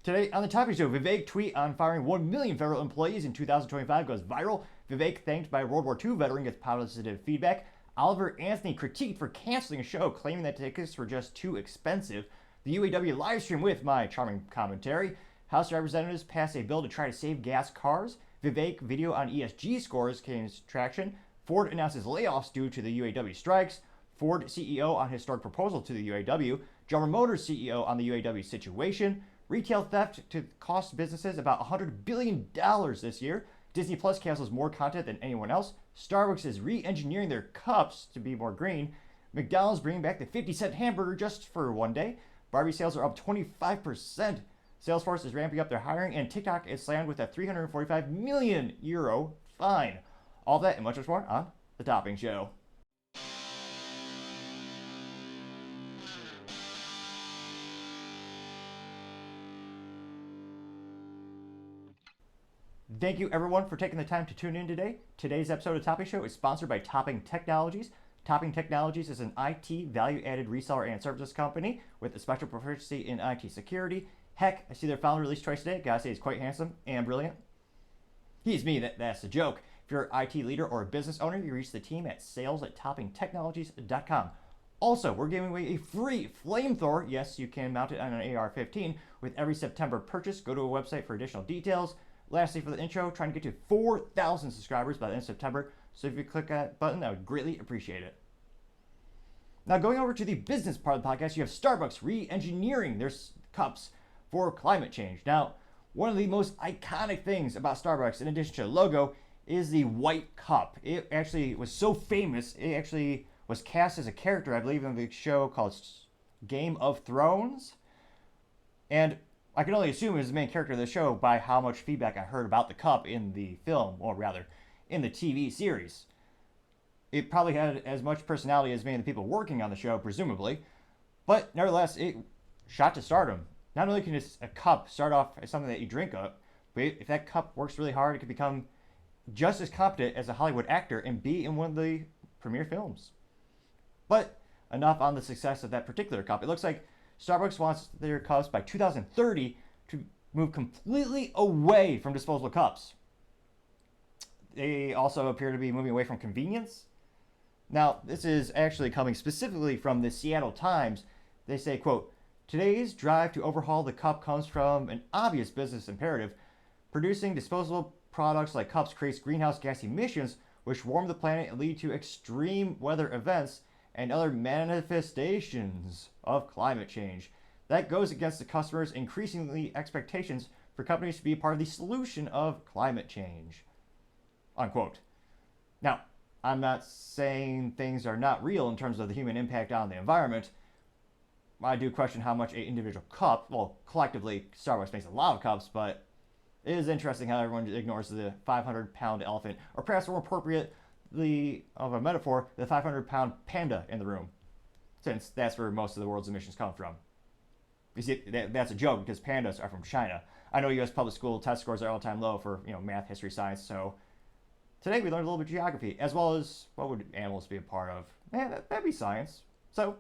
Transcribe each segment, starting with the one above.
Today on the topic show, Vivek tweet on firing 1 million federal employees in 2025 goes viral. Vivek, thanked by World War II veteran, gets positive feedback. Oliver Anthony critiqued for canceling a show, claiming that tickets were just too expensive. The UAW Livestream with my charming commentary. House Representatives pass a bill to try to save gas cars. Vivek video on ESG scores gains traction. Ford announces layoffs due to the UAW strikes. Ford CEO on historic proposal to the UAW. General Motors CEO on the UAW situation. Retail theft to cost businesses about $100 billion this year. Disney Plus cancels more content than anyone else. Starbucks is re-engineering their cups to be more green. McDonald's bringing back the 50-cent hamburger just for one day. Barbie sales are up 25%. Salesforce is ramping up their hiring, and TikTok is slammed with a €345 million fine. All that and much more on The Topping Show. Thank you everyone for taking the time to tune in today. Today's episode of Topping Show is sponsored by Topping Technologies. Topping Technologies is an IT value-added reseller and services company with a special proficiency in IT security. Heck, I see their founder release twice today. Gotta say he's quite handsome and brilliant. He's me, that's a joke. If you're an IT leader or a business owner, you reach the team at sales@toppingtechnologies.com. Also, we're giving away a free flamethrower. Yes, you can mount it on an AR-15 with every September purchase. Go to a website for additional details. Lastly, for the intro, trying to get to 4,000 subscribers by the end of September. So if you click that button, I would greatly appreciate it. Now, going over to the business part of the podcast, you have Starbucks re-engineering their cups for climate change. Now, one of the most iconic things about Starbucks, in addition to the logo, is the white cup. It actually was so famous, it actually was cast as a character, I believe, in the show called Game of Thrones. And I can only assume it was the main character of the show by how much feedback I heard about the cup in the film, or rather, in the TV series. It probably had as much personality as many of the people working on the show, presumably. But nevertheless, it shot to stardom. Not only can a cup start off as something that you drink up, but if that cup works really hard, it can become just as competent as a Hollywood actor and be in one of the premiere films. But enough on the success of that particular cup. It looks like Starbucks wants their cups by 2030 to move completely away from disposable cups. They also appear to be moving away from convenience. Now, this is actually coming specifically from the Seattle Times. They say, quote, "Today's drive to overhaul the cup comes from an obvious business imperative. Producing disposable products like cups creates greenhouse gas emissions, which warm the planet and lead to extreme weather events and other manifestations of climate change. That goes against the customers' increasingly expectations for companies to be part of the solution of climate change." Unquote. Now, I'm not saying things are not real in terms of the human impact on the environment. I do question how much an individual cup, well, collectively, Starbucks makes a lot of cups, but it is interesting how everyone ignores the 500-pound elephant, or perhaps more appropriate, of a metaphor, the 500-pound panda in the room, since that's where most of the world's emissions come from. You see, that's a joke because pandas are from China. I know U.S. public school test scores are all-time low for math, history, science. So today we learned a little bit of geography, as well as what would animals be a part of? That'd be science. So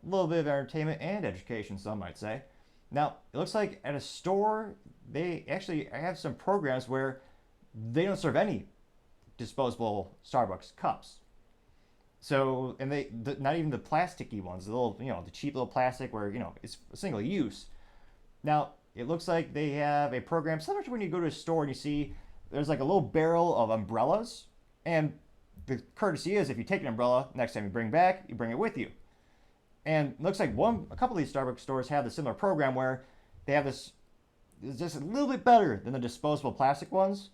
a little bit of entertainment and education, some might say. Now, it looks like at a store they actually have some programs where they don't serve any disposable Starbucks cups. So, and not even the plasticky ones, the little, the cheap little plastic where, it's single use. Now, it looks like they have a program similar to when you go to a store and you see there's like a little barrel of umbrellas, and the courtesy is if you take an umbrella, next time you bring back, you bring it with you. And it looks like a couple of these Starbucks stores have a similar program where they have this, it's just a little bit better than the disposable plastic ones.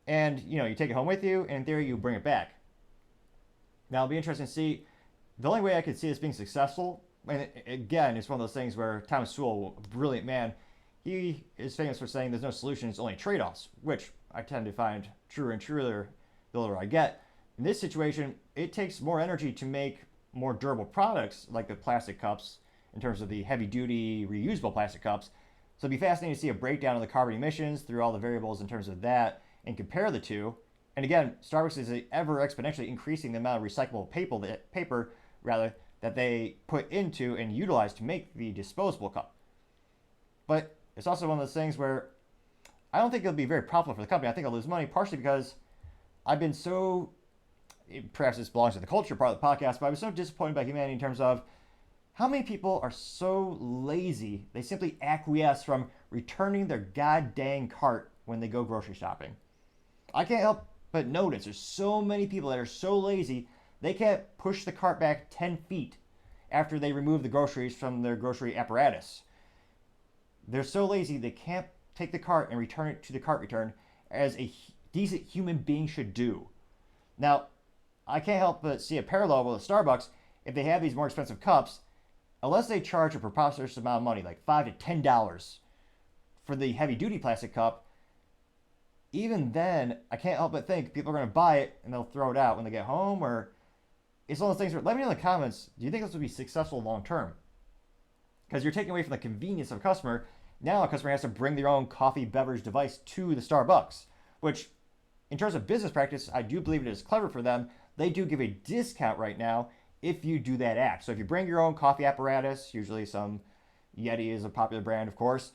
And, you take it home with you, and in theory, you bring it back. Now, it'll be interesting to see. The only way I could see this being successful, and again, it's one of those things where Thomas Sowell, a brilliant man, he is famous for saying there's no solution, it's only trade-offs, which I tend to find truer and truer the older I get. In this situation, it takes more energy to make more durable products, like the plastic cups, in terms of the heavy-duty, reusable plastic cups. So it'd be fascinating to see a breakdown of the carbon emissions through all the variables in terms of that, and compare the two. And again, Starbucks is ever exponentially increasing the amount of recyclable paper that they put into and utilize to make the disposable cup. But it's also one of those things where I don't think it'll be very profitable for the company. I think I'll lose money partially because I've been so, perhaps this belongs to the culture part of the podcast, but I was so disappointed by humanity in terms of how many people are so lazy, they simply acquiesce from returning their goddamn cart when they go grocery shopping. I can't help but notice there's so many people that are so lazy, they can't push the cart back 10 feet after they remove the groceries from their grocery apparatus. They're so lazy, they can't take the cart and return it to the cart return as a decent human being should do. Now, I can't help but see a parallel with Starbucks. If they have these more expensive cups, unless they charge a preposterous amount of money, like $5 to $10 for the heavy-duty plastic cup, even then, I can't help but think people are going to buy it and they'll throw it out when they get home, or it's one of those things where, let me know in the comments, do you think this will be successful long term? Because you're taking away from the convenience of a customer. Now a customer has to bring their own coffee beverage device to the Starbucks, which in terms of business practice, I do believe it is clever for them. They do give a discount right now if you do that act. So if you bring your own coffee apparatus, usually some Yeti is a popular brand, of course.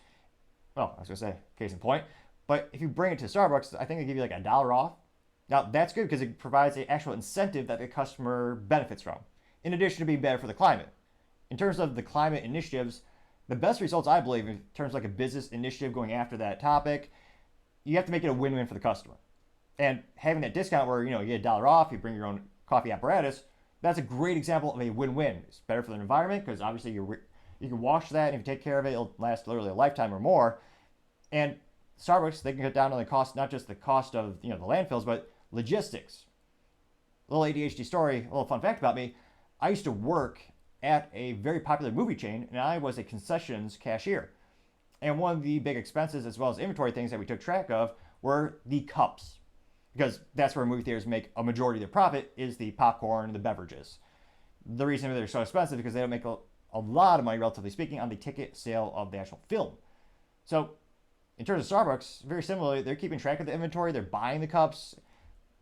Well, I was going to say, case in point. But if you bring it to Starbucks, I think they give you like $1 off. Now, that's good because it provides an actual incentive that the customer benefits from, in addition to being better for the climate. In terms of the climate initiatives, the best results, I believe, in terms of like a business initiative going after that topic, you have to make it a win-win for the customer. And having that discount where, you get $1 off, you bring your own coffee apparatus, that's a great example of a win-win. It's better for the environment because obviously you can wash that, and if you take care of it, it'll last literally a lifetime or more. And Starbucks, they can cut down on the cost, not just the cost of the landfills, but logistics. A little ADHD story, a little fun fact about me. I used to work at a very popular movie chain, and I was a concessions cashier. And one of the big expenses, as well as inventory things that we took track of, were the cups. Because that's where movie theaters make a majority of their profit, is the popcorn and the beverages. The reason they're so expensive is because they don't make a lot of money, relatively speaking, on the ticket sale of the actual film. So in terms of Starbucks, very similarly, they're keeping track of the inventory, they're buying the cups,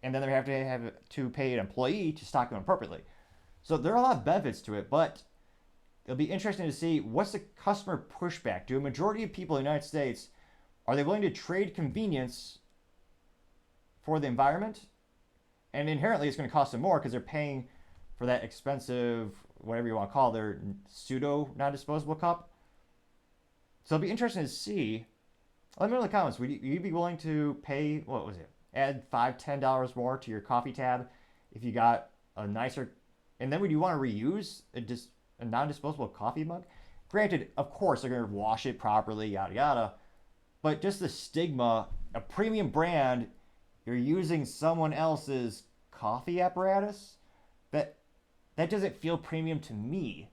and then they have to pay an employee to stock them appropriately. So there are a lot of benefits to it, but it'll be interesting to see what's the customer pushback. Do a majority of people in the United States, are they willing to trade convenience for the environment? And inherently it's going to cost them more because they're paying for that expensive, whatever you want to call their pseudo non-disposable cup. So it'll be interesting to see. Let me know in the comments, would you be willing to pay, add $5, $10 more to your coffee tab if you got a nicer, and then would you want to reuse a non-disposable coffee mug? Granted, of course, they're going to wash it properly, yada, yada, but just the stigma, a premium brand, you're using someone else's coffee apparatus, that doesn't feel premium to me.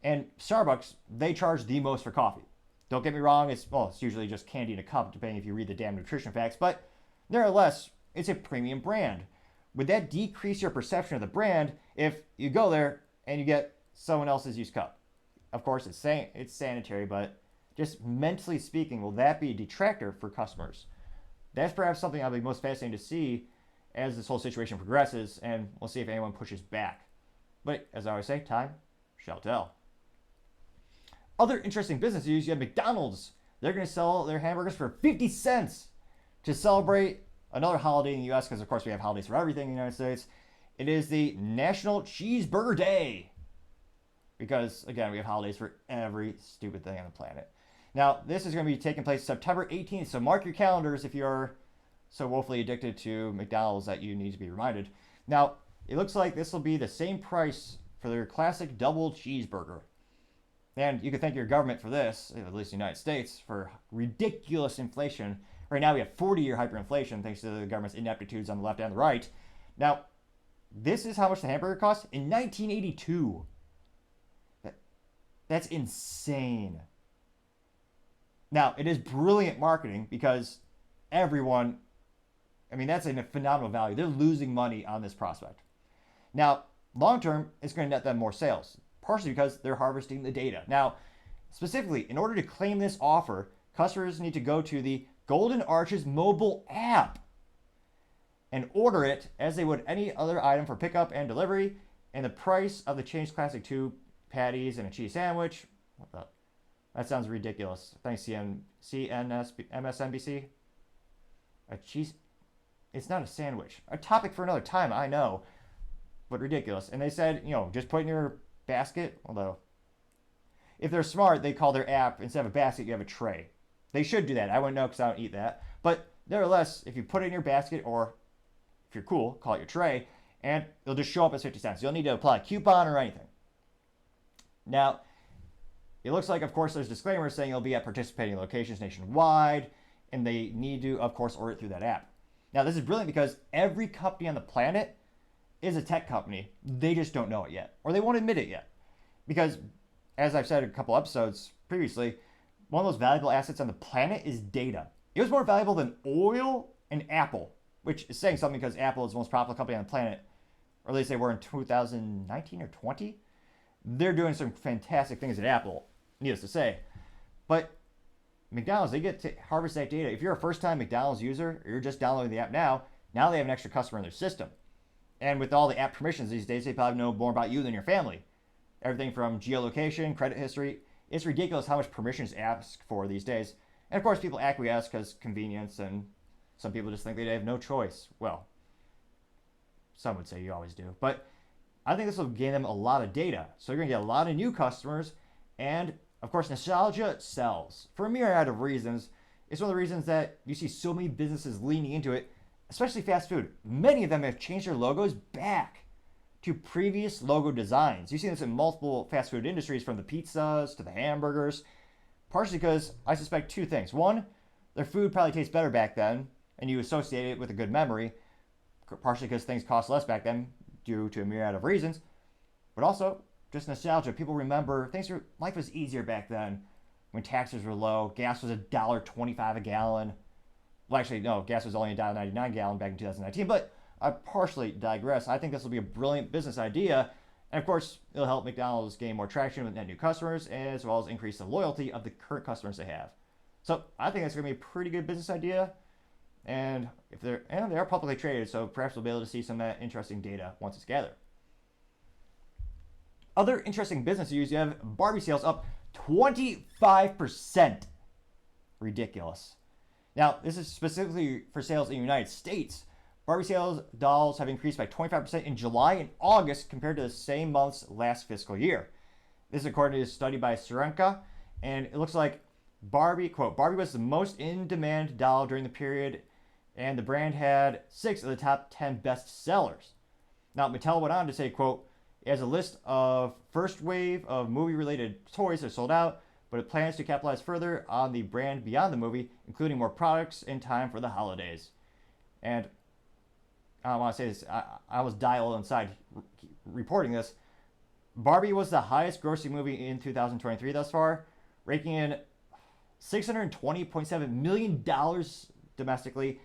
And Starbucks, they charge the most for coffee. Don't get me wrong, it's usually just candy in a cup, depending if you read the damn nutrition facts, but nevertheless, it's a premium brand. Would that decrease your perception of the brand if you go there and you get someone else's used cup? Of course, it's sanitary, but just mentally speaking, will that be a detractor for customers? That's perhaps something I'll be most fascinated to see as this whole situation progresses, and we'll see if anyone pushes back. But as I always say, time shall tell. Other interesting business news, you have McDonald's. They're going to sell their hamburgers for 50 cents to celebrate another holiday in the U.S., because of course we have holidays for everything in the United States. It is the National Cheeseburger Day, because again, we have holidays for every stupid thing on the planet. Now, this is going to be taking place September 18th, so mark your calendars if you're so woefully addicted to McDonald's that you need to be reminded. Now, it looks like this will be the same price for their classic double cheeseburger. And you can thank your government for this, at least the United States, for ridiculous inflation. Right now we have 40-year hyperinflation thanks to the government's ineptitudes on the left and the right. Now, this is how much the hamburger cost in 1982. That's insane. Now, it is brilliant marketing because everyone, that's a phenomenal value. They're losing money on this prospect. Now, long term, it's going to net them more sales, partially because they're harvesting the data. Now, specifically, in order to claim this offer, customers need to go to the Golden Arches mobile app and order it as they would any other item for pickup and delivery, and the price of the Change Classic 2 patties and a cheese sandwich, That sounds ridiculous. Thanks, MSNBC. A cheese. It's not a sandwich. A topic for another time, I know, but ridiculous. And they said, just put in your basket. Although, if they're smart, they call their app, instead of a basket, you have a tray. They should do that. I wouldn't know because I don't eat that. But nevertheless, if you put it in your basket, or if you're cool, call it your tray, and it'll just show up as 50 cents. You don't need to apply a coupon or anything. Now, it looks like, of course, there's disclaimers saying you'll be at participating locations nationwide, and they need to, of course, order it through that app. Now, this is brilliant because every company on the planet is a tech company. They just don't know it yet, or they won't admit it yet. Because, as I've said a couple episodes previously, one of those valuable assets on the planet is data. It was more valuable than oil and Apple, which is saying something because Apple is the most profitable company on the planet, or at least they were in 2019 or 20. They're doing some fantastic things at Apple, needless to say. But McDonald's, they get to harvest that data. If you're a first-time McDonald's user, or you're just downloading the app now they have an extra customer in their system. And with all the app permissions these days, they probably know more about you than your family. Everything from geolocation, credit history. It's ridiculous how much permissions ask for these days. And of course, people acquiesce because convenience, and some people just think they have no choice. Well, some would say you always do. But I think this will gain them a lot of data. So you're going to get a lot of new customers. And of course, nostalgia sells for a myriad of reasons. It's one of the reasons that you see so many businesses leaning into it, especially fast food. Many of them have changed their logos back to previous logo designs. You see this in multiple fast food industries, from the pizzas to the hamburgers, partially because I suspect two things. One, their food probably tastes better back then, and you associate it with a good memory, partially because things cost less back then due to a myriad of reasons, but also just nostalgia. People remember life was easier back then when taxes were low. Gas was $1.25 a gallon. Well, actually, no, gas was only $1.99 a gallon back in 2019, but I partially digress. I think this will be a brilliant business idea. And of course, it'll help McDonald's gain more traction with net new customers, as well as increase the loyalty of the current customers they have. So I think that's going to be a pretty good business idea. And they are publicly traded, so perhaps we'll be able to see some of that interesting data once it's gathered. Other interesting business news, you have Barbie sales up 25%. Ridiculous. Now, this is specifically for sales in the United States. Barbie sales dolls have increased by 25% in July and August compared to the same months last fiscal year. This is according to a study by Serenka, and it looks like Barbie, quote, Barbie was the most in-demand doll during the period, and the brand had 6 of the top 10 best sellers. Now, Mattel went on to say, quote, it has a list of first wave of movie-related toys that are sold out, but it plans to capitalize further on the brand beyond the movie, including more products in time for the holidays. And I want to say this, I was dialed inside reporting this. Barbie was the highest grossing movie in 2023 thus far, raking in $620.7 million domestically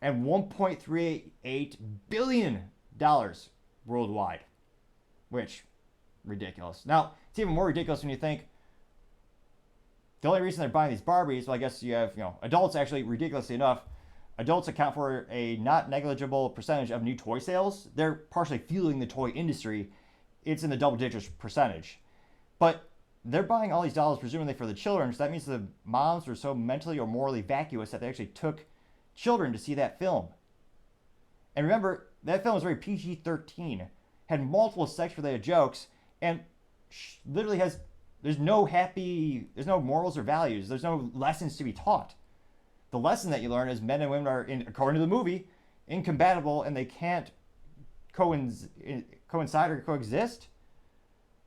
and $1.38 billion worldwide, which, ridiculous. Now, it's even more ridiculous when you think the only reason they're buying these Barbies, well, I guess you have, adults actually, ridiculously enough, adults account for a not negligible percentage of new toy sales. They're partially fueling the toy industry. It's in the double digits percentage. But they're buying all these dolls presumably for the children, so that means the moms were so mentally or morally vacuous that they actually took children to see that film. And remember, that film was very PG-13, had multiple sex-related jokes, and literally there's no morals or values. There's no lessons to be taught. The lesson that you learn is men and women are, according to the movie, incompatible, and they can't coincide or coexist.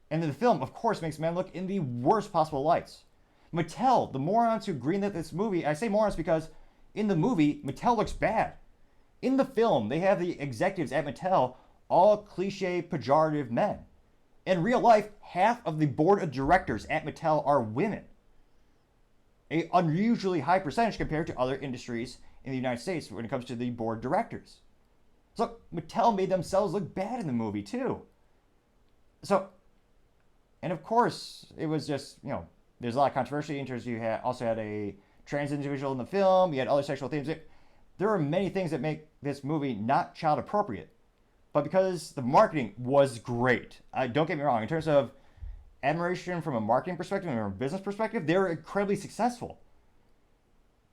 And the film, of course, makes men look in the worst possible lights. Mattel, the morons who greenlit this movie, I say morons because in the movie, Mattel looks bad. In the film, they have the executives at Mattel all cliche, pejorative men. In real life, half of the board of directors at Mattel are women. An unusually high percentage compared to other industries in the United States when it comes to the board directors. So Mattel made themselves look bad in the movie too. So, and of course, it was just, there's a lot of controversy. You also had a trans individual in the film. You had other sexual themes. There are many things that make this movie not child appropriate. But because the marketing was great, don't get me wrong, in terms of admiration from a marketing perspective and from a business perspective. They were incredibly successful.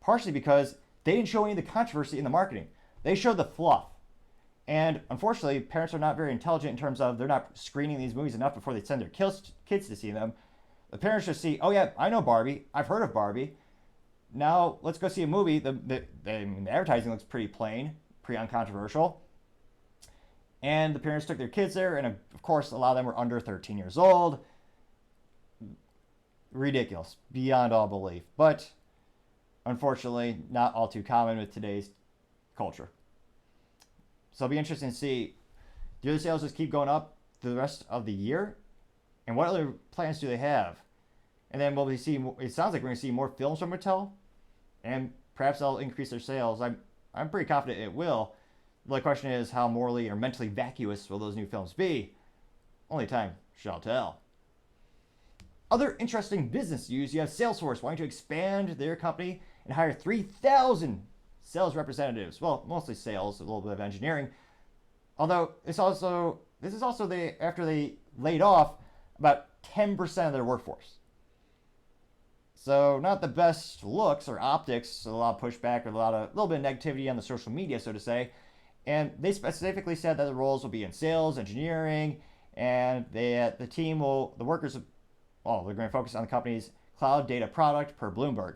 Partially because they didn't show any of the controversy in the marketing. They showed the fluff. And unfortunately, parents are not very intelligent in terms of they're not screening these movies enough before they send their kids to see them. The parents just see, oh yeah, I know Barbie. I've heard of Barbie. Now let's go see a movie. The advertising looks pretty plain, pretty uncontroversial. And the parents took their kids there, and of course, a lot of them were under 13 years old. Ridiculous, beyond all belief. But unfortunately, not all too common with today's culture. So it'll be interesting to see, do the sales just keep going up the rest of the year? And what other plans do they have? And then will we see, it sounds like we're going to see more films from Mattel, and perhaps they'll increase their sales. I'm pretty confident it will. The question is, how morally or mentally vacuous will those new films be? Only time shall tell. Other interesting business news, you have Salesforce wanting to expand their company and hire 3,000 sales representatives. Well, mostly sales, a little bit of engineering. Although this is also after they laid off about 10% of their workforce. So not the best looks or optics, a lot of pushback, a little bit of negativity on the social media, so to say. And they specifically said that the roles will be in sales, engineering, and they're going to focus on the company's cloud data product per Bloomberg.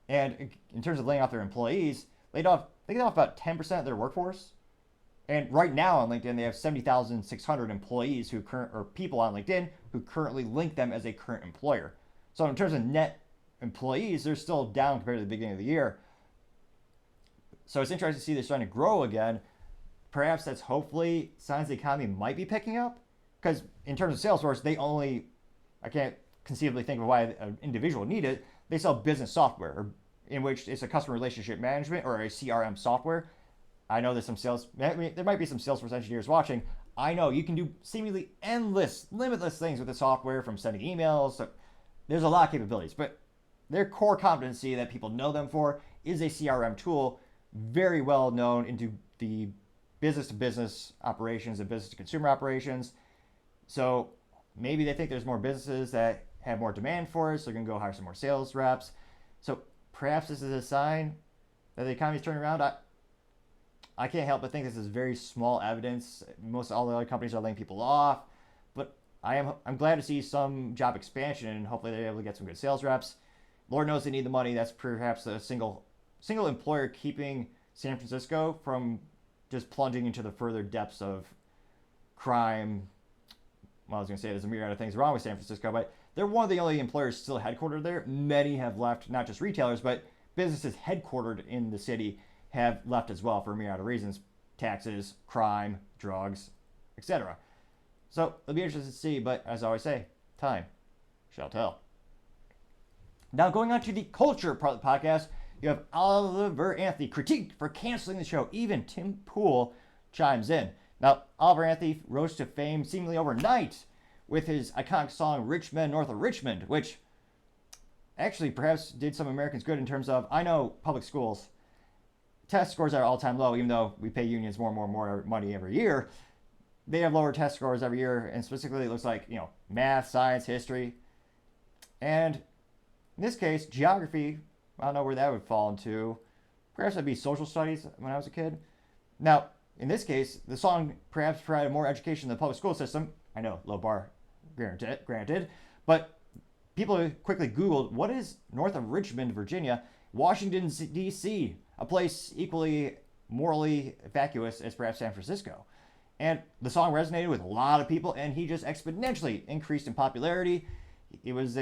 And in terms of laying off their employees, they laid off about 10% of their workforce. And right now on LinkedIn, they have 70,600 employees people on LinkedIn who currently link them as a current employer. So in terms of net employees, they're still down compared to the beginning of the year. So it's interesting to see they're starting to grow again. Perhaps that's hopefully signs the economy might be picking up. Because in terms of Salesforce, I can't conceivably think of why an individual would need it. They sell business software, in which it's a customer relationship management or a CRM software. I know there's there might be some Salesforce engineers watching. I know you can do seemingly limitless things with the software, from sending emails. So there's a lot of capabilities, but their core competency that people know them for is a CRM tool, very well known into the business-to-business operations and business-to-consumer operations. So maybe they think there's more businesses that have more demand for it, so they're going to go hire some more sales reps. So perhaps this is a sign that the economy is turning around. I can't help but think this is very small evidence. Most all the other companies are laying people off, but I'm glad to see some job expansion, and hopefully they're able to get some good sales reps. Lord knows they need the money. That's perhaps a single employer keeping San Francisco from just plunging into the further depths of crime. Well, I was going to say there's a myriad of things wrong with San Francisco, but they're one of the only employers still headquartered there. Many have left, not just retailers, but businesses headquartered in the city have left as well for a myriad of reasons: taxes, crime, drugs, etc. So it'll be interesting to see, but as I always say, time shall tell. Now, going on to the culture part of the podcast, you have Oliver Anthony critiqued for canceling the show. Even Tim Pool chimes in. Now, Oliver Anthony rose to fame seemingly overnight with his iconic song Rich Men North of Richmond, which actually perhaps did some Americans good in terms of, I know public schools, test scores are all-time low, even though we pay unions more and more money every year. They have lower test scores every year, and specifically it looks like, math, science, history. And in this case, geography, I don't know where that would fall into. Perhaps that'd be social studies when I was a kid. Now, in this case, the song perhaps provided more education than the public school system. I know, low bar, granted. But people quickly Googled, what is north of Richmond, Virginia? Washington, D.C., a place equally morally vacuous as perhaps San Francisco. And the song resonated with a lot of people, and he just exponentially increased in popularity. It was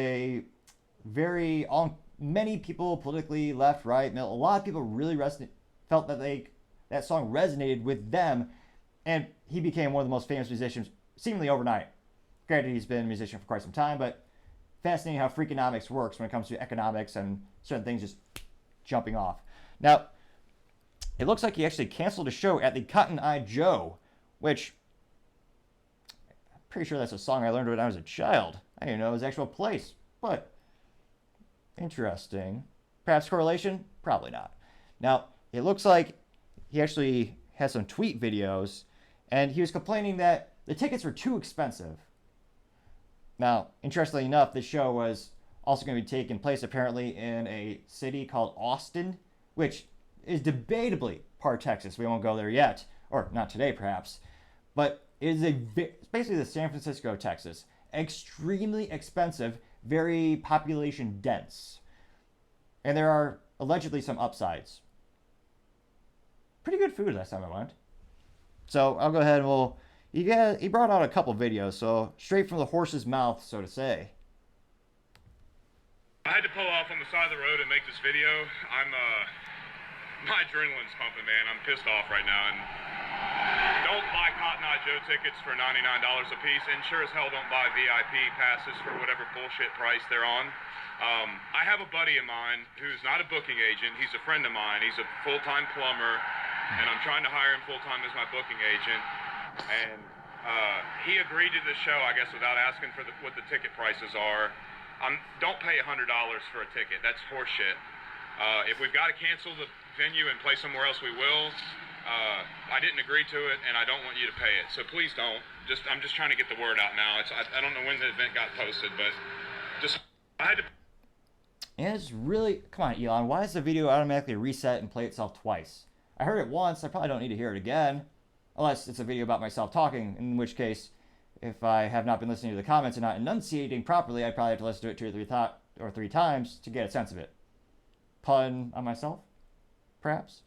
many people politically, left, right, middle, a lot of people really felt that that song resonated with them, and he became one of the most famous musicians seemingly overnight. Granted, he's been a musician for quite some time, but fascinating how Freakonomics works when it comes to economics and certain things just jumping off. Now, it looks like he actually canceled a show at the Cotton Eye Joe, which I'm pretty sure that's a song I learned when I was a child. I didn't know it was an actual place, but interesting. Perhaps correlation? Probably not. Now, it looks like he actually has some tweet videos, and he was complaining that the tickets were too expensive. Now, interestingly enough, this show was also going to be taking place apparently in a city called Austin, which is debatably part of Texas. We won't go there yet, or not today perhaps, but it is it's basically the San Francisco, Texas. Extremely expensive, very population dense. And there are allegedly some upsides. Pretty good food last time I went. So I'll go ahead and he brought out a couple videos, so straight from the horse's mouth, so to say. I had to pull off on the side of the road and make this video. My adrenaline's pumping, man. I'm pissed off right now. And don't buy Cotton Eye Joe tickets for $99 a piece, and sure as hell don't buy VIP passes for whatever bullshit price they're on. I have a buddy of mine who's not a booking agent. He's a friend of mine. He's a full-time plumber, and I'm trying to hire him full-time as my booking agent. And he agreed to the show, I guess, without asking for what the ticket prices are. Don't pay $100 for a ticket. That's horseshit. If we've got to cancel the venue and play somewhere else, we will. I didn't agree to it, and I don't want you to pay it. So please don't. I'm just trying to get the word out now. I don't know when the event got posted, but I had to. And it's really, come on, Elon, why does the video automatically reset and play itself twice? I heard it once, I probably don't need to hear it again. Unless it's a video about myself talking, in which case, if I have not been listening to the comments and not enunciating properly, I'd probably have to listen to it two or three times to get a sense of it. Pun on myself, perhaps.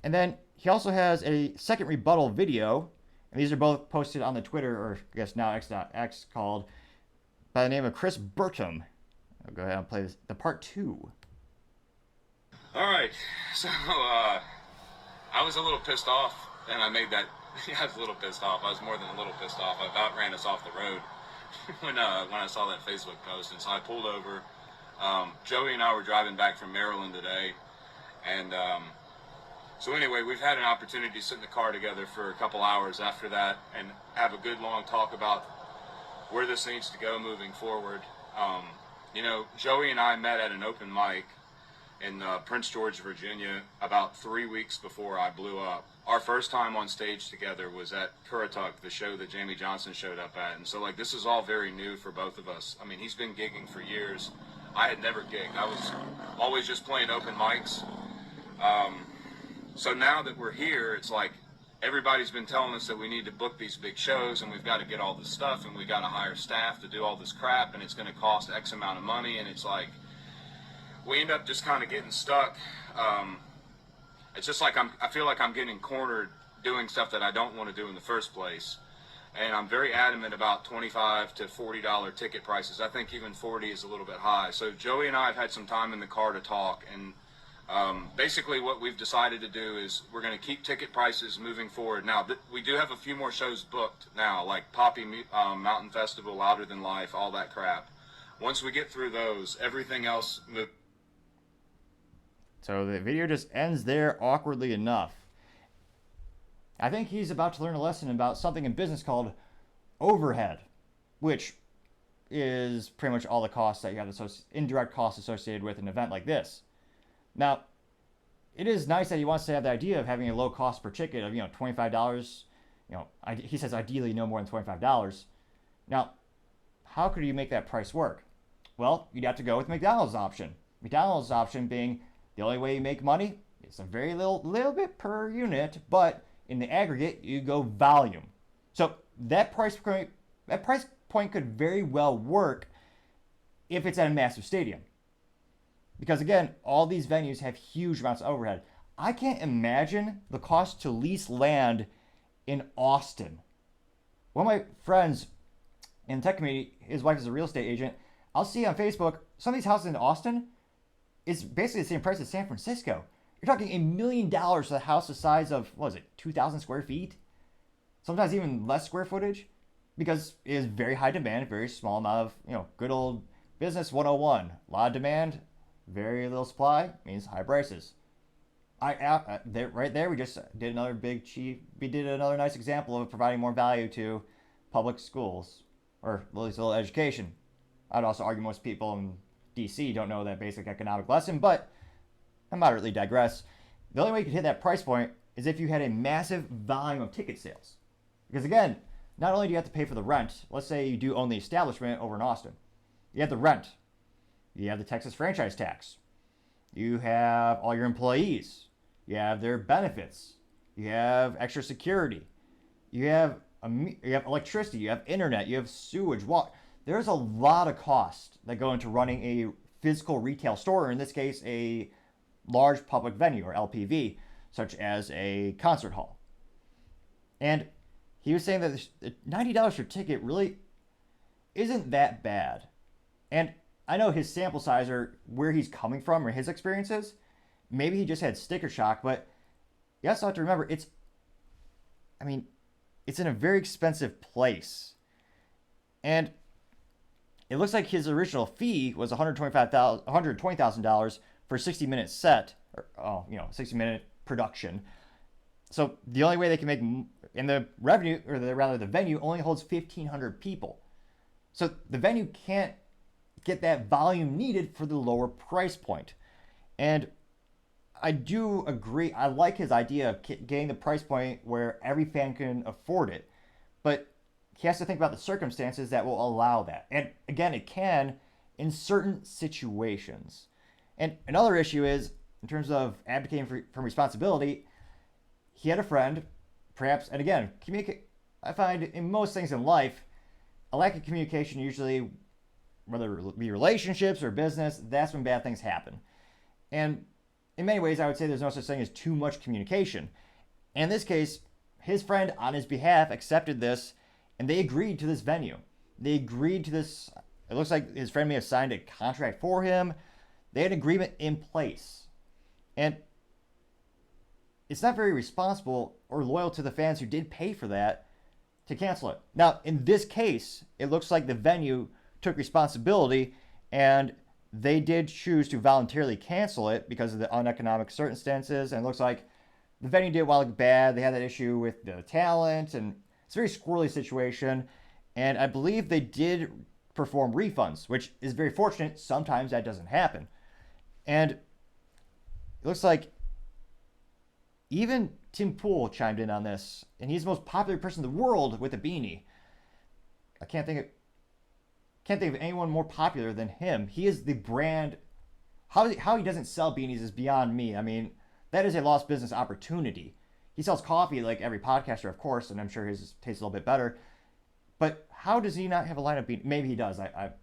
And then he also has a second rebuttal video, and these are both posted on the Twitter, or I guess now X, called by the name of Chris Burtum. I'll go ahead and play the part 2. All right, so I was a little pissed off, and I made that. I was a little pissed off. I was more than a little pissed off. I about ran us off the road when I saw that Facebook post, and so I pulled over. Joey and I were driving back from Maryland today, and so anyway, we've had an opportunity to sit in the car together for a couple hours after that and have a good long talk about where this needs to go moving forward. Joey and I met at an open mic in Prince George, Virginia, about 3 weeks before I blew up. Our first time on stage together was at Currituck, the show that Jamie Johnson showed up at. And so, this is all very new for both of us. I mean, he's been gigging for years. I had never gigged. I was always just playing open mics. So now that we're here, it's like everybody's been telling us that we need to book these big shows and we've got to get all this stuff and we got to hire staff to do all this crap and it's going to cost X amount of money. And it's like, we end up just kind of getting stuck. It's just like I feel like I'm getting cornered doing stuff that I don't want to do in the first place. And I'm very adamant about $25 to $40 ticket prices. I think even 40 is a little bit high. So Joey and I have had some time in the car to talk. And basically what we've decided to do is we're going to keep ticket prices moving forward. Now, we do have a few more shows booked now, like Poppy Mountain Festival, Louder Than Life, all that crap. Once we get through those, everything else moves. So the video just ends there awkwardly enough. I think he's about to learn a lesson about something in business called overhead, which is pretty much all the costs that you have, indirect costs associated with an event like this. Now, it is nice that he wants to have the idea of having a low cost per ticket of, $25. He says ideally no more than $25. Now, how could you make that price work? Well, you'd have to go with McDonald's option. McDonald's option being the only way you make money. It's a very little bit per unit, but in the aggregate, you go volume. So that price point could very well work if it's at a massive stadium. Because again, all these venues have huge amounts of overhead. I can't imagine the cost to lease land in Austin. One of my friends in the tech community, his wife is a real estate agent. I'll see on Facebook, some of these houses in Austin is basically the same price as San Francisco. You're talking $1 million for a house the size of, 2,000 square feet? Sometimes even less square footage, because it is very high demand, very small amount of, good old business 101. A lot of demand, very little supply, means high prices. Right there, we just did another nice example of providing more value to public schools, or at least a little education. I'd also argue most people in DC don't know that basic economic lesson, but I moderately digress. The only way you could hit that price point is if you had a massive volume of ticket sales. Because again, not only do you have to pay for the rent, let's say you do own the establishment over in Austin, you have the rent, you have the Texas franchise tax, you have all your employees, you have their benefits, you have extra security, you have electricity, you have internet, you have sewage, water. There's a lot of costs that go into running a physical retail store, or in this case, a large public venue, or LPV, such as a concert hall. And he was saying that the $90 per ticket really isn't that bad. And I know his sample size, or where he's coming from, or his experiences, maybe he just had sticker shock, but you also have to remember, it's in a very expensive place. And it looks like his original fee was $120,000 for a 60-minute set, or 60-minute production. So the only way they can make, and the revenue, or the venue only holds 1,500 people. So the venue can't get that volume needed for the lower price point. And I do agree. I like his idea of getting the price point where every fan can afford it. But he has to think about the circumstances that will allow that. And again, it can in certain situations. And another issue is, in terms of advocating for responsibility, he had a friend, perhaps, and again, I find in most things in life, a lack of communication usually, whether it be relationships or business, that's when bad things happen. And in many ways, I would say there's no such thing as too much communication. And in this case, his friend, on his behalf, accepted this, and they agreed to this venue. They agreed to this. It looks like his friend may have signed a contract for him. They had an agreement in place. And it's not very responsible or loyal to the fans who did pay for that to cancel it. Now, in this case, it looks like the venue took responsibility, and they did choose to voluntarily cancel it because of the uneconomic circumstances. And it looks like the venue did well bad. They had that issue with the talent, and it's a very squirrely situation. And I believe they did perform refunds, which is very fortunate. Sometimes that doesn't happen. And it looks like even Tim Pool chimed in on this, and he's the most popular person in the world with a beanie. I can't think of anyone more popular than him. He is the brand. How he doesn't sell beanies is beyond me. I mean, that is a lost business opportunity. He sells coffee like every podcaster, of course, and I'm sure his tastes a little bit better. But how does he not have a line of beanies? Maybe he does.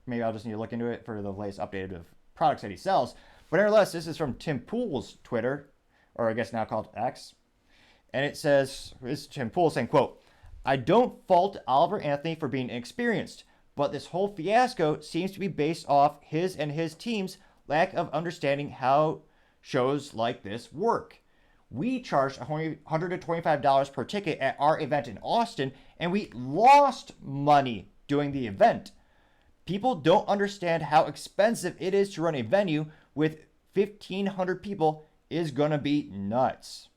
Maybe I'll just need to look into it for the latest update of products that he sells. But nevertheless, this is from Tim Pool's Twitter, or I guess now called X. And it says, this is Tim Pool saying, quote, "I don't fault Oliver Anthony for being inexperienced, but this whole fiasco seems to be based off his and his team's lack of understanding how shows like this work. We charged $125 per ticket at our event in Austin, and we lost money doing the event. People don't understand how expensive it is to run a venue with 1,500 people is going to be nuts."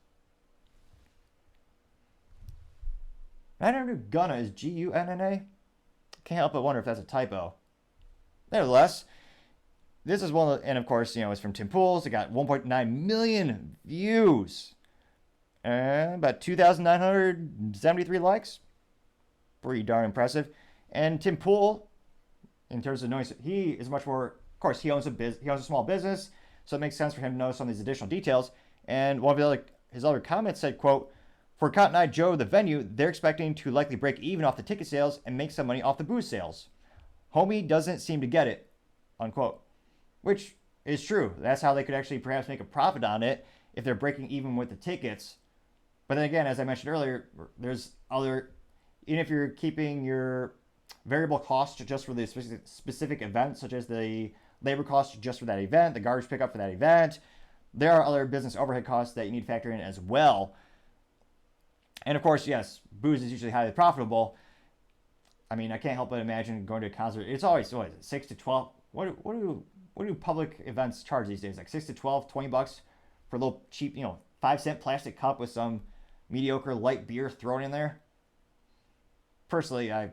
I never knew Gunna is Gunna. Can't help but wonder if that's a typo. Nevertheless, this is one of the, and of course, it's from Tim Pool's. It got 1.9 million views and about 2,973 likes. Pretty darn impressive. And Tim Pool, in terms of knowing, he is much more. Of course, he owns a small business, so it makes sense for him to know some of these additional details. And one of his other comments said, quote, "For Cotton Eye Joe, the venue, they're expecting to likely break even off the ticket sales and make some money off the booze sales. Homie doesn't seem to get it," unquote. Which is true. That's how they could actually perhaps make a profit on it if they're breaking even with the tickets. But then again, as I mentioned earlier, there's other, even if you're keeping your variable costs just for the specific event, such as the labor costs just for that event, the garbage pickup for that event, there are other business overhead costs that you need to factor in as well. And of course, yes, booze is usually highly profitable. I mean, I can't help but imagine going to a concert. It's always, what is it, 6 to 12? What do public events charge these days? Like 6 to 12, $20 for a little cheap, 5-cent plastic cup with some mediocre light beer thrown in there? Personally, I'm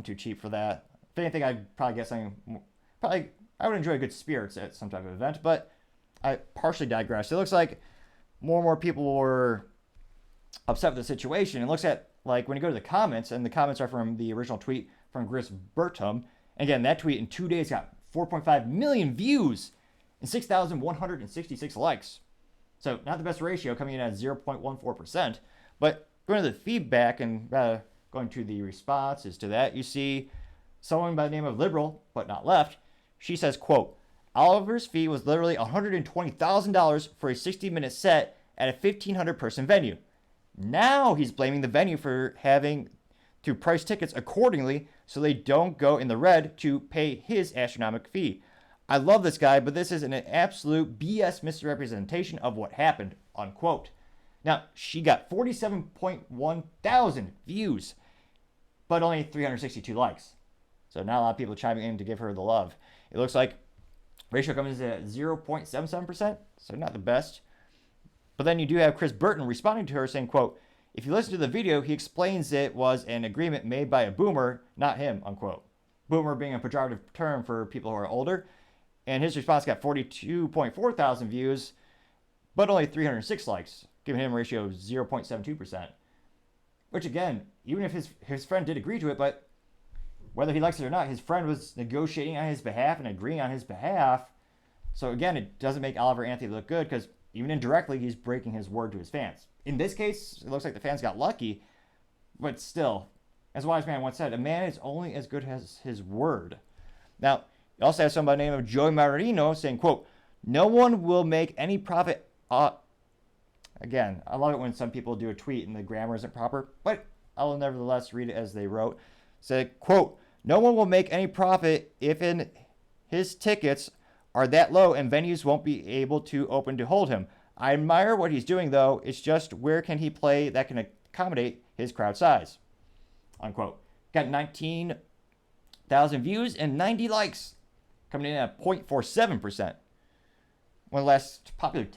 too cheap for that. If anything, I'd probably get something. I would enjoy good spirits at some type of event, but I partially digress. It looks like more and more people were upset with the situation. It looks like when you go to the comments, and the comments are from the original tweet from Chris Burtum. And again, that tweet in 2 days got 4.5 million views and 6,166 likes. So not the best ratio, coming in at 0.14%. But going to the feedback and going to the responses to that, you see someone by the name of Liberal, but not Left. She says, quote, Oliver's fee was literally $120,000 for a 60-minute set at a 1,500-person venue. Now he's blaming the venue for having to price tickets accordingly so they don't go in the red to pay his astronomical fee. I love this guy, but this is an absolute BS misrepresentation of what happened, unquote. Now, she got 47.1 thousand views, but only 362 likes. So not a lot of people chiming in to give her the love. It looks like ratio comes in at 0.77%, so not the best. But then you do have Chris Burton responding to her saying, quote, if you listen to the video, he explains it was an agreement made by a boomer, not him, unquote. Boomer being a pejorative term for people who are older. And his response got 42.4 thousand views, but only 306 likes, giving him a ratio of 0.72%. Which again, even if his friend did agree to it, but whether he likes it or not, his friend was negotiating on his behalf and agreeing on his behalf. So again, it doesn't make Oliver Anthony look good because even indirectly, he's breaking his word to his fans. In this case, it looks like the fans got lucky, but still, as a wise man once said, a man is only as good as his word. Now, you also have somebody by the name of Joey Marino saying, quote, no one will make any profit. Again, I love it when some people do a tweet and the grammar isn't proper, but I will nevertheless read it as they wrote. Said, quote, no one will make any profit if in his tickets are that low and venues won't be able to open to hold him. I admire what he's doing, though. It's just where can he play that can accommodate his crowd size, unquote. Got 19,000 views and 90 likes, coming in at 0.47%. One of the last popular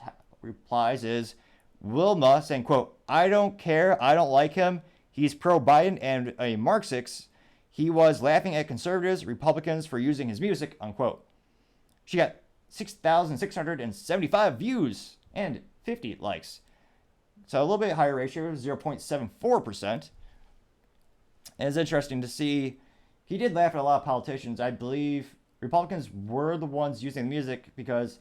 replies is Wilma saying, quote, I don't care. I don't like him. He's pro-Biden and a Marxist. He was laughing at conservatives, Republicans for using his music, unquote. She got 6,675 views and 50 likes. So a little bit higher ratio, 0.74%. And it's interesting to see, he did laugh at a lot of politicians. I believe Republicans were the ones using the music because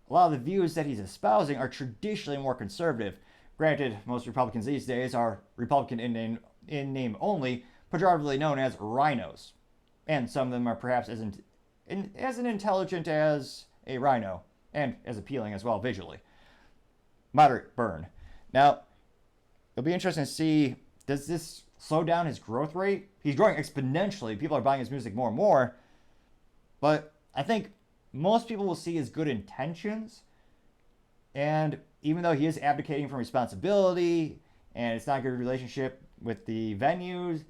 a lot of the views that he's espousing are traditionally more conservative. Granted, most Republicans these days are Republican in name only, pejoratively known as rhinos. And some of them are perhaps as intelligent as a rhino, and as appealing as well visually. Moderate burn. Now, it'll be interesting to see, does this slow down his growth rate? He's growing exponentially. People are buying his music more and more. But I think most people will see his good intentions. And even though he is abdicating from responsibility, and it's not a good relationship with the venues,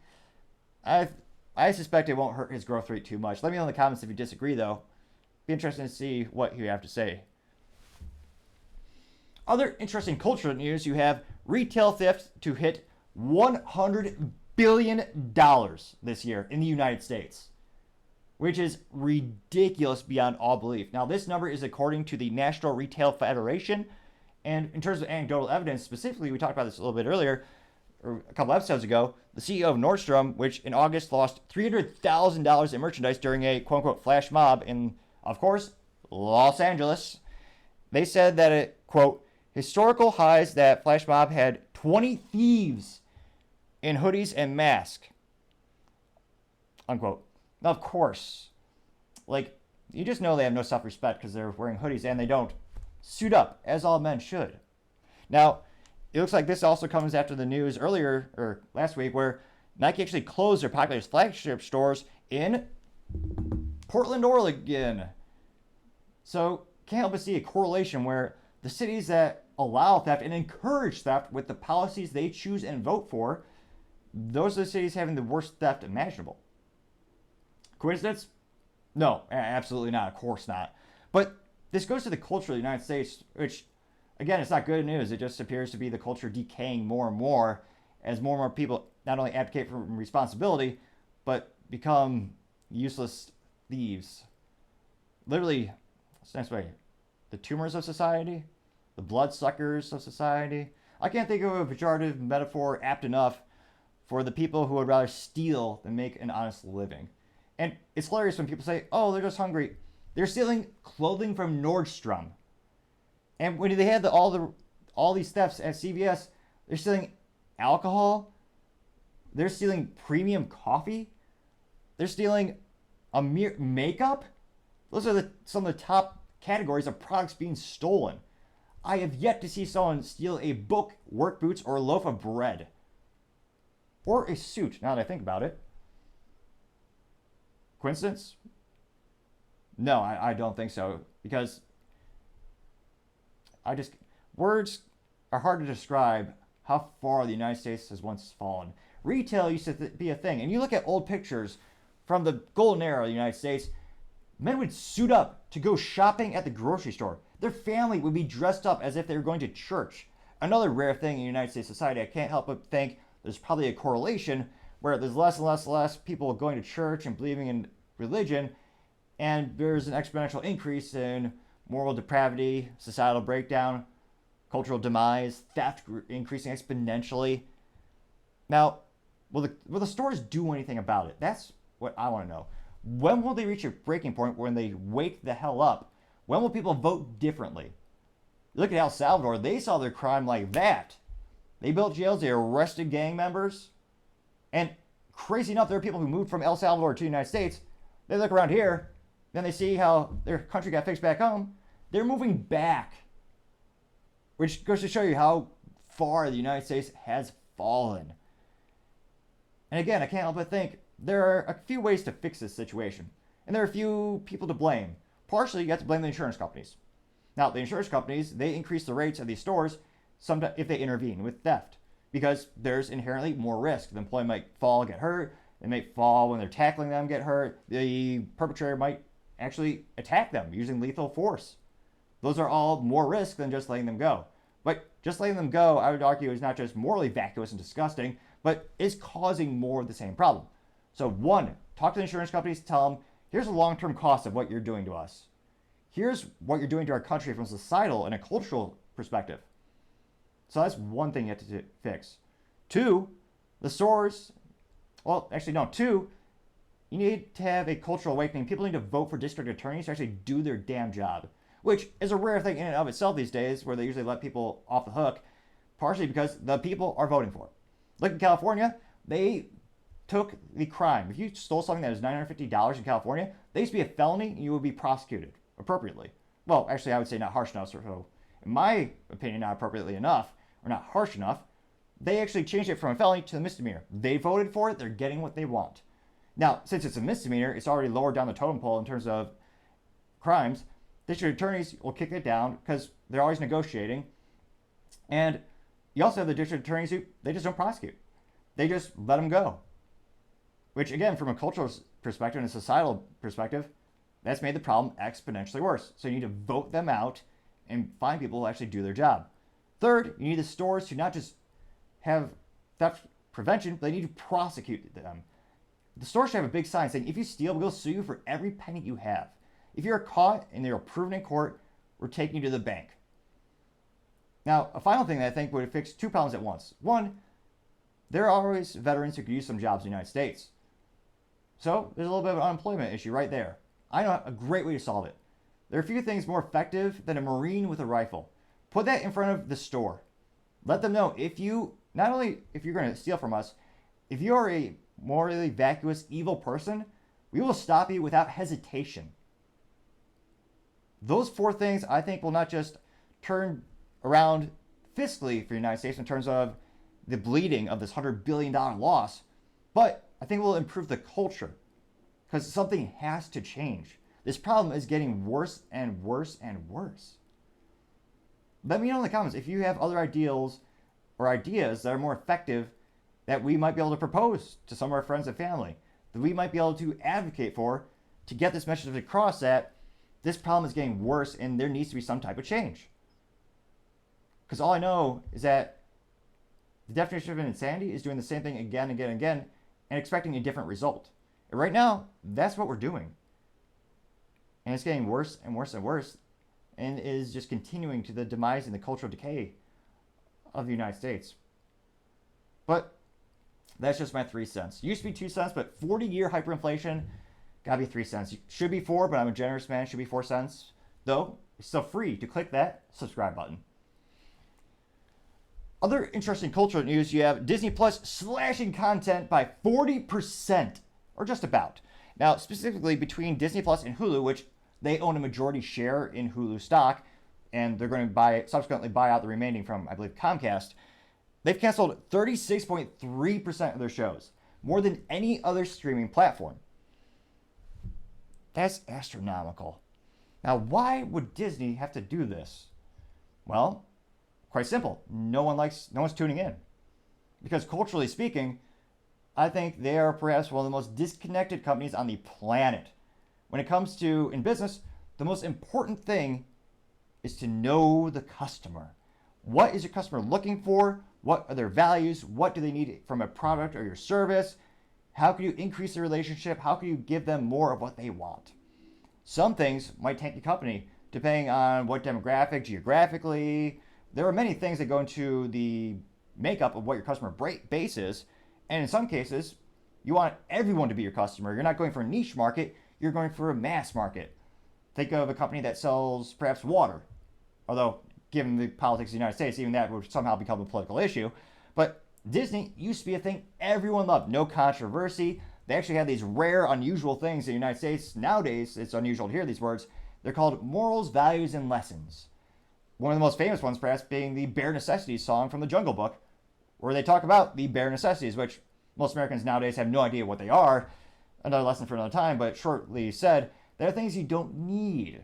I suspect it won't hurt his growth rate too much. Let me know in the comments if you disagree, though. Be interesting to see what you have to say. Other interesting cultural news, you have retail theft to hit $100 billion this year in the United States, which is ridiculous beyond all belief. Now, this number is according to the National Retail Federation. And in terms of anecdotal evidence, specifically, we talked about this a little bit earlier, or a couple episodes ago, the CEO of Nordstrom, which in August lost $300,000 in merchandise during a quote-unquote flash mob in, of course, Los Angeles. They said that it, quote, historical highs that flash mob had 20 thieves in hoodies and masks, unquote. Now, of course, like, you just know they have no self-respect because they're wearing hoodies and they don't suit up, as all men should. Now, it looks like this also comes after the news earlier, or last week, where Nike actually closed their popular flagship stores in Portland, Oregon. So, can't help but see a correlation where the cities that allow theft and encourage theft with the policies they choose and vote for, those are the cities having the worst theft imaginable. Coincidence? No, absolutely not. Of course not. But this goes to the culture of the United States, which, again, it's not good news. It just appears to be the culture decaying more and more as more and more people not only abdicate from responsibility, but become useless thieves. Literally, what's the next way? The tumors of society? The bloodsuckers of society? I can't think of a pejorative metaphor apt enough for the people who would rather steal than make an honest living. And it's hilarious when people say, oh, they're just hungry. They're stealing clothing from Nordstrom. And when they had all these thefts at CVS, they're stealing alcohol. They're stealing premium coffee. They're stealing makeup. Those are some of the top categories of products being stolen. I have yet to see someone steal a book, work boots, or a loaf of bread. Or a suit, now that I think about it. Coincidence? No, I don't think so. Because words are hard to describe how far the United States has once fallen. Retail used to be a thing. And you look at old pictures from the golden era of the United States, men would suit up to go shopping at the grocery store. Their family would be dressed up as if they were going to church. Another rare thing in United States society, I can't help but think there's probably a correlation where there's less and less people going to church and believing in religion, and there's an exponential increase in moral depravity, societal breakdown, cultural demise, theft increasing exponentially. Now, will the stores do anything about it? That's what I want to know. When will they reach a breaking point when they wake the hell up? When will people vote differently? Look at El Salvador. They saw their crime like that. They built jails. They arrested gang members. And crazy enough, there are people who moved from El Salvador to the United States. They look around here. Then they see how their country got fixed back home. They're moving back. Which goes to show you how far the United States has fallen. And again, I can't help but think there are a few ways to fix this situation. And there are a few people to blame. Partially, you have to blame the insurance companies. Now, the insurance companies, they increase the rates of these stores sometimes if they intervene with theft, because there's inherently more risk. The employee might fall, get hurt. They might fall when they're tackling them, get hurt. The perpetrator might actually attack them using lethal force. Those are all more risk than just letting them go. But just letting them go, I would argue, is not just morally vacuous and disgusting, but is causing more of the same problem. So one, talk to the insurance companies, tell them, here's the long-term cost of what you're doing to us. Here's what you're doing to our country from a societal and a cultural perspective. So that's one thing you have to fix. Two, the stores, two, you need to have a cultural awakening. People need to vote for district attorneys to actually do their damn job, which is a rare thing in and of itself these days, where they usually let people off the hook, partially because the people are voting for it. Look in California, they took the crime. If you stole something that was $950 in California, they used to be a felony and you would be prosecuted appropriately. Well, actually, I would say not harsh enough. So, in my opinion, not appropriately enough, or not harsh enough. They actually changed it from a felony to a misdemeanor. They voted for it. They're getting what they want. Now, since it's a misdemeanor, it's already lower down the totem pole in terms of crimes. District attorneys will kick it down because they're always negotiating. And you also have the district attorneys who, they just don't prosecute. They just let them go. Which, again, from a cultural perspective and a societal perspective, that's made the problem exponentially worse. So you need to vote them out and find people who actually do their job. Third, you need the stores to not just have theft prevention, but they need to prosecute them. The store should have a big sign saying, if you steal, we'll sue you for every penny you have. If you're caught and you're proven in court, we're taking you to the bank. Now, a final thing that I think would fix two problems at once. One, there are always veterans who could use some jobs in the United States. So there's a little bit of an unemployment issue right there. I know a great way to solve it. There are a few things more effective than a Marine with a rifle. Put that in front of the store. Let them know not only if you're going to steal from us, if you are a morally vacuous, evil person, we will stop you without hesitation. Those four things, I think, will not just turn around fiscally for the United States in terms of the bleeding of this $100 billion loss, but I think it will improve the culture, because something has to change. This problem is getting worse and worse and worse. Let me know in the comments if you have other ideals or ideas that are more effective that we might be able to propose to some of our friends and family, that we might be able to advocate for to get this message across that this problem is getting worse and there needs to be some type of change. Because all I know is that the definition of insanity is doing the same thing again and again and again and expecting a different result. And right now, that's what we're doing. And it's getting worse and worse and worse, and is just continuing to the demise and the cultural decay of the United States. But That's just my 3 cents. Used to be 2 cents, but 40-year hyperinflation, gotta be 3 cents. Should be 4, but I'm a generous man. Should be 4 cents. Though, it's still free to click that subscribe button. Other interesting cultural news, you have Disney Plus slashing content by 40%, or just about. Now, specifically between Disney Plus and Hulu, which they own a majority share in Hulu stock, and they're going to subsequently buy out the remaining from, I believe, Comcast, they've canceled 36.3% of their shows, more than any other streaming platform. That's astronomical. Now, why would Disney have to do this? Well, quite simple. No one's tuning in. Because culturally speaking, I think they are perhaps one of the most disconnected companies on the planet. When it comes to, in business, the most important thing is to know the customer. What is your customer looking for? What are their values? What do they need from a product or your service? How can you increase the relationship? How can you give them more of what they want? Some things might tank the company, depending on what demographic, geographically. There are many things that go into the makeup of what your customer base is. And in some cases, you want everyone to be your customer. You're not going for a niche market, you're going for a mass market. Think of a company that sells perhaps water. Although, given the politics of the United States, even that would somehow become a political issue. But Disney used to be a thing everyone loved. No controversy. They actually had these rare, unusual things in the United States. Nowadays, it's unusual to hear these words. They're called morals, values, and lessons. One of the most famous ones, perhaps, being the Bare Necessities song from the Jungle Book, where they talk about the bare necessities, which most Americans nowadays have no idea what they are. Another lesson for another time, but shortly said, there are things you don't need.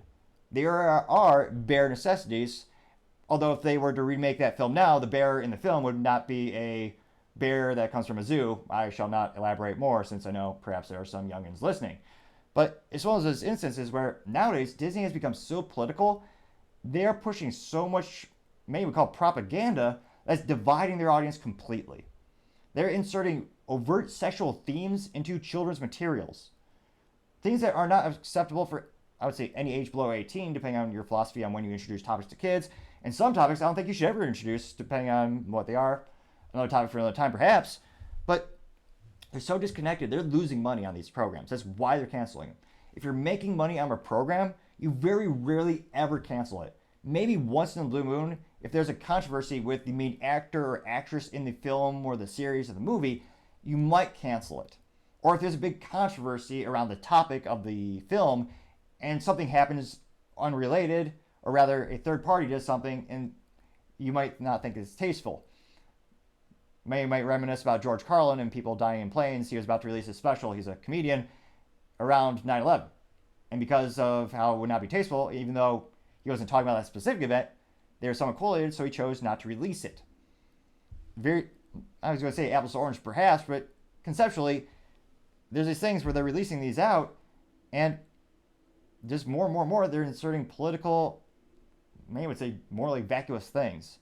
There are bare necessities, although if they were to remake that film now, the bear in the film would not be a bear that comes from a zoo. I shall not elaborate more, since I know perhaps there are some youngins listening. But it's one of those instances where nowadays Disney has become so political, they are pushing so much, maybe we call propaganda, that's dividing their audience completely. They're inserting overt sexual themes into children's materials. Things that are not acceptable for, I would say, any age below 18, depending on your philosophy on when you introduce topics to kids. And some topics I don't think you should ever introduce, depending on what they are. Another topic for another time, perhaps. But they're so disconnected, they're losing money on these programs. That's why they're canceling them. If you're making money on a program, you very rarely ever cancel it. Maybe once in a blue moon, if there's a controversy with the main actor or actress in the film or the series or the movie, you might cancel it. Or if there's a big controversy around the topic of the film and something happens unrelated, or rather a third party does something and you might not think it's tasteful. You might reminisce about George Carlin and people dying in planes. He was about to release a special, he's a comedian, around 9/11. And because of how it would not be tasteful, even though he wasn't talking about that specific event, they were somewhat correlated, so he chose not to release it. I was going to say apples to orange perhaps, but conceptually, there's these things where they're releasing these out, and just more and more, they're inserting political, many would say morally vacuous things.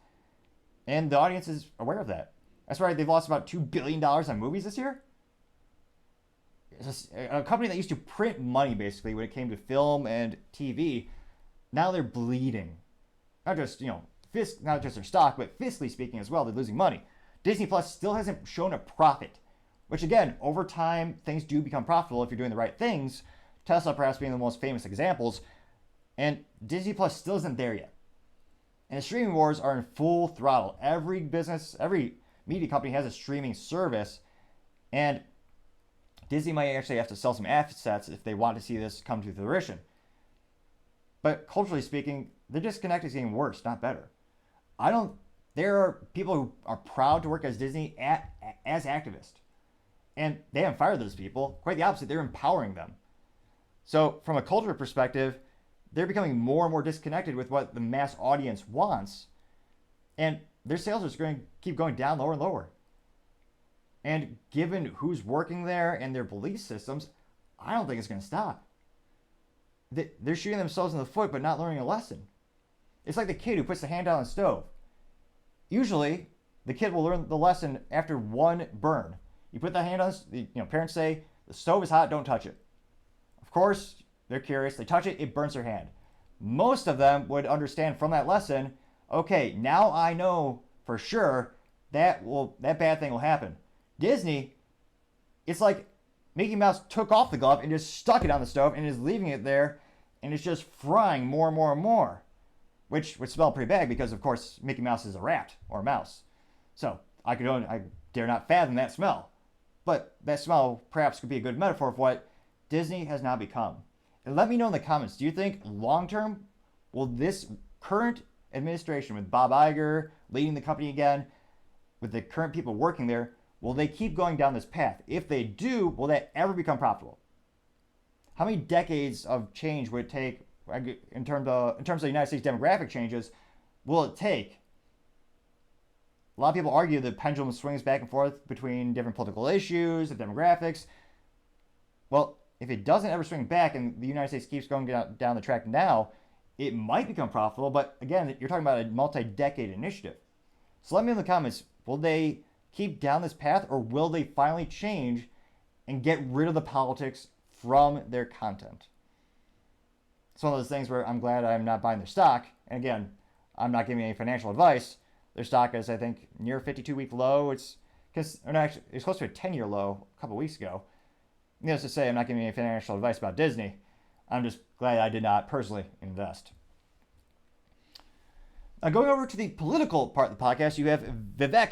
And the audience is aware of that. That's right, they've lost about $2 billion on movies this year. It's a company that used to print money, basically, when it came to film and TV. Now they're bleeding. Not just, not just their stock, but fiscally speaking as well, they're losing money. Disney Plus still hasn't shown a profit, which again, over time, things do become profitable if you're doing the right things. Tesla perhaps being the most famous examples. And Disney Plus still isn't there yet. And the streaming wars are in full throttle. Every business, every media company has a streaming service. And Disney might actually have to sell some assets if they want to see this come to fruition. But culturally speaking, the disconnect is getting worse, not better. There are people who are proud to work as Disney as activists. And they haven't fired those people. Quite the opposite, they're empowering them. So from a culture perspective, they're becoming more and more disconnected with what the mass audience wants. And their sales are going to keep going down lower and lower. And given who's working there and their belief systems, I don't think it's going to stop. They're shooting themselves in the foot, but not learning a lesson. It's like the kid who puts the hand out on the stove. Usually, the kid will learn the lesson after one burn. You put the hand on, parents say, the stove is hot, don't touch it. Of course, they're curious, they touch it, it burns their hand. Most of them would understand from that lesson, okay, now I know for sure that bad thing will happen. Disney, it's like Mickey Mouse took off the glove and just stuck it on the stove and is leaving it there, and it's just frying more and more and more, which would smell pretty bad because, of course, Mickey Mouse is a rat or a mouse. So I dare not fathom that smell. But that smell perhaps could be a good metaphor for what Disney has now become. And let me know in the comments, do you think long term will this current administration with Bob Iger leading the company again, with the current people working there, will they keep going down this path? If they do, will that ever become profitable? How many decades of change would it take in terms of the United States demographic changes will it take? A lot of people argue the pendulum swings back and forth between different political issues and demographics. Well, if it doesn't ever swing back and the United States keeps going down the track now, it might become profitable. But again, you're talking about a multi-decade initiative. So let me know in the comments, will they keep down this path, or will they finally change and get rid of the politics from their content? It's one of those things where I'm glad I'm not buying their stock. And again, I'm not giving any financial advice. Their stock is, I think, near a 52-week low. It's close to a 10-year low a couple weeks ago. Needless to say, I'm not giving any financial advice about Disney. I'm just glad I did not personally invest. Now, going over to the political part of the podcast, you have Vivek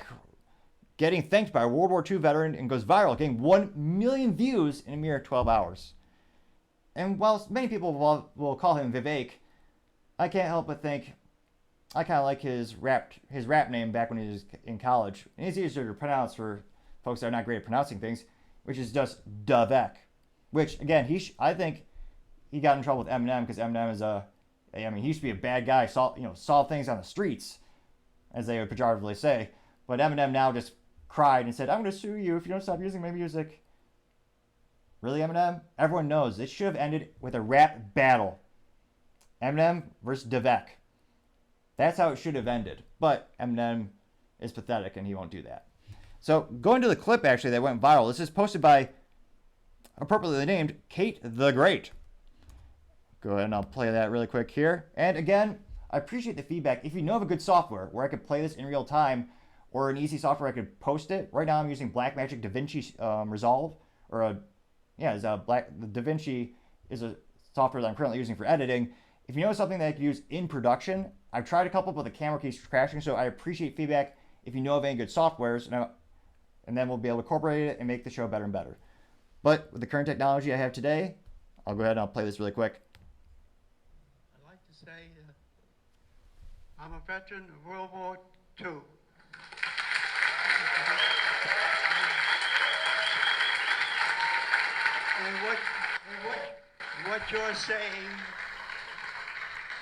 getting thanked by a World War II veteran and goes viral, getting 1 million views in a mere 12 hours. And while many people will call him Vivek, I can't help but think I kind of like his rap name back when he was in college. And it's easier to pronounce for folks that are not great at pronouncing things, which is just Vivek. Which, again, I think he got in trouble with Eminem because Eminem is he used to be a bad guy, solve things on the streets, as they would pejoratively say. But Eminem now just cried and said, I'm going to sue you if you don't stop using my music. Really, Eminem? Everyone knows this should have ended with a rap battle. Eminem versus Vivek. That's how it should have ended. But Eminem is pathetic and he won't do that. So going to the clip actually that went viral. This is posted by appropriately named Kate the Great. Go ahead and I'll play that really quick here. And again, I appreciate the feedback. If you know of a good software where I could play this in real time, or an easy software I could post it. Right now I'm using Blackmagic DaVinci Resolve, the DaVinci is a software that I'm currently using for editing. If you know something that I could use in production, I've tried a couple, but the camera keeps crashing, so I appreciate feedback if you know of any good softwares, and then we'll be able to incorporate it and make the show better and better. But with the current technology I have today, I'll go ahead and I'll play this really quick. I'd like to say I'm a veteran of World War II. And what you're saying,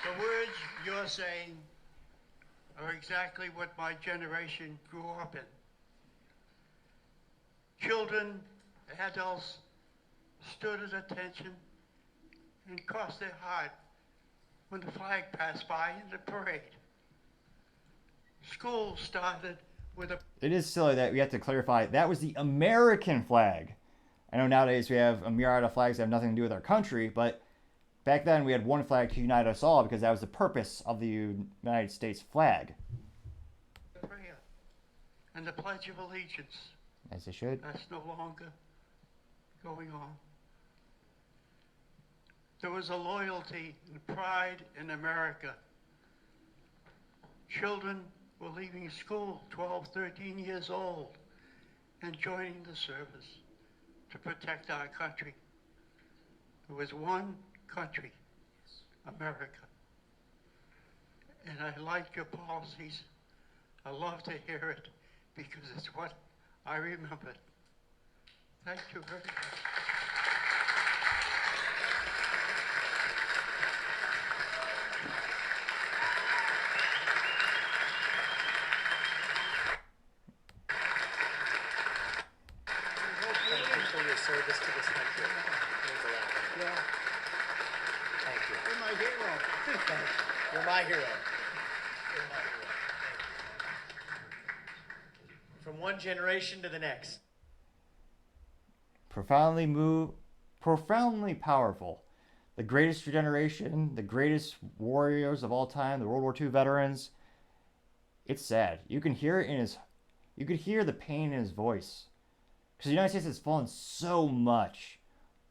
the words you're saying are exactly what my generation grew up in. Children, adults stood at attention and crossed their heart when the flag passed by in the parade. School started with a... It is silly that we have to clarify that was the American flag. I know nowadays we have a myriad of flags that have nothing to do with our country, but back then we had one flag to unite us all because that was the purpose of the United States flag. prayer and the Pledge of Allegiance. As they should. That's no longer going on. There was a loyalty and pride in America. Children were leaving school 12, 13 years old and joining the service to protect our country. There was one country, America. And I like your policies. I love to hear it because it's what I remembered. Thank you very much. Service to this country. It means a lot. Yeah. Thank you. You're my hero. You're my hero. You're my hero. From one generation to the next. Profoundly powerful. The greatest generation, the greatest warriors of all time, the World War II veterans. It's sad. You can hear it you could hear the pain in his voice Because the United States has fallen so much,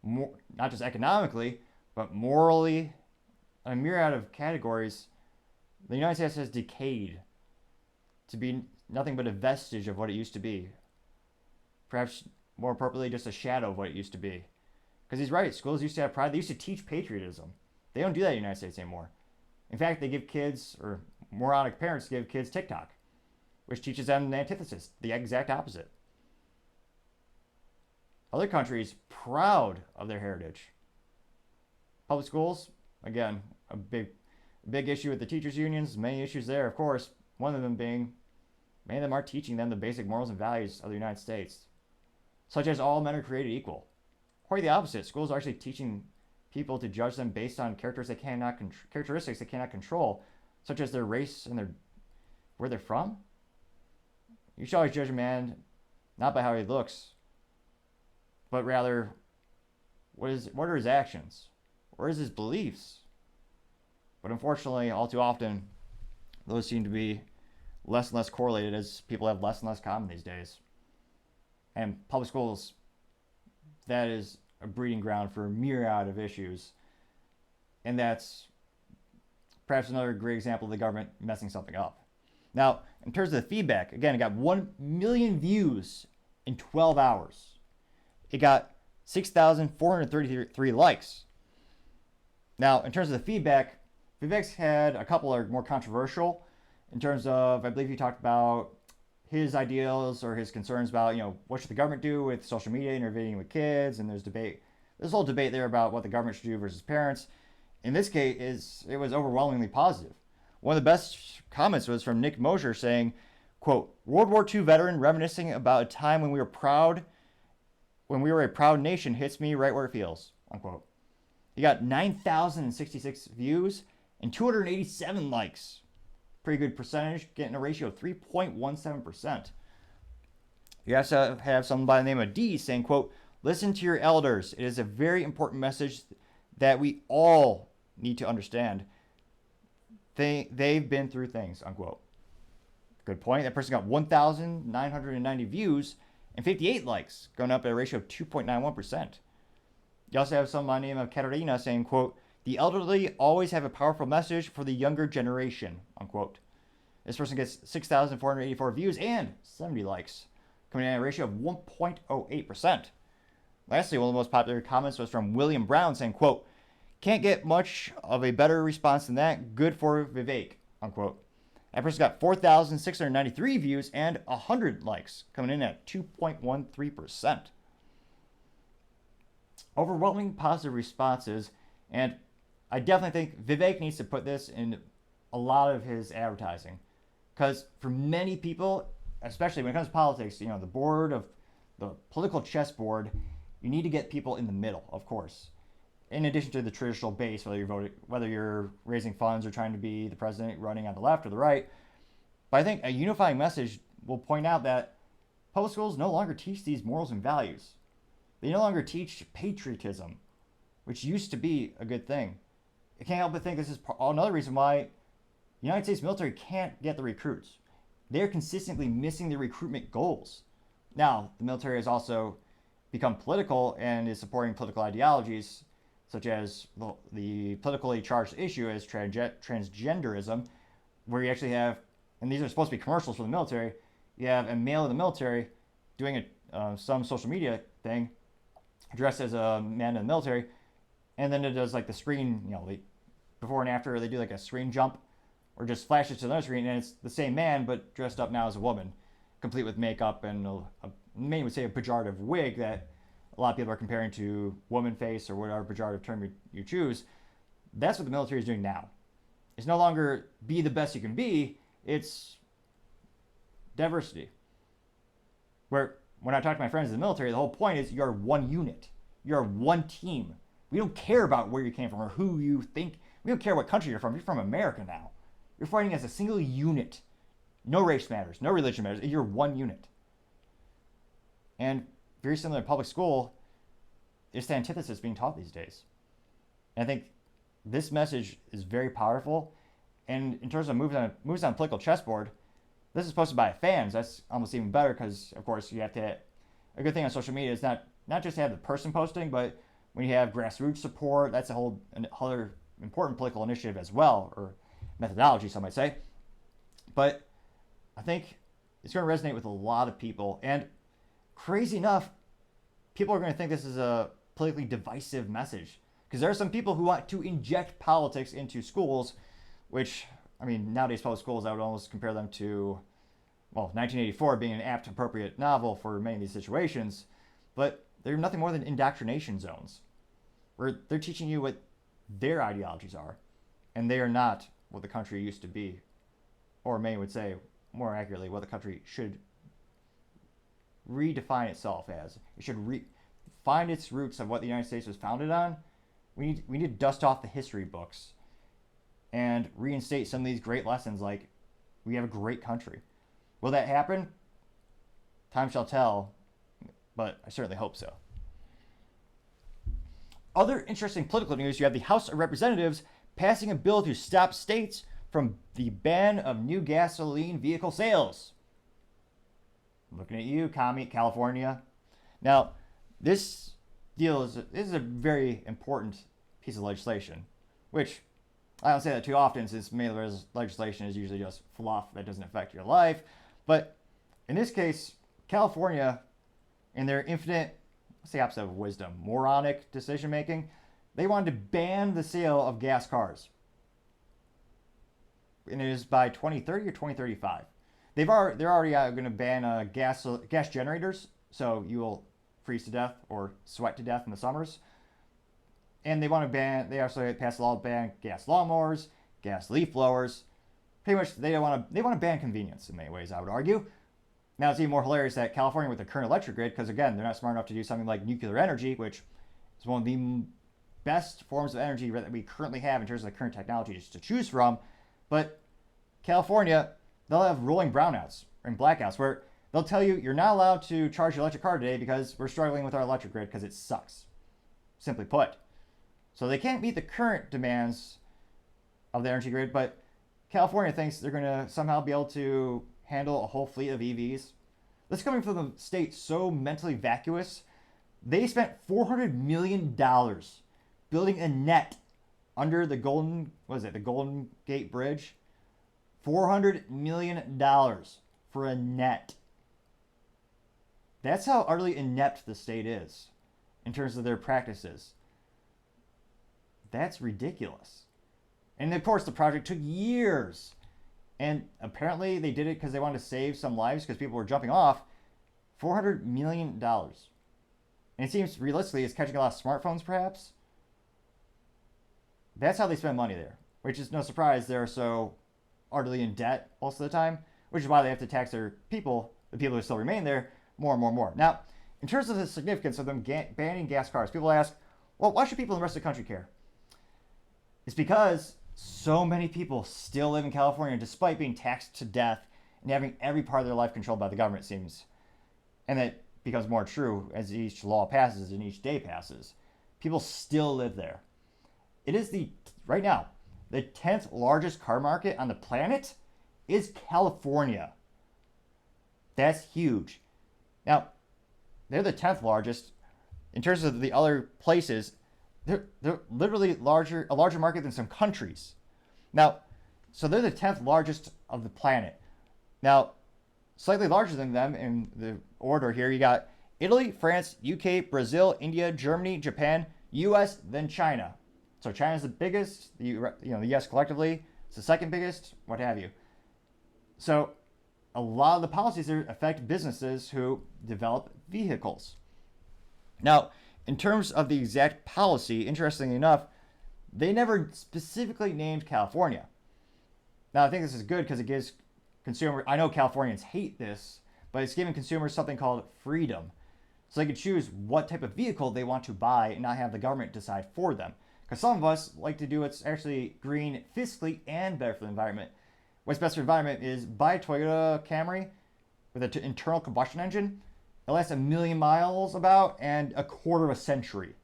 more, not just economically, but morally, in a myriad of categories. The United States has decayed to be nothing but a vestige of what it used to be. Perhaps more appropriately, just a shadow of what it used to be. Because he's right, schools used to have pride. They used to teach patriotism. They don't do that in the United States anymore. In fact, they give kids, or moronic parents give kids TikTok, which teaches them the antithesis, the exact opposite. Other countries, proud of their heritage. Public schools, again, a big issue with the teachers' unions, many issues there, of course. One of them being, many of them aren't teaching them the basic morals and values of the United States, such as all men are created equal. Quite the opposite. Schools are actually teaching people to judge them based on characteristics they cannot control, such as their race and where they're from. You should always judge a man not by how he looks, but rather what are his actions, or is his beliefs. But unfortunately, all too often, those seem to be less and less correlated as people have less and less common these days. And public schools, that is a breeding ground for a myriad of issues. And that's perhaps another great example of the government messing something up. Now, in terms of the feedback, again, it got 1 million views in 12 hours. It got 6,433 likes. Now, in terms of the feedback, Vivek's had a couple are more controversial in terms of, I believe he talked about his ideals or his concerns about, what should the government do with social media intervening with kids, and there's whole debate there about what the government should do versus parents. In this case, it was overwhelmingly positive. One of the best comments was from Nick Mosier saying, quote, "World War II veteran reminiscing about a time when we were a proud nation hits me right where it feels," unquote. He got 9,066 views and 287 likes. Pretty good percentage, getting a ratio of 3.17%. You also have someone by the name of D saying, quote, "Listen to your elders. It is a very important message that we all need to understand. They've been through things," unquote. Good point. That person got 1,990 views and 58 likes, going up at a ratio of 2.91%. You also have someone by the name of Katerina saying, quote, "The elderly always have a powerful message for the younger generation," unquote. This person gets 6,484 views and 70 likes, coming in at a ratio of 1.08%. Lastly, one of the most popular comments was from William Brown saying, quote, "Can't get much of a better response than that. Good for Vivek," unquote. That person got 4,693 views and 100 likes, coming in at 2.13%. Overwhelming positive responses, and I definitely think Vivek needs to put this in a lot of his advertising, because for many people, especially when it comes to politics, the board of the political chessboard, you need to get people in the middle, of course. In addition to the traditional base, whether you're raising funds or trying to be the president running on the left or the right. But I think a unifying message will point out that public schools no longer teach these morals and values. They no longer teach patriotism, which used to be a good thing. I can't help but think this is another reason why the United States military can't get the recruits. They're consistently missing their recruitment goals. Now, the military has also become political and is supporting political ideologies, such as the politically charged issue as transgenderism, where you actually have, and these are supposed to be commercials for the military, you have a male in the military doing some social media thing, dressed as a man in the military, and then it does like the screen, before and after, they do like a screen jump, or just flashes to another screen, and it's the same man, but dressed up now as a woman, complete with makeup and many would say a pejorative wig that a lot of people are comparing to woman face or whatever pejorative term you choose. That's what the military is doing now. It's no longer be the best you can be, it's diversity. Where when I talk to my friends in the military, the whole point is you're one unit. You're one team. We don't care about where you came from or who you think. We don't care what country you're from. You're from America now. You're fighting as a single unit. No race matters. No religion matters. You're one unit. And very similar to public school, it's the antithesis being taught these days. And I think this message is very powerful. And in terms of moves on a political chessboard, this is posted by fans. That's almost even better because, of course, you have to a good thing on social media is not just to have the person posting, but when you have grassroots support, that's another important political initiative as well, or methodology, some might say. But I think it's going to resonate with a lot of people. And crazy enough, people are going to think this is a politically divisive message, because there are some people who want to inject politics into schools, which, I mean, nowadays public schools, I would almost compare them to, well, 1984 being an apt, appropriate novel for many of these situations, but they're nothing more than indoctrination zones, where they're teaching you what their ideologies are, and they are not what the country used to be, or many would say, more accurately, what the country should redefine itself as. It should find its roots of what the United States was founded on. We need to dust off the history books and reinstate some of these great lessons, like we have a great country. Will that happen? Time shall tell, but I certainly hope so. Other interesting political news, you have the House of Representatives passing a bill to stop states from the ban of new gasoline vehicle sales. Looking at you, California. Now, this is a very important piece of legislation, which I don't say that too often, since many of the legislation is usually just fluff that doesn't affect your life. But in this case, California, in their infinite, what's the opposite of wisdom, moronic decision making, they wanted to ban the sale of gas cars. And it is by 2030 or 2035. They're already going to ban gas generators, so you will freeze to death or sweat to death in the summers. And they also passed a law to ban gas lawnmowers, gas leaf blowers. Pretty much, they want to ban convenience in many ways, I would argue. Now, it's even more hilarious that California, with the current electric grid, because again, they're not smart enough to do something like nuclear energy, which is one of the best forms of energy that we currently have in terms of the current technologies to choose from. But California, they'll have rolling brownouts and blackouts where they'll tell you you're not allowed to charge your electric car today because we're struggling with our electric grid because it sucks, simply put. So they can't meet the current demands of the energy grid, but California thinks they're going to somehow be able to handle a whole fleet of EVs. This coming from the state so mentally vacuous, they spent $400 million building a net under the Golden Gate Bridge. $400 million for a net. That's how utterly inept the state is in terms of their practices. That's ridiculous. And of course, the project took years. And apparently they did it because they wanted to save some lives because people were jumping off. $400 million. And it seems realistically it's catching a lot of smartphones, perhaps. That's how they spend money there, which is no surprise. They're so utterly in debt most of the time, which is why they have to tax their people, the people who still remain there, more and more and more. Now, in terms of the significance of them banning gas cars, people ask, well, why should people in the rest of the country care? It's because so many people still live in California despite being taxed to death and having every part of their life controlled by the government, it seems. And that becomes more true as each law passes and each day passes. People still live there. It is right now, the 10th largest car market on the planet is California. That's huge. Now, they're the 10th largest. In terms of the other places, they're literally a larger market than some countries. Now, so they're the 10th largest of the planet. Now, slightly larger than them in the order here, you got Italy, France, UK, Brazil, India, Germany, Japan, US, then China. So China's the biggest, the US collectively, it's the second biggest, what have you. So a lot of the policies there affect businesses who develop vehicles. Now, in terms of the exact policy, interestingly enough, they never specifically named California. Now, I think this is good because it gives consumers, I know Californians hate this, but it's giving consumers something called freedom. So they can choose what type of vehicle they want to buy and not have the government decide for them. Because some of us like to do what's actually green fiscally and better for the environment. What's best for the environment is buy a Toyota Camry with an internal combustion engine. It lasts 1 million miles about and a quarter of a century.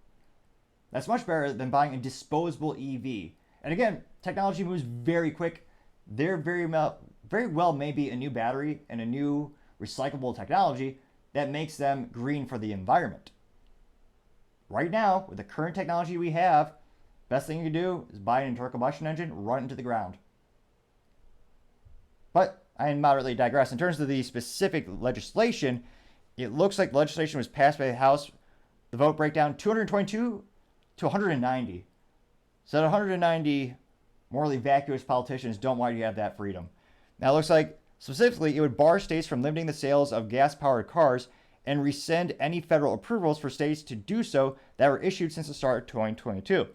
That's much better than buying a disposable EV. And again, technology moves very quick. There very well may be a new battery and a new recyclable technology that makes them green for the environment. Right now, with the current technology we have, best thing you can do is buy an internal combustion engine, run it into the ground. But I moderately digress. In terms of the specific legislation, it looks like legislation was passed by the House. The vote breakdown 222 to 190. So that 190 morally vacuous politicians don't want you to have that freedom. Now it looks like specifically it would bar states from limiting the sales of gas-powered cars and rescind any federal approvals for states to do so that were issued since the start of 2022.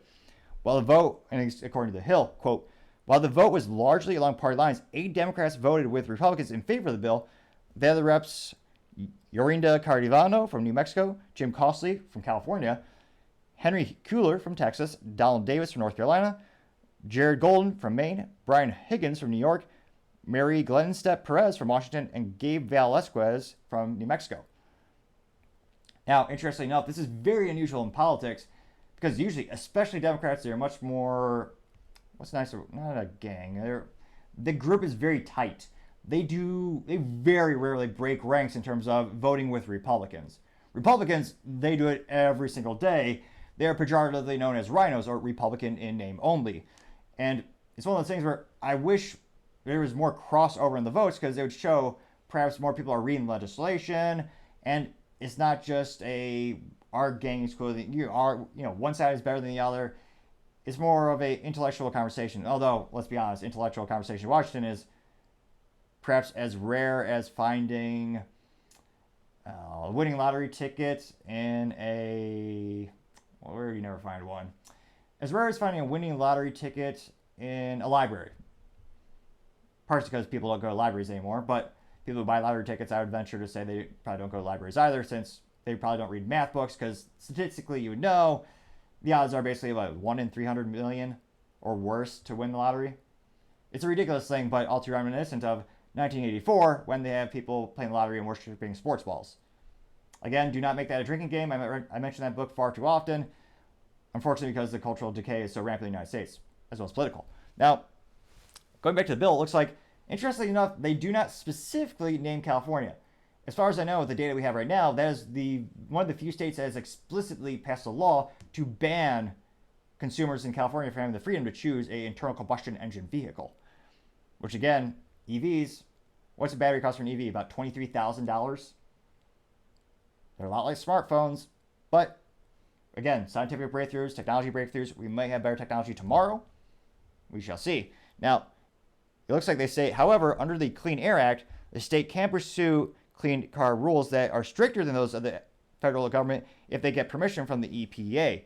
While the vote, and according to the Hill, quote, while the vote was largely along party lines, 8 Democrats voted with Republicans in favor of the bill. The other reps, Yorinda Cardivano from New Mexico, Jim Costley from California, Henry Kuehler from Texas, Donald Davis from North Carolina, Jared Golden from Maine, Brian Higgins from New York, Mary Glenstedt Perez from Washington, and Gabe Velasquez from New Mexico. Now, interestingly enough, this is very unusual in politics because usually, especially Democrats, they're much more, what's nicer, not a gang, the group is very tight. They very rarely break ranks in terms of voting with Republicans. Republicans, they do it every single day. They're pejoratively known as rhinos, or Republican in name only. And it's one of those things where I wish there was more crossover in the votes because it would show perhaps more people are reading legislation, and it's not just our gang is cooler than you are, one side is better than the other. It's more of a intellectual conversation. Although, let's be honest, intellectual conversation in Washington is perhaps as rare as finding a winning lottery ticket in where you never find one. As rare as finding a winning lottery ticket in a library. Partially because people don't go to libraries anymore, but people who buy lottery tickets, I would venture to say they probably don't go to libraries either, since they probably don't read math books, because statistically you would know the odds are basically about 1 in 300 million or worse to win the lottery. It's a ridiculous thing, but all too reminiscent of 1984 when they have people playing the lottery and worshiping sports balls. Again, do not make that a drinking game. I mention that book far too often, unfortunately, because the cultural decay is so rampant in the United States, as well as political. Now, going back to the bill, it looks like, interestingly enough, they do not specifically name California. As far as I know, with the data we have right now, that is one of the few states that has explicitly passed a law to ban consumers in California from having the freedom to choose an internal combustion engine vehicle. Which again, EVs, what's a battery cost for an EV? About $23,000. They're a lot like smartphones, but again, scientific breakthroughs, technology breakthroughs, we might have better technology tomorrow. We shall see. Now, it looks like they say, however, under the Clean Air Act, the state can pursue clean car rules that are stricter than those of the federal government if they get permission from the EPA. It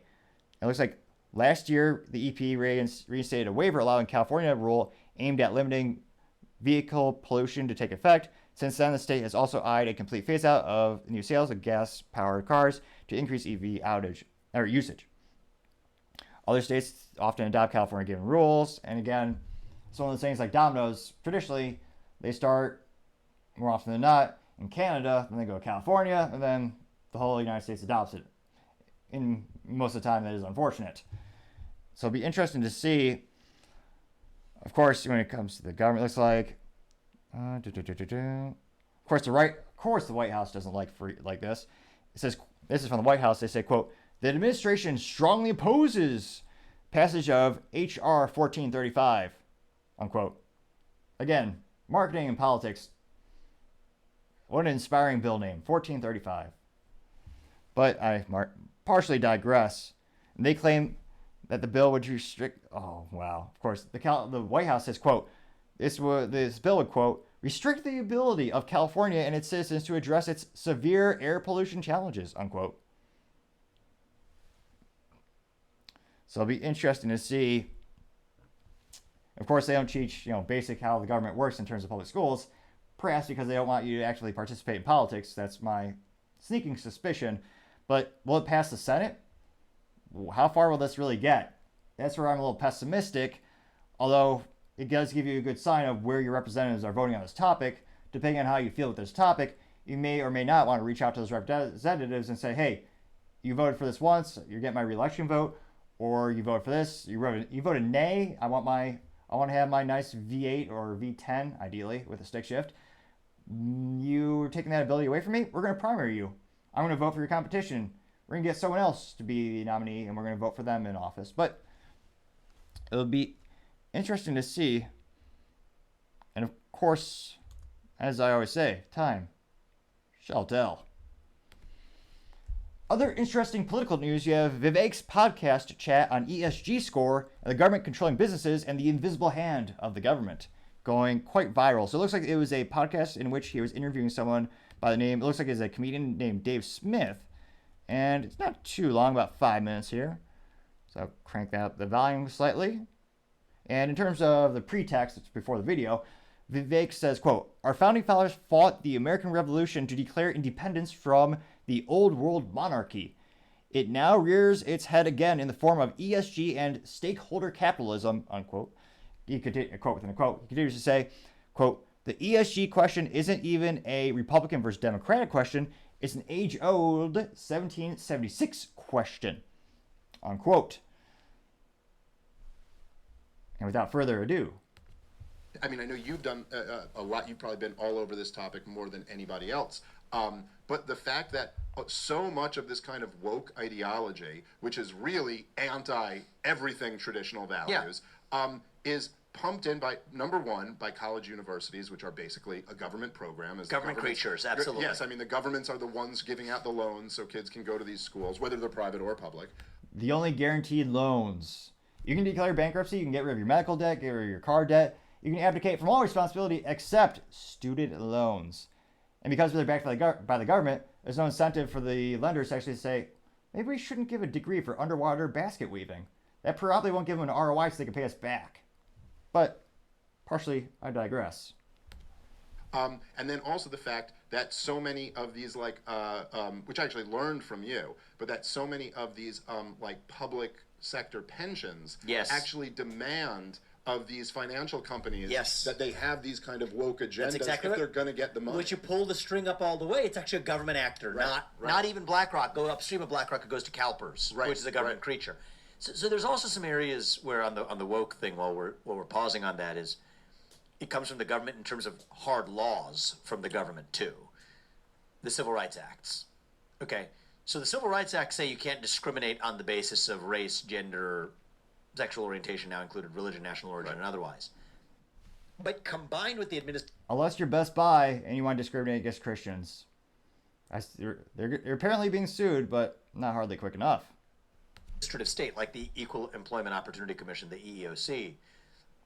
looks like last year, the EPA reinstated a waiver allowing California rule aimed at limiting vehicle pollution to take effect. Since then, the state has also eyed a complete phase-out of new sales of gas-powered cars to increase EV usage. Other states often adopt California-given rules, and again, it's one of those things like dominoes. Traditionally, they start more often than not in Canada, then they go to California, and then the whole United States adopts it. And most of the time, that is unfortunate. So it'll be interesting to see. Of course, when it comes to the government, it looks like, of course, the White House doesn't like this. It says, this is from the White House. They say, quote, the administration strongly opposes passage of H.R. 1435, unquote. Again, marketing and politics. What an inspiring bill name, 1435. But I partially digress. And they claim that the bill would restrict, oh, wow. Of course, the White House says, quote, this bill would, quote, restrict the ability of California and its citizens to address its severe air pollution challenges, unquote. So it'll be interesting to see. Of course, they don't teach, basic how the government works in terms of public schools, perhaps because they don't want you to actually participate in politics. That's my sneaking suspicion. But will it pass the Senate? How far will this really get? That's where I'm a little pessimistic, although it does give you a good sign of where your representatives are voting on this topic. Depending on how you feel with this topic, you may or may not want to reach out to those representatives and say, hey, you voted for this once, you're getting my re-election vote, or you voted for this, you voted nay, I want to have my nice V8 or V10, ideally, with a stick shift. you're taking that ability away from me. We're going to primary you. I'm going to vote for your competition. We're going to get someone else to be the nominee, and we're going to vote for them in office. But it'll be interesting to see. And of course, as I always say, time shall tell. Other interesting political news, you have Vivek's podcast chat on ESG Score, and the government controlling businesses, and the invisible hand of the government, going quite viral. So it looks like it was a podcast in which he was interviewing someone by the name, it looks like it's a comedian named Dave Smith, and it's not too long, about 5 minutes here. So I'll crank that up the volume slightly. And in terms of the pretext, it's before the video, Vivek says, quote, "Our founding fathers fought the American Revolution to declare independence from the old world monarchy. It now rears its head again in the form of ESG and stakeholder capitalism," unquote. He continues, quote within a quote, he continues to say, quote, "The ESG question isn't even a Republican versus Democratic question. It's an age-old 1776 question," unquote. And without further ado, I mean, I know you've done a lot. You've probably been all over this topic more than anybody else. But the fact that so much of this kind of woke ideology, which is really anti-everything traditional values, is pumped in by, number one, by college universities, which are basically a government program. As Government creatures, absolutely. Yes, I mean, the governments are the ones giving out the loans so kids can go to these schools, whether they're private or public. the only guaranteed loans. You can declare bankruptcy, you can get rid of your medical debt, get rid of your car debt. You can abdicate from all responsibility except student loans. And because they're backed by the government, there's no incentive for the lenders to actually say, maybe we shouldn't give a degree for underwater basket weaving. That probably won't give them an ROI so they can pay us back. But partially, I digress. And then also the fact that so many of these, like, which I actually learned from you, but that so many of these, like, public sector pensions actually demand of these financial companies that they have these kind of woke agendas if they're going to get the money. Which you pull the string up all the way, it's actually a government actor, not even BlackRock. Go upstream of BlackRock, it goes to CalPERS, which is a government creature. So there's also some areas where on the woke thing, while we're pausing on that, is it comes from the government in terms of hard laws from the government too. The Civil Rights Acts. Okay, so the Civil Rights Acts say you can't discriminate on the basis of race, gender, sexual orientation, now included religion, national origin, and otherwise. But combined with the Unless you're Best Buy and you want to discriminate against Christians. They're apparently being sued, but not hardly quick enough. administrative state, like the Equal Employment Opportunity Commission, the EEOC,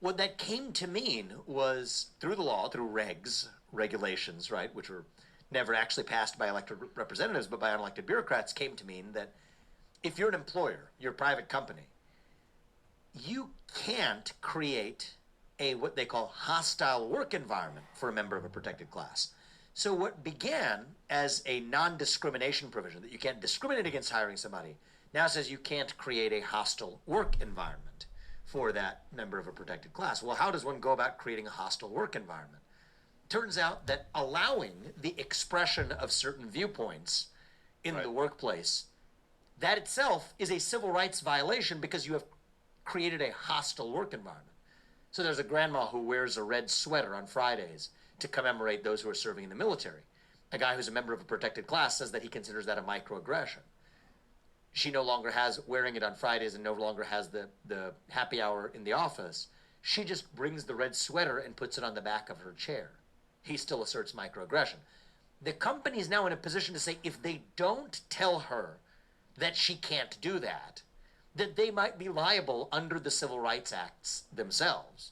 what that came to mean was through the law, through regulations, right, which were never actually passed by elected representatives, but by unelected bureaucrats, came to mean that if you're an employer, you're a private company, you can't create a what they call hostile work environment for a member of a protected class. So what began as a non-discrimination provision, that you can't discriminate against hiring somebody, now says you can't create a hostile work environment for that member of a protected class. Well, how does one go about creating a hostile work environment? Turns out that allowing the expression of certain viewpoints in the workplace, that itself is a civil rights violation because you have created a hostile work environment. So there's a grandma who wears a red sweater on Fridays to commemorate those who are serving in the military. A guy who's a member of a protected class says that he considers that a microaggression. She no longer has wearing it on Fridays and no longer has the happy hour in the office. She just brings the red sweater and puts it on the back of her chair. He still asserts microaggression. The company is now in a position to say if they don't tell her that she can't do that, that they might be liable under the Civil Rights Acts themselves.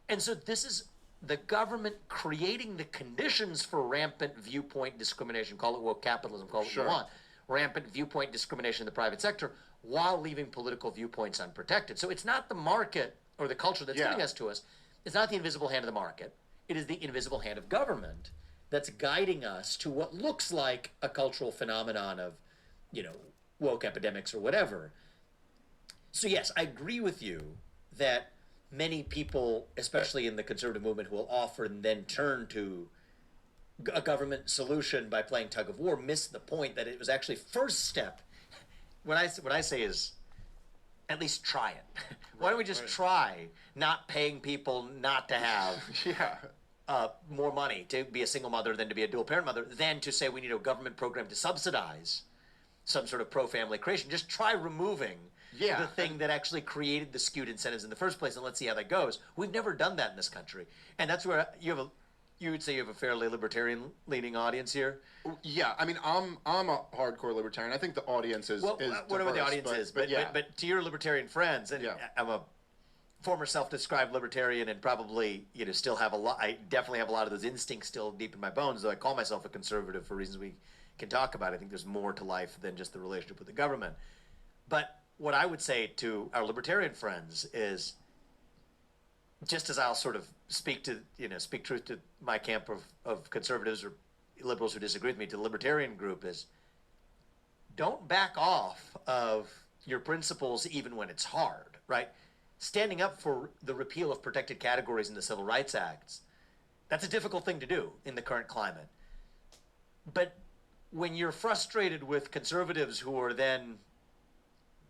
And so this is the government creating the conditions for rampant viewpoint discrimination, call it woke capitalism, call it what you want, rampant viewpoint discrimination in the private sector, while leaving political viewpoints unprotected. So it's not the market or the culture that's doing this to us. It's not the invisible hand of the market. It is the invisible hand of government that's guiding us to what looks like a cultural phenomenon of, you know, woke epidemics or whatever. So yes, I agree with you that many people, especially in the conservative movement, who will offer and then turn to a government solution by playing tug of war, miss the point that it was actually first step. What I say is, at least try it. Why don't we just try not paying people not to have more money to be a single mother than to be a dual parent mother, than to say we need a government program to subsidize some sort of pro-family creation. Just try removing the thing that actually created the skewed incentives in the first place, and let's see how that goes. We've never done that in this country, and that's where you would say you have a fairly libertarian-leaning audience here. Yeah, I mean, I'm a hardcore libertarian. I think the audience is whatever the audience is, but to your libertarian friends, and I'm a former self-described libertarian, and probably still have a lot. I definitely have a lot of those instincts still deep in my bones. Though I call myself a conservative for reasons we can talk about. I think there's more to life than just the relationship with the government. But what I would say to our libertarian friends is, just as I'll sort of speak truth to my camp of conservatives or liberals who disagree with me, to the libertarian group, is don't back off of your principles even when it's hard, right? Standing up for the repeal of protected categories in the Civil Rights Acts, that's a difficult thing to do in the current climate. But when you're frustrated with conservatives who are then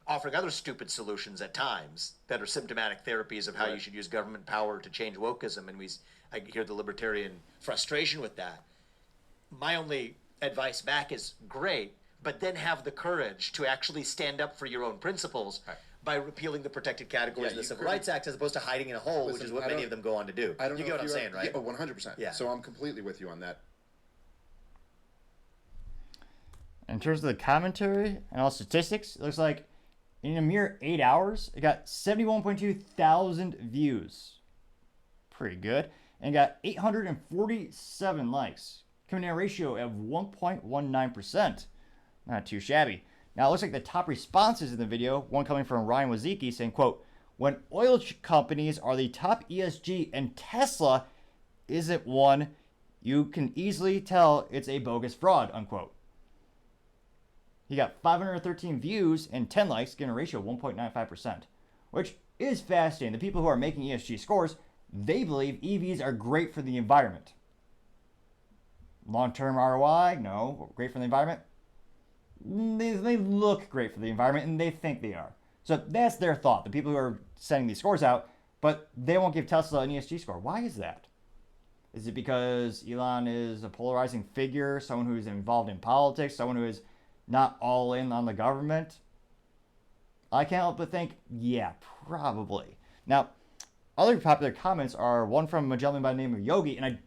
offering other stupid solutions at times that are symptomatic therapies of how you should use government power to change wokeism, and I hear the libertarian frustration with that. My only advice back is great, but then have the courage to actually stand up for your own principles by repealing the protected categories in the Civil Rights Act, as opposed to hiding in a hole, which is what many of them go on to do. I don't you know get what I'm saying, right? Yeah, 100%. Yeah. So I'm completely with you on that. In terms of the commentary and all statistics, it looks like in a mere 8 hours, it got 71.2 thousand views. Pretty good. And it got 847 likes, coming in a ratio of 1.19%. Not too shabby. Now, it looks like the top responses in the video, one coming from Ryan Wazicki saying, quote, "When oil companies are the top ESG and Tesla isn't one, you can easily tell it's a bogus fraud," unquote. He got 513 views and 10 likes, getting a ratio of 1.95%, which is fascinating. The people who are making ESG scores, they believe EVs are great for the environment. Long-term ROI, no. Great for the environment? They look great for the environment, and they think they are. So that's their thought, the people who are sending these scores out, but they won't give Tesla an ESG score. Why is that? Is it because Elon is a polarizing figure, someone who is involved in politics, someone who is not all in on the government? I can't help but think, yeah, probably. Now, other popular comments are one from a gentleman by the name of Yogi, and I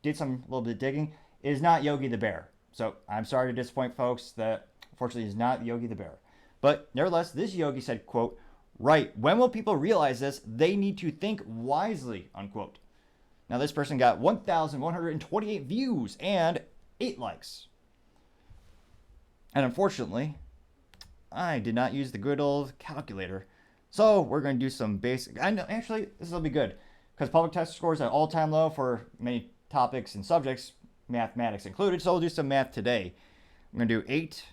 did a little bit of digging. It is not Yogi the Bear. So I'm sorry to disappoint folks that unfortunately is not Yogi the Bear. But nevertheless, this Yogi said, quote, "Right, when will people realize this? They need to think wisely," unquote. Now this person got 1,128 views and 8 likes. And unfortunately, I did not use the good old calculator. So we're going to do some basic, I know, actually, this will be good, because public test scores are at all-time low for many topics and subjects, mathematics included, so we'll do some math today. I'm going to do 8.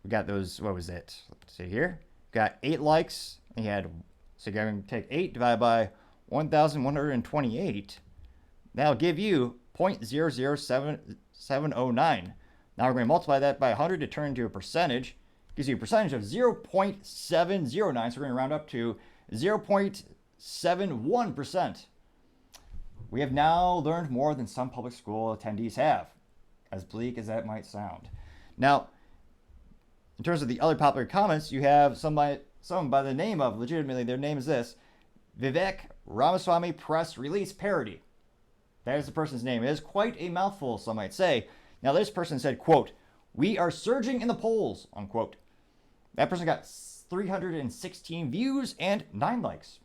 We got those, what was it? Let's see here. Got 8 likes. And so you're going to take 8 divided by 1,128. That'll give you 0.007709. Now we're going to multiply that by 100 to turn into a percentage. Gives you a percentage of 0.709, so we're going to round up to 0.71%. We have now learned more than some public school attendees have, as bleak as that might sound. Now, in terms of the other popular comments, you have someone by the name of, legitimately, their name is this, Vivek Ramaswamy Press Release Parody. That is the person's name. It is quite a mouthful, some might say. Now, this person said, quote, "We are surging in the polls," unquote. That person got 316 views and 9 likes,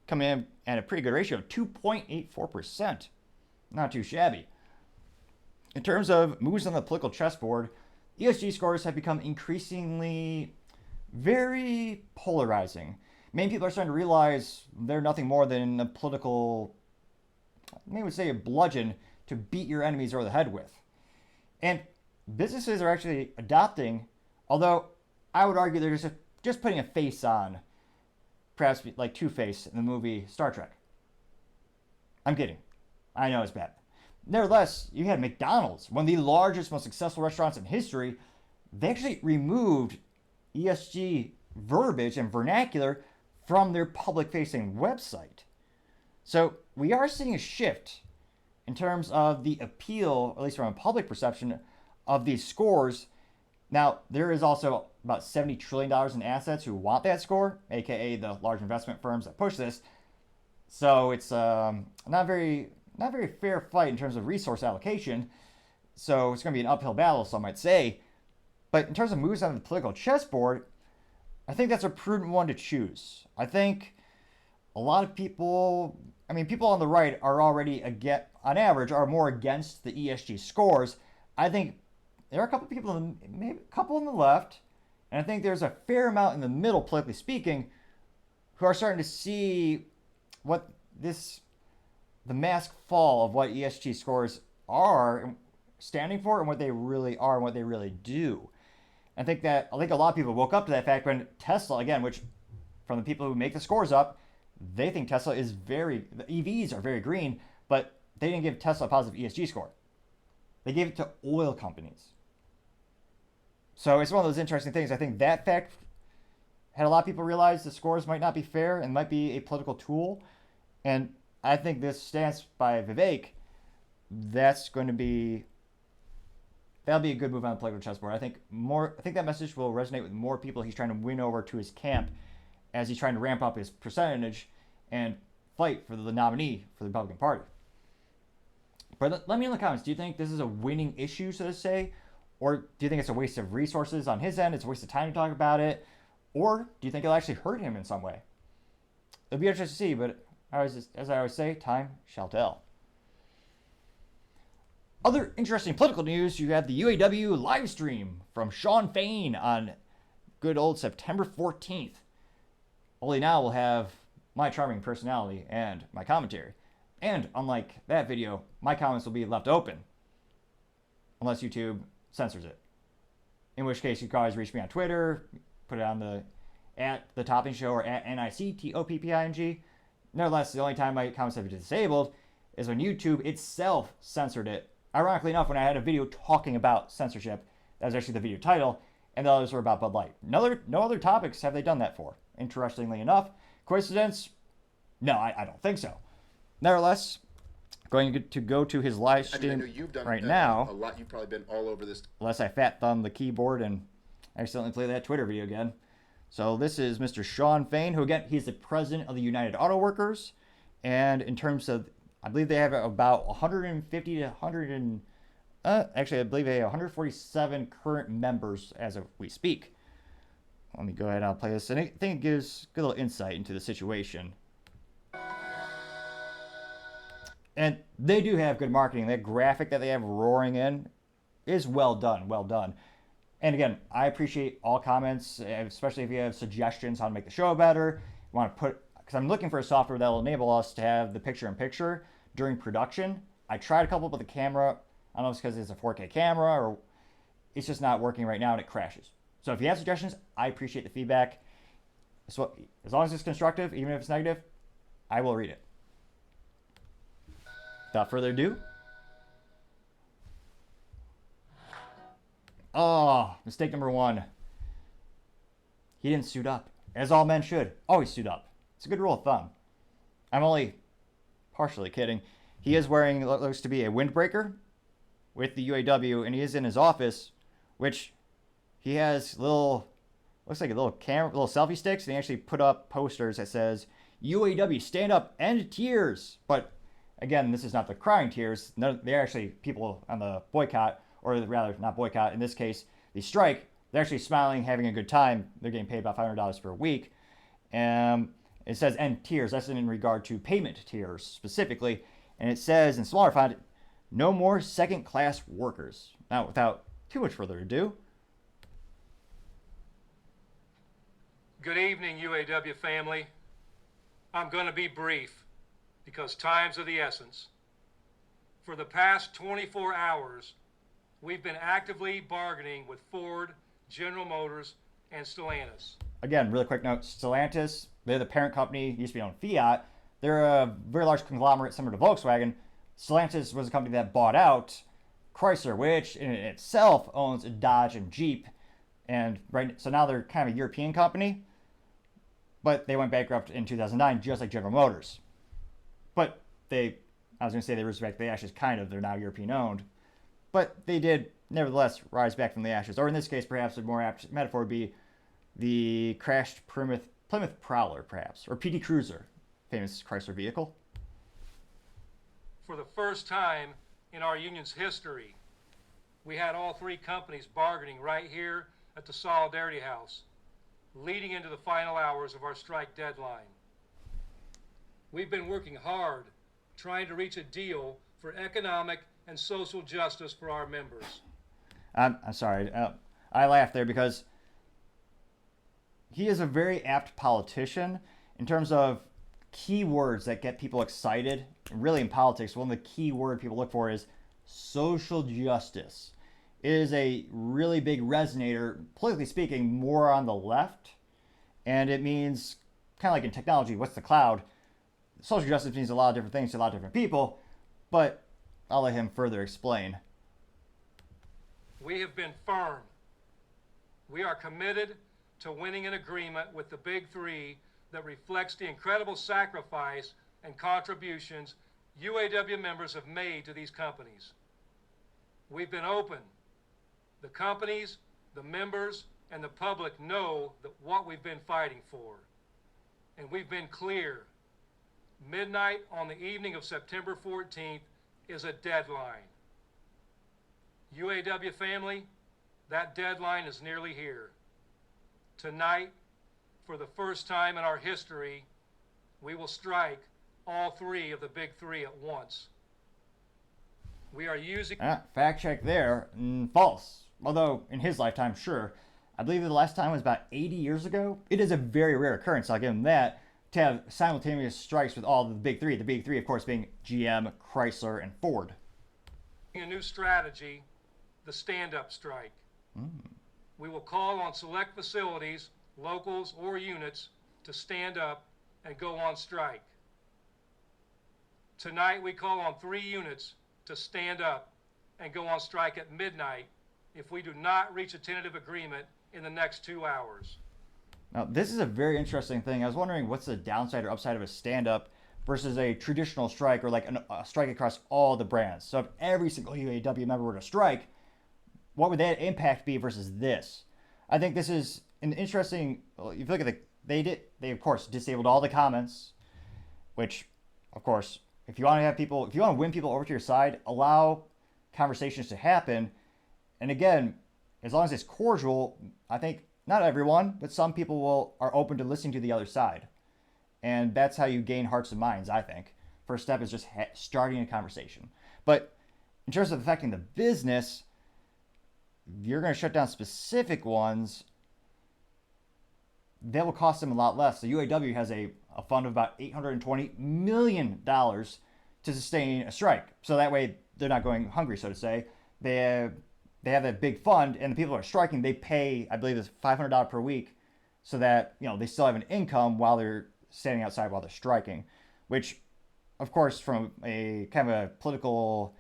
coming in at a pretty good ratio of 2.84%. Not too shabby. In terms of moves on the political chessboard, ESG scores have become increasingly very polarizing. Many people are starting to realize they're nothing more than a political, maybe would say a bludgeon to beat your enemies over the head with. And businesses are actually adopting, although I would argue they're just putting a face on, perhaps like Two-Face in the movie Star Trek. I'm kidding. I know it's bad. Nevertheless, you had McDonald's, one of the largest, most successful restaurants in history. They actually removed ESG verbiage and vernacular from their public-facing website. So we are seeing a shift in terms of the appeal, at least from a public perception, of these scores, now there is also about $70 trillion in assets who want that score, aka the large investment firms that push this. So it's not very fair fight in terms of resource allocation. So it's going to be an uphill battle, some might say. But in terms of moves on the political chessboard, I think that's a prudent one to choose. I think a lot of people, people on the right are already, on average, are more against the ESG scores. I think there are a couple of people, maybe a couple on the left, and I think there's a fair amount in the middle, politically speaking, who are starting to see what the mask fall of what ESG scores are standing for and what they really are and what they really do. I think a lot of people woke up to that fact when Tesla, again, which from the people who make the scores up, they think Tesla is the EVs are very green, but they didn't give Tesla a positive ESG score. They gave it to oil companies. So it's one of those interesting things. I think that fact had a lot of people realize the scores might not be fair and might be a political tool. And I think this stance by Vivek, that'll be a good move on the political chessboard. I think that message will resonate with more people he's trying to win over to his camp as he's trying to ramp up his percentage and fight for the nominee for the Republican Party. But let me know in the comments, do you think this is a winning issue, so to say? Or do you think it's a waste of resources on his end? It's a waste of time to talk about it? Or do you think it'll actually hurt him in some way? It'll be interesting to see, but as I always say, time shall tell. Other interesting political news, you have the UAW Livestream from Shawn Fain on good old September 14th. Only now we'll have my charming personality and my commentary. And unlike that video, my comments will be left open. Unless YouTube censors it. In which case you can always reach me on Twitter, put it on at the Topping Show or at NICTOPPING. Nevertheless, the only time my comments have been disabled is when YouTube itself censored it. Ironically enough, when I had a video talking about censorship, that was actually the video title, and the others were about Bud Light. No other topics have they done that for. Interestingly enough, coincidence? No, I don't think so. Nevertheless, going to go to his live stream I know you've done right now. A lot. You've probably been all over this. Unless I fat thumb the keyboard and accidentally play that Twitter video again. So this is Mr. Shawn Fain, who again, he's the president of the United Auto Workers. And in terms of, I believe they have about 150 to 100 actually, I believe they have 147 current members as of we speak. Let me go ahead and I'll play this. And I think it gives a good little insight into the situation. And they do have good marketing. That graphic that they have roaring in is well done, well done. And again, I appreciate all comments, especially if you have suggestions how to make the show better. You want to because I'm looking for a software that will enable us to have the picture-in-picture during production. I tried a couple with the camera. I don't know if it's because it's a 4K camera or it's just not working right now and it crashes. So if you have suggestions, I appreciate the feedback. So as long as it's constructive, even if it's negative, I will read it. Without further ado. Oh, mistake number one. He didn't suit up. As all men should. Always suit up. It's a good rule of thumb. I'm only partially kidding. He is wearing what looks to be a windbreaker with the UAW, and he is in his office, which he has looks like a little camera, little selfie sticks, and he actually put up posters that says, UAW, stand up, end tears. But again, this is not the crying tears. No, they're actually people on the boycott, or rather, not boycott, in this case, the strike. They're actually smiling, having a good time. They're getting paid about $500 per week. It says end tiers. That's in regard to payment tiers specifically. And it says in smaller font, no more second-class workers. Now, without too much further ado. Good evening, UAW family. I'm going to be brief because time's of the essence. For the past 24 hours, we've been actively bargaining with Ford, General Motors, and Stellantis. Again, really quick note, Stellantis, they're the parent company, used to be on Fiat. They're a very large conglomerate similar to Volkswagen. Stellantis was a company that bought out Chrysler, which in itself owns Dodge and Jeep. And so now they're kind of a European company, but they went bankrupt in 2009, just like General Motors. But they I was going to say they rose back from the ashes, kind of. They're now European owned. But they did, nevertheless, rise back from the ashes. Or in this case, perhaps a more apt metaphor would be the crashed Plymouth Prowler, perhaps. Or PD Cruiser, famous Chrysler vehicle. For the first time in our union's history, we had all three companies bargaining right here at the Solidarity House, leading into the final hours of our strike deadline. We've been working hard trying to reach a deal for economic and social justice for our members. I'm sorry. I laughed there because he is a very apt politician in terms of key words that get people excited. Really, in politics, one of the key words people look for is social justice. It is a really big resonator, politically speaking, more on the left. And it means, kind of like in technology, what's the cloud? Social justice means a lot of different things to a lot of different people, but I'll let him further explain. We have been firm. We are committed to winning an agreement with the Big Three that reflects the incredible sacrifice and contributions UAW members have made to these companies. We've been open. The companies, the members, and the public know that what we've been fighting for. And we've been clear. Midnight on the evening of September 14th is a deadline. UAW family, that deadline is nearly here. Tonight, for the first time in our history, we will strike all three of the Big Three at once. We are using... Fact check there. False. Although, in his lifetime, sure. I believe the last time was about 80 years ago. It is a very rare occurrence, I'll give him that, to have simultaneous strikes with all the Big Three. The Big Three, of course, being GM, Chrysler, and Ford. A new strategy, the stand-up strike. We will call on select facilities, locals, or units to stand up and go on strike. Tonight, we call on 3 units to stand up and go on strike at midnight if we do not reach a tentative agreement in the next 2 hours. Now, this is a very interesting thing. I was wondering what's the downside or upside of a stand-up versus a traditional strike, or like a strike across all the brands. So if every single UAW member were to strike, what would that impact be versus this? I think this is an interesting, if you look at they of course disabled all the comments, which, of course, if you want to win people over to your side, allow conversations to happen. And again, as long as it's cordial, I think not everyone, but some people are open to listening to the other side. And that's how you gain hearts and minds, I think. First step is just starting a conversation. But in terms of affecting the business, you're going to shut down specific ones. That will cost them a lot less. The UAW has a fund of about $820 million to sustain a strike. So that way they're not going hungry, so to say. They have that big fund, and the people who are striking, they pay, I believe it's $500 per week, so that they still have an income while they're standing outside while they're striking. Which, of course, from a kind of a political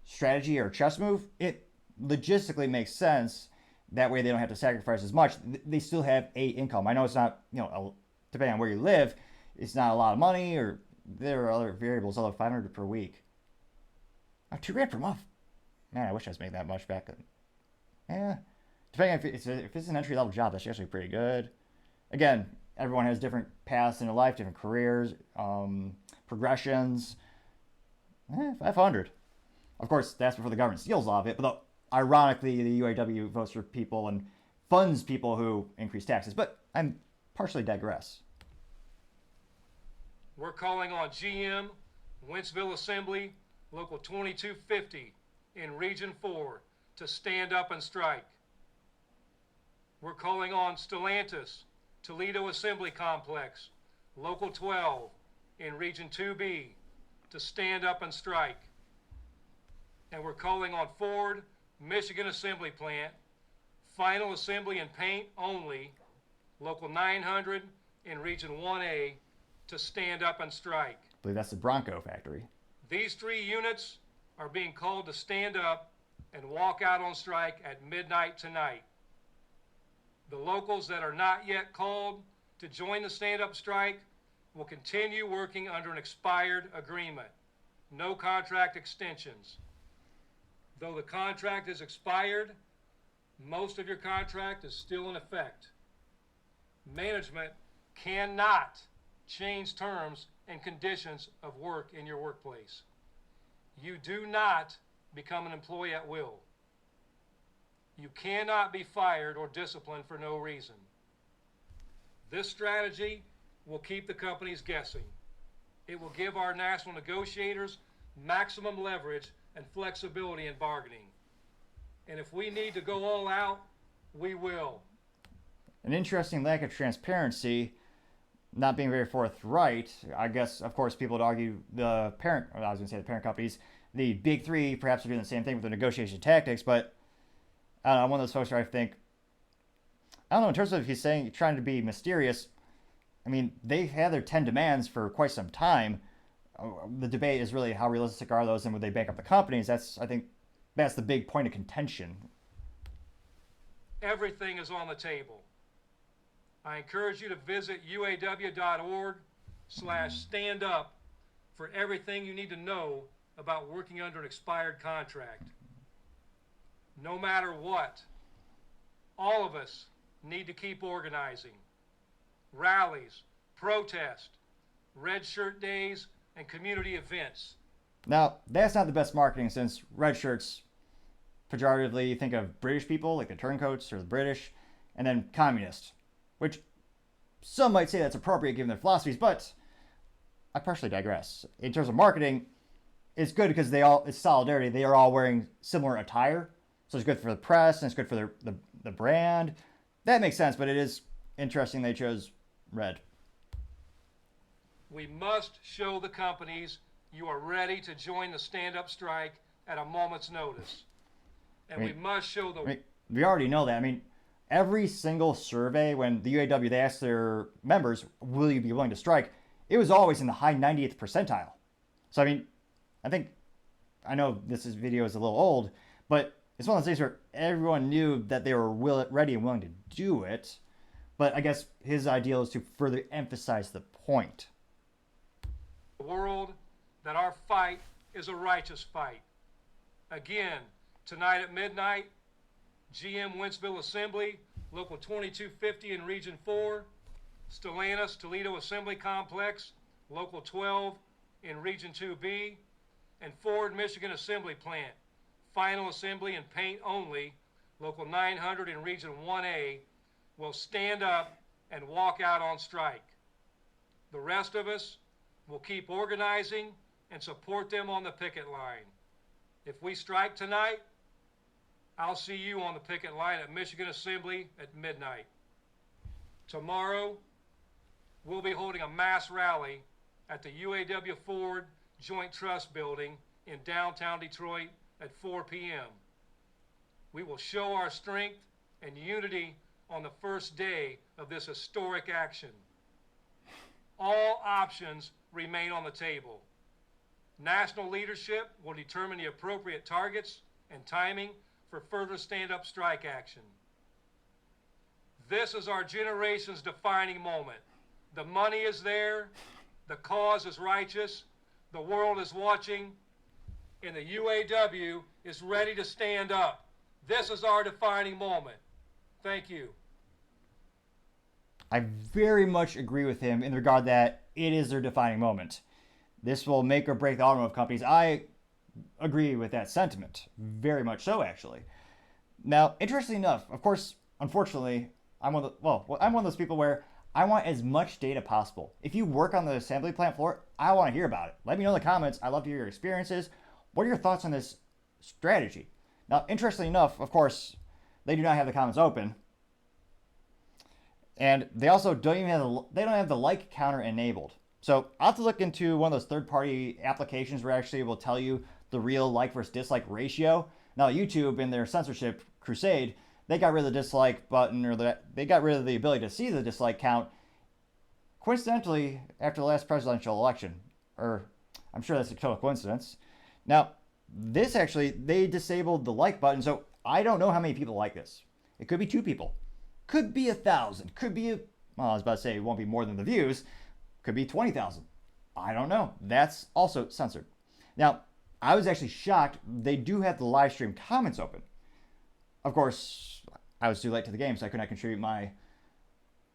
strategy or chess move, it logistically makes sense. That way they don't have to sacrifice as much. They still have a income. I know it's not, depending on where you live, it's not a lot of money, or there are other variables, although $500 per week. $2,000 per month. Man, I wish I was making that much back then. Yeah. Depending if it's an entry-level job, that's actually pretty good. Again, everyone has different paths in their life, different careers, progressions. $500. Of course, that's before the government steals all of it, but ironically, the UAW votes for people and funds people who increase taxes. But I'm partially digress. We're calling on GM, Wentzville Assembly, Local 2250 in Region 4 to stand up and strike. We're calling on Stellantis, Toledo Assembly Complex, Local 12 in Region 2B to stand up and strike. And we're calling on Ford, Michigan Assembly Plant, Final Assembly and Paint only, Local 900 in Region 1A to stand up and strike. I believe that's the Bronco factory. These 3 units are being called to stand up and walk out on strike at midnight tonight. The locals that are not yet called to join the stand-up strike will continue working under an expired agreement. no contract extensions. Though the contract is expired, most of your contract is still in effect. Management cannot change terms and conditions of work in your workplace. You do not become an employee at will. You cannot be fired or disciplined for no reason. This strategy will keep the companies guessing. It will give our national negotiators maximum leverage and flexibility in bargaining. And if we need to go all out, we will. An interesting lack of transparency, not being very forthright. I guess, of course, people would argue the parent, or I was going to say the parent companies, the big three perhaps are doing the same thing with their negotiation tactics, but I don't know, I'm one of those folks where I think, I don't know, in terms of he's saying, trying to be mysterious, I mean, they've had their 10 demands for quite some time. The debate is really how realistic are those and would they bank up the companies? I think that's the big point of contention. Everything is on the table. I encourage you to visit uaw.org/standup for everything you need to know about working under an expired contract. No matter what, all of us need to keep organizing. Rallies, protests, red shirt days, and community events. Now, that's not the best marketing since red shirts, pejoratively, you think of British people, like the turncoats or the British, and then communists, which some might say that's appropriate given their philosophies, but I partially digress. In terms of marketing, it's good because it's solidarity. They are all wearing similar attire, so it's good for the press and it's good for the brand. That makes sense, but it is interesting they chose red. We must show the companies you are ready to join the stand-up strike at a moment's notice. And we must show the... we already know that. I mean, every single survey when the UAW, they asked their members, will you be willing to strike? It was always in the high 90th percentile. So, I mean, I know this video is a little old, but it's one of those things where everyone knew that they were ready and willing to do it. But I guess his ideal is to further emphasize the point. World that our fight is a righteous fight. Again, tonight at midnight, GM Wentzville Assembly, Local 2250 in Region 4, Stellantis Toledo Assembly Complex, Local 12 in Region 2B, and Ford Michigan Assembly Plant, Final Assembly and Paint Only, Local 900 in Region 1A, will stand up and walk out on strike. The rest of us will keep organizing and support them on the picket line. If we strike tonight, I'll see you on the picket line at Michigan Assembly at midnight. Tomorrow, we'll be holding a mass rally at the UAW Ford Joint Trust Building in downtown Detroit at 4 p.m. We will show our strength and unity on the first day of this historic action. All options remain on the table. National leadership will determine the appropriate targets and timing for further stand-up strike action. This is our generation's defining moment. The money is there, the cause is righteous, the world is watching, and the UAW is ready to stand up. This is our defining moment. Thank you. I very much agree with him in regard that it is their defining moment. This will make or break the automotive companies. I agree with that sentiment. Very much so, actually. Now, interestingly enough, of course, unfortunately, I'm one of those people where I want as much data possible. If you work on the assembly plant floor, I want to hear about it. Let me know in the comments. I love to hear your experiences. What are your thoughts on this strategy? Now, interestingly enough, of course, they do not have the comments open. And they also don't have the like counter enabled. So I'll have to look into one of those third-party applications where actually it will tell you the real like versus dislike ratio. Now YouTube, in their censorship crusade, they got rid of the dislike button, or they got rid of the ability to see the dislike count, coincidentally, after the last presidential election. Or I'm sure that's a total coincidence. Now, this actually, they disabled the like button, so I don't know how many people like this. It could be 2 people. Could be 1,000. Could be, well, I was about to say it won't be more than the views. Could be 20,000. I don't know. That's also censored. Now, I was actually shocked. They do have the live stream comments open. Of course, I was too late to the game, so I could not contribute my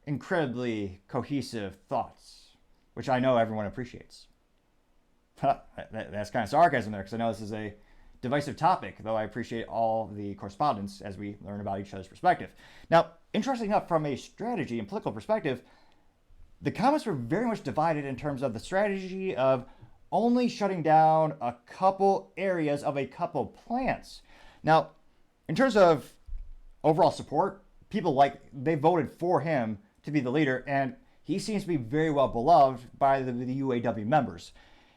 incredibly cohesive thoughts, which I know everyone appreciates. That's kind of sarcasm there, because I know this is a divisive topic, though I appreciate all the correspondence as we learn about each other's perspective. Now, interestingly enough, from a strategy and political perspective, the comments were very much divided in terms of the strategy of only shutting down a couple areas of a couple plants. Now, in terms of overall support, people they voted for him to be the leader, and he seems to be very well beloved by the UAW members.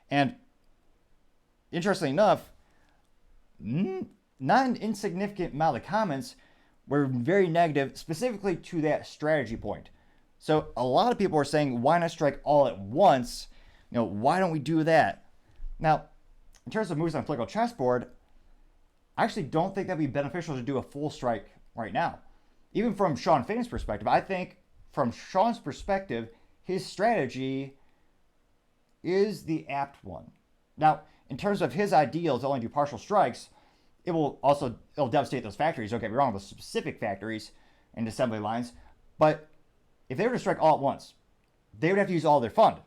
And interestingly enough, not an insignificant amount of the comments were very negative, specifically to that strategy point. So a lot of people are saying, why not strike all at once? Why don't we do that? Now, in terms of moves on the political chessboard, I actually don't think that'd be beneficial to do a full strike right now. Even from Shawn Fain's perspective, I think from Shawn's perspective, his strategy is the apt one. Now, in terms of his ideal to only do partial strikes, it'll devastate those factories. Don't get me wrong, the specific factories and assembly lines. But if they were to strike all at once, they would have to use all their fund.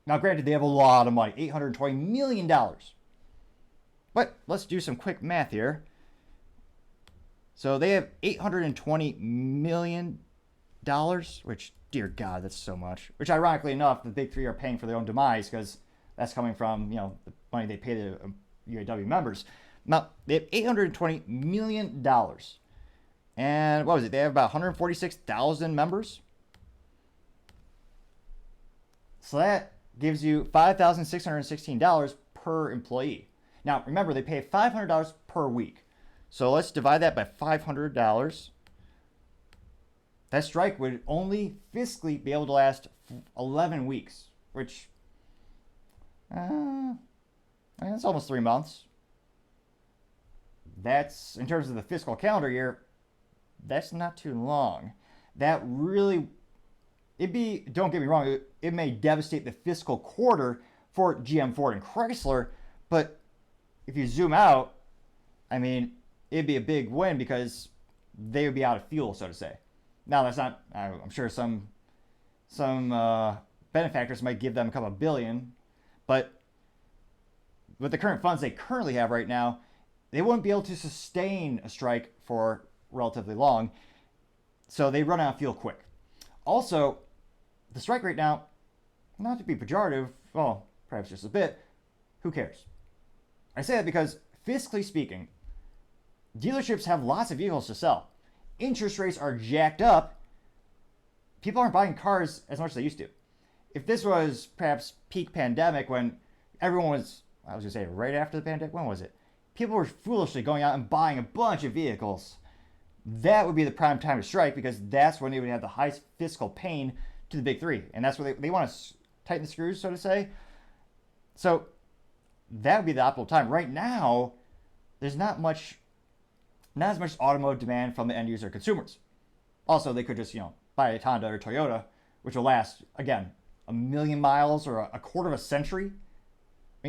Now, granted, they have a lot of money, $820 million. But let's do some quick math here. So they have $820 million, which, dear God, that's so much. Which, ironically enough, the big three are paying for their own demise, because that's coming from, the money they pay the UAW members. Now, they have $820 million. And what was it? They have about 146,000 members. So that gives you $5,616 per employee. Now, remember, they pay $500 per week. So let's divide that by $500. That strike would only fiscally be able to last 11 weeks, which, that's almost 3 months. That's, in terms of the fiscal calendar year, that's not too long. That really, don't get me wrong, it may devastate the fiscal quarter for GM, Ford, and Chrysler, but if you zoom out, it'd be a big win because they would be out of fuel, so to say. Now, that's not, I'm sure some benefactors might give them a couple of billion, but with the current funds they currently have right now, they wouldn't be able to sustain a strike for relatively long, so they run out of fuel quick. Also, the strike right now, not to be pejorative, well, perhaps just a bit, who cares? I say that because, fiscally speaking, dealerships have lots of vehicles to sell. Interest rates are jacked up. People aren't buying cars as much as they used to. If this was perhaps peak pandemic when everyone was, I was going to say right after the pandemic, when was it? People were foolishly going out and buying a bunch of vehicles. That would be the prime time to strike, because that's when they would have the highest fiscal pain to the big three. And that's where they want to tighten the screws, so to say. So that would be the optimal time. Right now, there's not as much automotive demand from the end user consumers. Also, they could just, buy a Honda or Toyota, which will last, again, 1 million miles or a quarter of a century.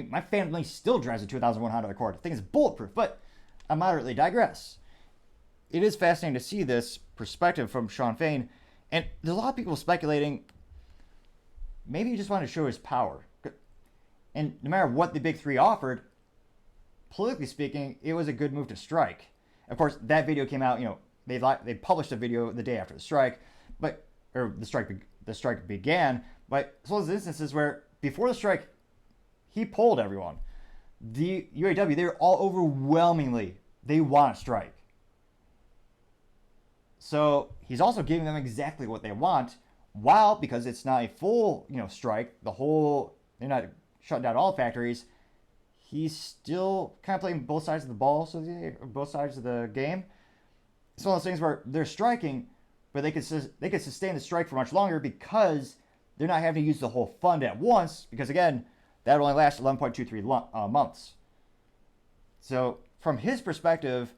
My family still drives a 2001 Honda Accord. The thing is bulletproof, but I moderately digress. It is fascinating to see this perspective from Shawn Fain, and there's a lot of people speculating maybe he just wanted to show his power. And no matter what the big three offered, politically speaking, it was a good move to strike. Of course, that video came out, they published a video the day after the strike, the strike began, but so there's instances where before the strike, he polled everyone. The UAW, they're all overwhelmingly, they want to strike. So he's also giving them exactly what they want, while, because it's not a full, strike, they're not shutting down all factories, he's still kind of playing both sides of the ball, so both sides of the game. It's one of those things where they're striking, but they could sustain the strike for much longer because they're not having to use the whole fund at once, because again, that only lasts 11.23 months. So from his perspective,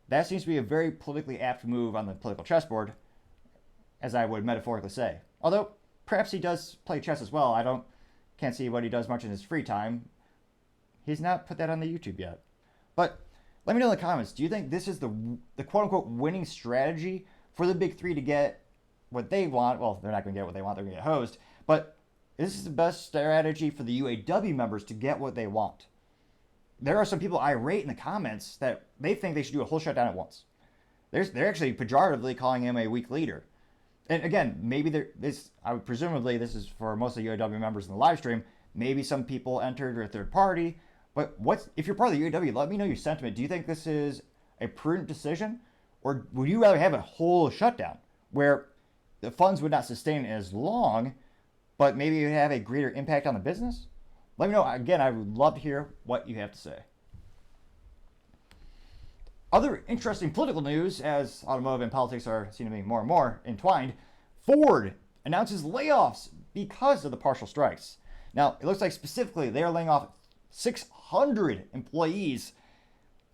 that seems to be a very politically apt move on the political chessboard, as I would metaphorically say. Although, perhaps he does play chess as well. Can't see what he does much in his free time. he's not put that on the YouTube yet. But let me know in the comments, do you think this is the quote-unquote winning strategy for the big three to get what they want? Well, they're not going to get what they want. They're going to get hosed. But this is the best strategy for the UAW members to get what they want. There are some people irate in the comments that they think they should do a whole shutdown at once. They're actually pejoratively calling him a weak leader. And again, maybe presumably this is for most of the UAW members in the live stream. Maybe some people entered or a third party. But if you're part of the UAW, let me know your sentiment. Do you think this is a prudent decision? Or would you rather have a whole shutdown where the funds would not sustain as long, but maybe you have a greater impact on the business? Let me know. Again, I would love to hear what you have to say. Other interesting political news, as automotive and politics are seen to be more and more entwined, Ford announces layoffs because of the partial strikes. Now, it looks like specifically they are laying off 600 employees,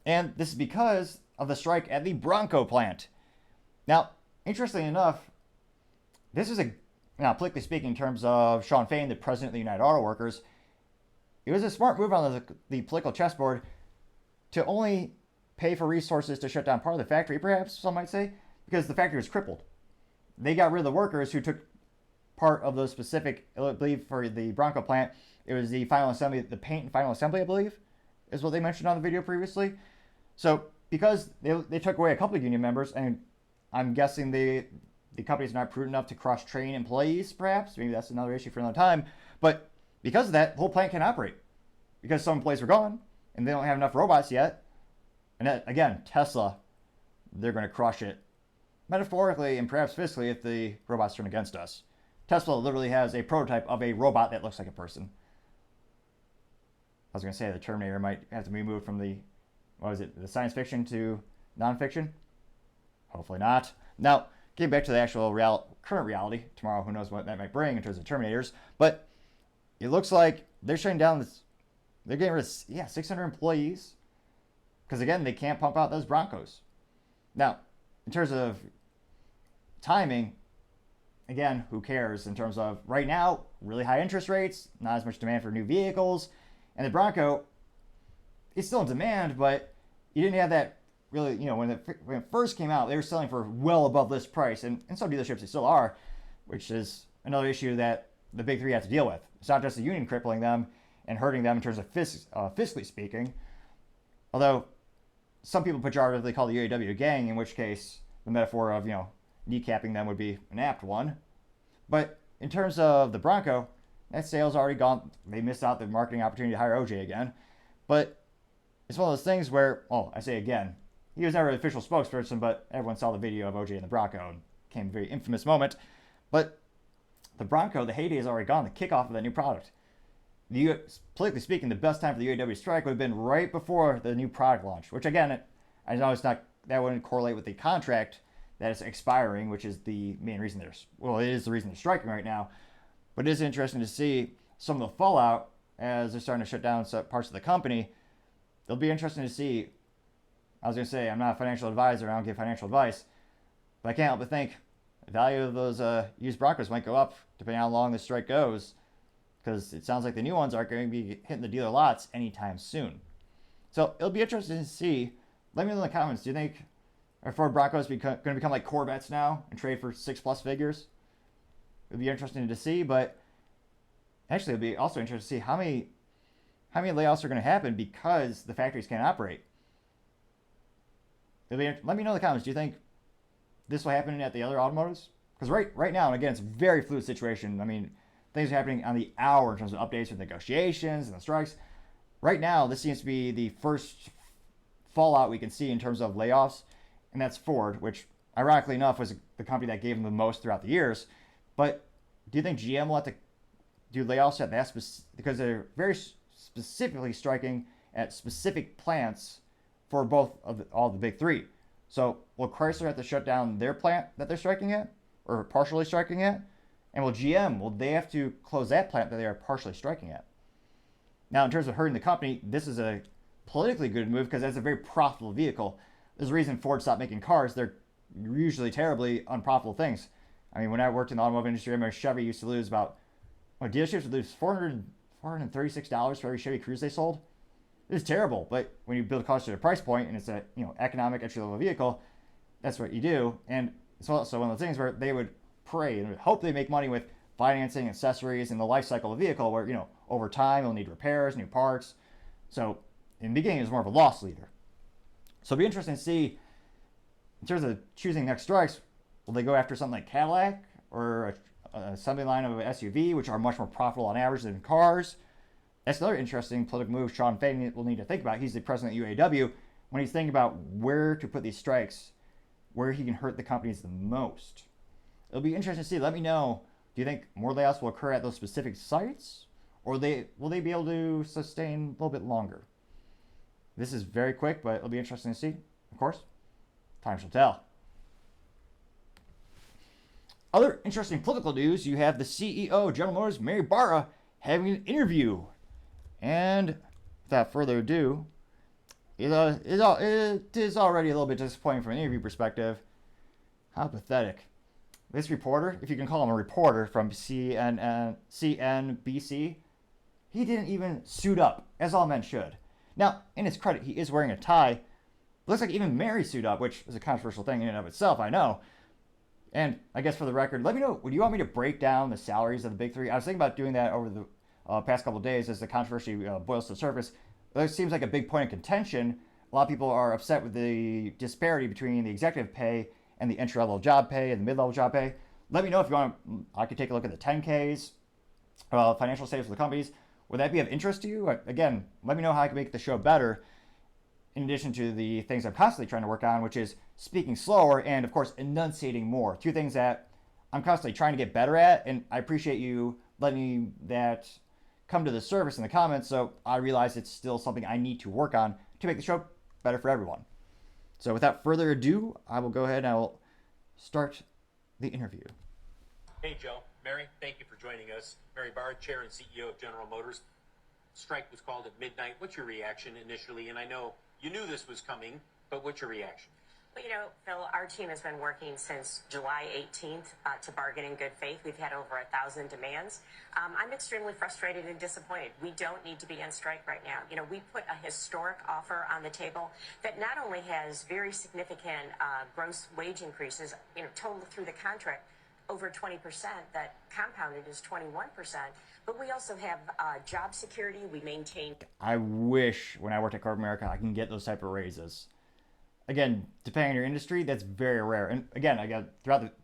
and this is because of the strike at the Bronco plant. Now, interestingly enough, this is politically speaking, in terms of Shawn Fain, the president of the United Auto Workers, it was a smart move on the political chessboard to only pay for resources to shut down part of the factory, perhaps some might say, because the factory was crippled. They got rid of the workers who took part of those specific, I believe for the Bronco plant, it was the final assembly, the paint and final assembly, I believe, is what they mentioned on the video previously. So because they took away a couple of union members, and I'm guessing the company's not prudent enough to cross-train employees, perhaps. Maybe that's another issue for another time. But because of that, the whole plant can't operate. Because some employees were gone, and they don't have enough robots yet. And that, again, Tesla, they're going to crush it. Metaphorically and perhaps physically if the robots turn against us. Tesla literally has a prototype of a robot that looks like a person. I was going to say the Terminator might have to be moved from the science fiction to nonfiction? Hopefully not. Now, getting back to the actual current reality, tomorrow who knows what that might bring in terms of Terminators, but it looks like they're shutting down they're getting rid of 600 employees, because again, they can't pump out those Broncos. Now, in terms of timing, again, who cares in terms of right now, really high interest rates, not as much demand for new vehicles, and the Bronco, it's still in demand, but you didn't have that really, when it first came out, they were selling for well above list price, and in some dealerships they still are, which is another issue that the big three have to deal with. It's not just the union crippling them and hurting them in terms of fiscally speaking, although some people pejoratively call the UAW a gang, in which case the metaphor of, kneecapping them would be an apt one. But in terms of the Bronco, that sale's already gone. They missed out the marketing opportunity to hire OJ again. But it's one of those things where, I say again, he was never an official spokesperson, but everyone saw the video of OJ and the Bronco and became a very infamous moment. But the Bronco, the heyday is already gone, the kickoff of that new product. Politically speaking, the best time for the UAW strike would have been right before the new product launch, which again, I know that wouldn't correlate with the contract that is expiring, which is the main reason it is the reason they're striking right now. But it is interesting to see some of the fallout as they're starting to shut down some parts of the company. It'll be interesting to see. I was going to say, I'm not a financial advisor, I don't give financial advice, but I can't help but think the value of those used Broncos might go up depending on how long the strike goes, because it sounds like the new ones aren't going to be hitting the dealer lots anytime soon. So it'll be interesting to see. Let me know in the comments, do you think are Ford Broncos going to become like Corvettes now and trade for 6+ figures? It'll be interesting to see, but actually it'll be also interesting to see how many layoffs are going to happen because the factories can't operate. Let me know in the comments, do you think this will happen at the other automotives? Because right now, and again, it's a very fluid situation. I mean, things are happening on the hour in terms of updates with negotiations and the strikes. Right now, this seems to be the first fallout we can see in terms of layoffs, and that's Ford, which ironically enough was the company that gave them the most throughout the years. But do you think GM will have to do layoffs at that because they're very specifically striking at specific plants for all the big three? So will Chrysler have to shut down their plant that they're striking at or partially striking at? And will they have to close that plant that they are partially striking at? Now, in terms of hurting the company, this is a politically good move because that's a very profitable vehicle. There's a reason Ford stopped making cars. They're usually terribly unprofitable things. I mean, when I worked in the automotive industry, I remember Chevy used to lose dealerships would lose $436 for every Chevy Cruze they sold. It's terrible, but when you build closer to the price point and it's a economic entry level vehicle, that's what you do. And it's also one of those things where they would pray and hope they make money with financing, accessories, and the life cycle of the vehicle, where over time it'll need repairs, new parts. So in the beginning, it's more of a loss leader. So it'll be interesting to see in terms of choosing next strikes. Will they go after something like Cadillac or a assembly line of an SUV, which are much more profitable on average than cars? That's another interesting political move Shawn Fain will need to think about. He's the president of UAW. When he's thinking about where to put these strikes, where he can hurt the companies the most. It'll be interesting to see. Let me know. Do you think more layoffs will occur at those specific sites? Or will they be able to sustain a little bit longer? This is very quick, but it'll be interesting to see. Of course, time shall tell. Other interesting political news, you have the CEO, General Motors, Mary Barra, having an interview. And without further ado, it is already a little bit disappointing from an interview perspective. How pathetic. This reporter, if you can call him a reporter from CNBC, he didn't even suit up, as all men should. Now, in his credit, he is wearing a tie. Looks like even Mary suit up, which is a controversial thing in and of itself, I know. And I guess for the record, let me know, would you want me to break down the salaries of the big three? I was thinking about doing that over the past couple of days as the controversy boils to the surface. It seems like a big point of contention. A lot of people are upset with the disparity between the executive pay and the entry-level job pay and the mid-level job pay. Let me know if you want. I could take a look at the 10Ks, financial statements for the companies. Would that be of interest to you? Again, let me know how I can make the show better, in addition to the things I'm constantly trying to work on, which is speaking slower and, of course, enunciating more. Two things that I'm constantly trying to get better at, and I appreciate you letting that come to the surface in the comments, so I realize it's still something I need to work on to make the show better for everyone. So without further ado, I will go ahead and I will start the interview. Hey, Joe. Mary, thank you for joining us. Mary Barra, Chair and CEO of General Motors. Strike was called at midnight. What's your reaction initially? And I know you knew this was coming, but what's your reaction? Well, Phil, our team has been working since July 18th to bargain in good faith. We've had over 1,000 demands. I'm extremely frustrated and disappointed. We don't need to be on strike right now. We put a historic offer on the table that not only has very significant gross wage increases, total through the contract, over 20%, that compounded is 21%, but we also have job security. We maintain. I wish when I worked at corporate America, I can get those type of raises. Again, depending on your industry, that's very rare. And again,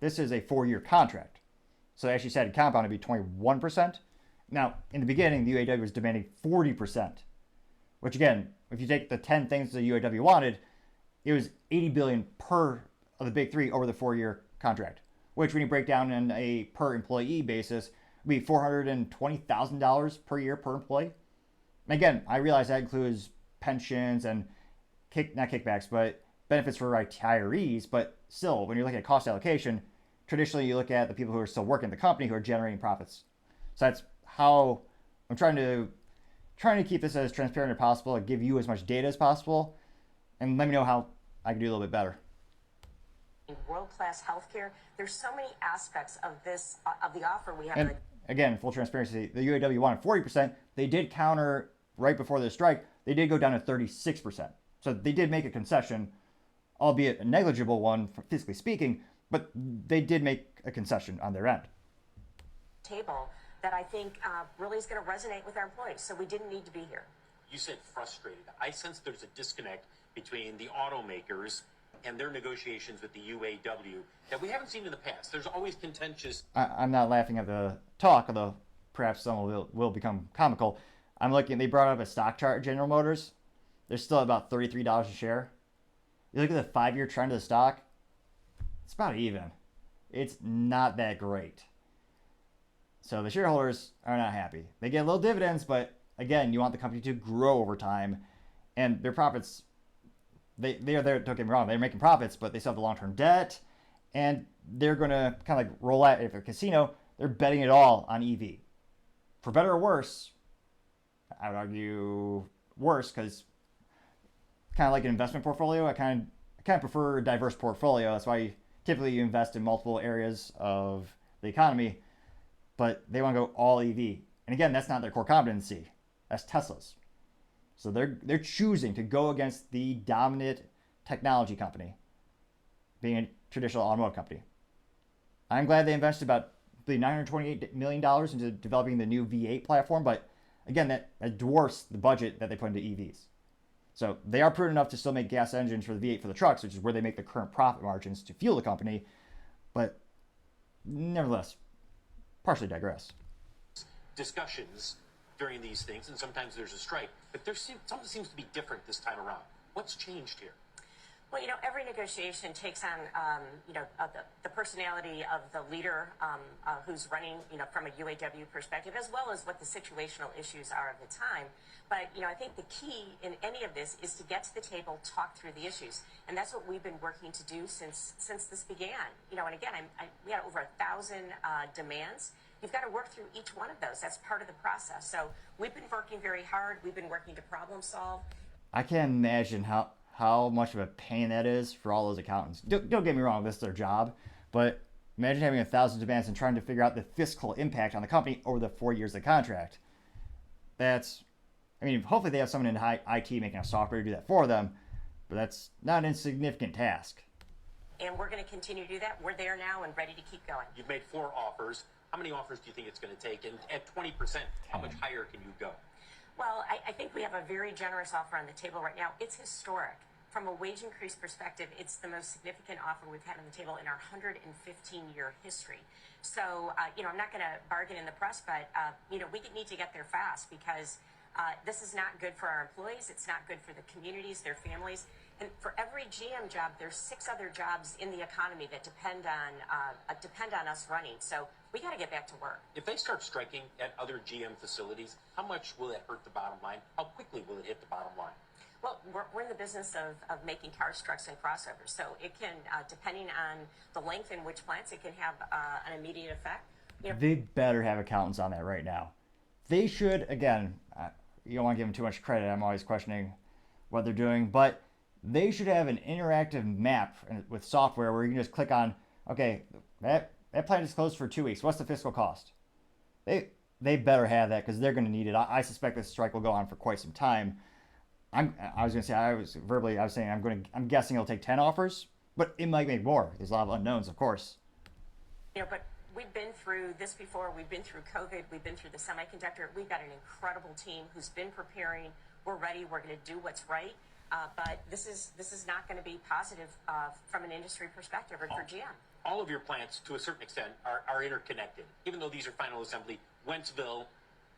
this is a 4-year contract. So they actually said compound would be 21%. Now, in the beginning, the UAW was demanding 40%, which again, if you take the 10 things the UAW wanted, it was $80 billion per of the big three over the 4-year contract, which when you break down on a per employee basis, would be $420,000 per year per employee. And again, I realize that includes pensions and not kickbacks, but benefits for retirees. But still, when you're looking at cost allocation, traditionally you look at the people who are still working at the company who are generating profits. So that's how I'm trying to keep this as transparent as possible and give you as much data as possible, and let me know how I can do a little bit better. World-class healthcare. There's so many aspects of this of the offer we have. And again, full transparency, the UAW wanted 40%. They did counter right before the strike. They did go down to 36%. So they did make a concession, albeit a negligible one, physically speaking, but they did make a concession on their end. Table that I think really is going to resonate with our employees. So we didn't need to be here. You said frustrated. I sense there's a disconnect between the automakers and their negotiations with the UAW that we haven't seen in the past. There's always contentious. I'm not laughing at the talk, although perhaps some will become comical. I'm looking, they brought up a stock chart at General Motors. They're still about $33 a share. You look at the 5-year trend of the stock, it's about even. It's not that great. So the shareholders are not happy. They get little dividends, but again, you want the company to grow over time. And their profits, they are there, don't get me wrong, they're making profits, but they still have the long-term debt. And they're going to kind of like roll out, if they're a casino, they're betting it all on EV. For better or worse, I would argue worse, because kind of like an investment portfolio, I kind of prefer a diverse portfolio. That's why typically you invest in multiple areas of the economy, but they want to go all EV. And again, that's not their core competency. That's Tesla's. So they're choosing to go against the dominant technology company, being a traditional automotive company. I'm glad they invested about $928 million into developing the new V8 platform, but again, that dwarfs the budget that they put into EVs. So they are prudent enough to still make gas engines for the V8 for the trucks, which is where they make the current profit margins to fuel the company, but nevertheless, partially digress. Discussions during these things, and sometimes there's a strike, but something seems to be different this time around. What's changed here? Well, every negotiation takes on, the personality of the leader who's running, from a UAW perspective, as well as what the situational issues are of the time. But, I think the key in any of this is to get to the table, talk through the issues. And that's what we've been working to do since this began. And again, we had over 1,000 demands. You've got to work through each one of those. That's part of the process. So we've been working very hard. We've been working to problem solve. I can't imagine how much of a pain that is for all those accountants. Don't get me wrong, this is their job, but imagine having 1,000 demands and trying to figure out the fiscal impact on the company over the 4 years of the contract. Hopefully they have someone in IT making a software to do that for them, but that's not an insignificant task. And we're going to continue to do that. We're there now and ready to keep going. You've made 4 offers. How many offers do you think it's going to take? And at 20%, how much higher can you go? Well, I think we have a very generous offer on the table right now. It's historic. From a wage increase perspective, it's the most significant offer we've had on the table in our 115-year history. So, I'm not going to bargain in the press, but, we need to get there fast because this is not good for our employees. It's not good for the communities, their families. And for every GM job, there's 6 other jobs in the economy that depend on us running. So we got to get back to work. If they start striking at other GM facilities, how much will that hurt the bottom line? How quickly will it hit the bottom line? Well, we're in the business of making cars, trucks, and crossovers. So it can, depending on the length in which plants, it can have an immediate effect. They better have accountants on that right now. They should, again, you don't want to give them too much credit. I'm always questioning what they're doing, but they should have an interactive map with software where you can just click on, okay, that plant is closed for 2 weeks. What's the fiscal cost? They better have that because they're going to need it. I suspect this strike will go on for quite some time. I'm guessing it'll take 10 offers, but it might make more. There's a lot of unknowns, of course. But we've been through this before. We've been through COVID. We've been through the semiconductor. We've got an incredible team who's been preparing. We're ready. We're going to do what's right. But this is not going to be positive from an industry perspective or for GM. All of your plants, to a certain extent, are interconnected. Even though these are final assembly, Wentzville,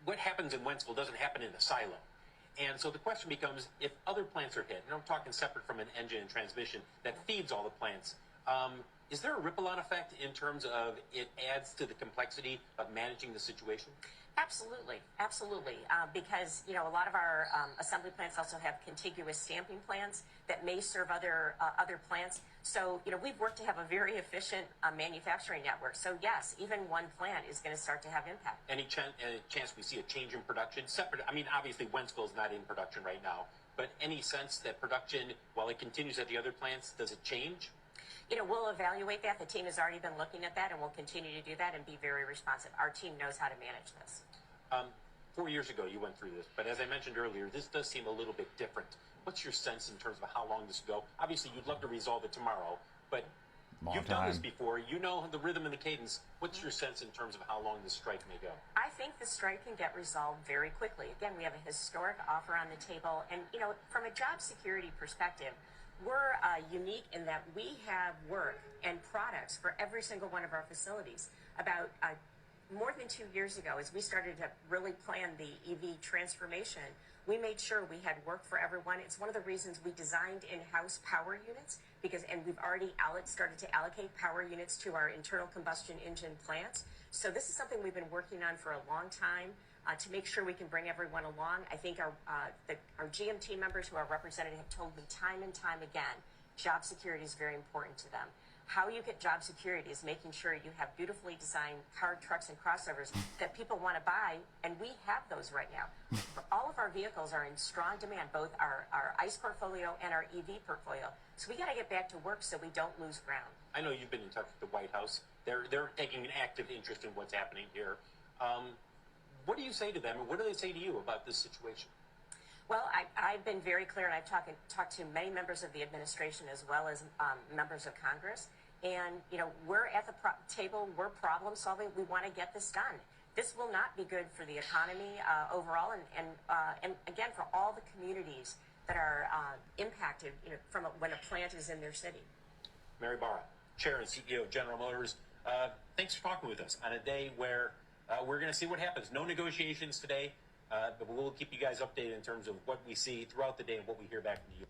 what happens in Wentzville doesn't happen in a silo. And so the question becomes, if other plants are hit, and I'm talking separate from an engine and transmission that feeds all the plants, is there a ripple-on effect in terms of it adds to the complexity of managing the situation? Absolutely. Because, a lot of our assembly plants also have contiguous stamping plants that may serve other plants. So, we've worked to have a very efficient manufacturing network. So, yes, even one plant is going to start to have impact. Any chance we see a change in production? Separate, obviously, Wentzville's not in production right now, but any sense that production, while it continues at the other plants, does it change? We'll evaluate that. The team has already been looking at that, and we'll continue to do that and be very responsive. Our team knows how to manage this. 4 years ago, you went through this, but as I mentioned earlier, this does seem a little bit different. What's your sense in terms of how long this will go? Obviously, you'd love to resolve it tomorrow, but you've done this before. You know the rhythm and the cadence. What's your sense in terms of how long this strike may go? I think the strike can get resolved very quickly. Again, we have a historic offer on the table, and from a job security perspective, we're unique in that we have work and products for every single one of our facilities. About more than 2 years ago, as we started to really plan the EV transformation, we made sure we had work for everyone. It's one of the reasons we designed in-house power units, and we've already started to allocate power units to our internal combustion engine plants. So this is something we've been working on for a long time to make sure we can bring everyone along. I think our GM team members who are represented have told me time and time again, job security is very important to them. How you get job security is making sure you have beautifully designed car, trucks, and crossovers that people want to buy, and we have those right now. All of our vehicles are in strong demand, both our ICE portfolio and our EV portfolio. So we got to get back to work so we don't lose ground. I know you've been in touch with the White House. They're taking an active interest in what's happening here. What do you say to them, and what do they say to you about this situation? Well, I've been very clear, and I've talked to many members of the administration as well as members of Congress. And, we're at the table, we're problem solving, we want to get this done. This will not be good for the economy overall, and again, for all the communities that are impacted from when a plant is in their city. Mary Barra, Chair and CEO of General Motors, thanks for talking with us on a day where we're going to see what happens. No negotiations today, but we'll keep you guys updated in terms of what we see throughout the day and what we hear back from you.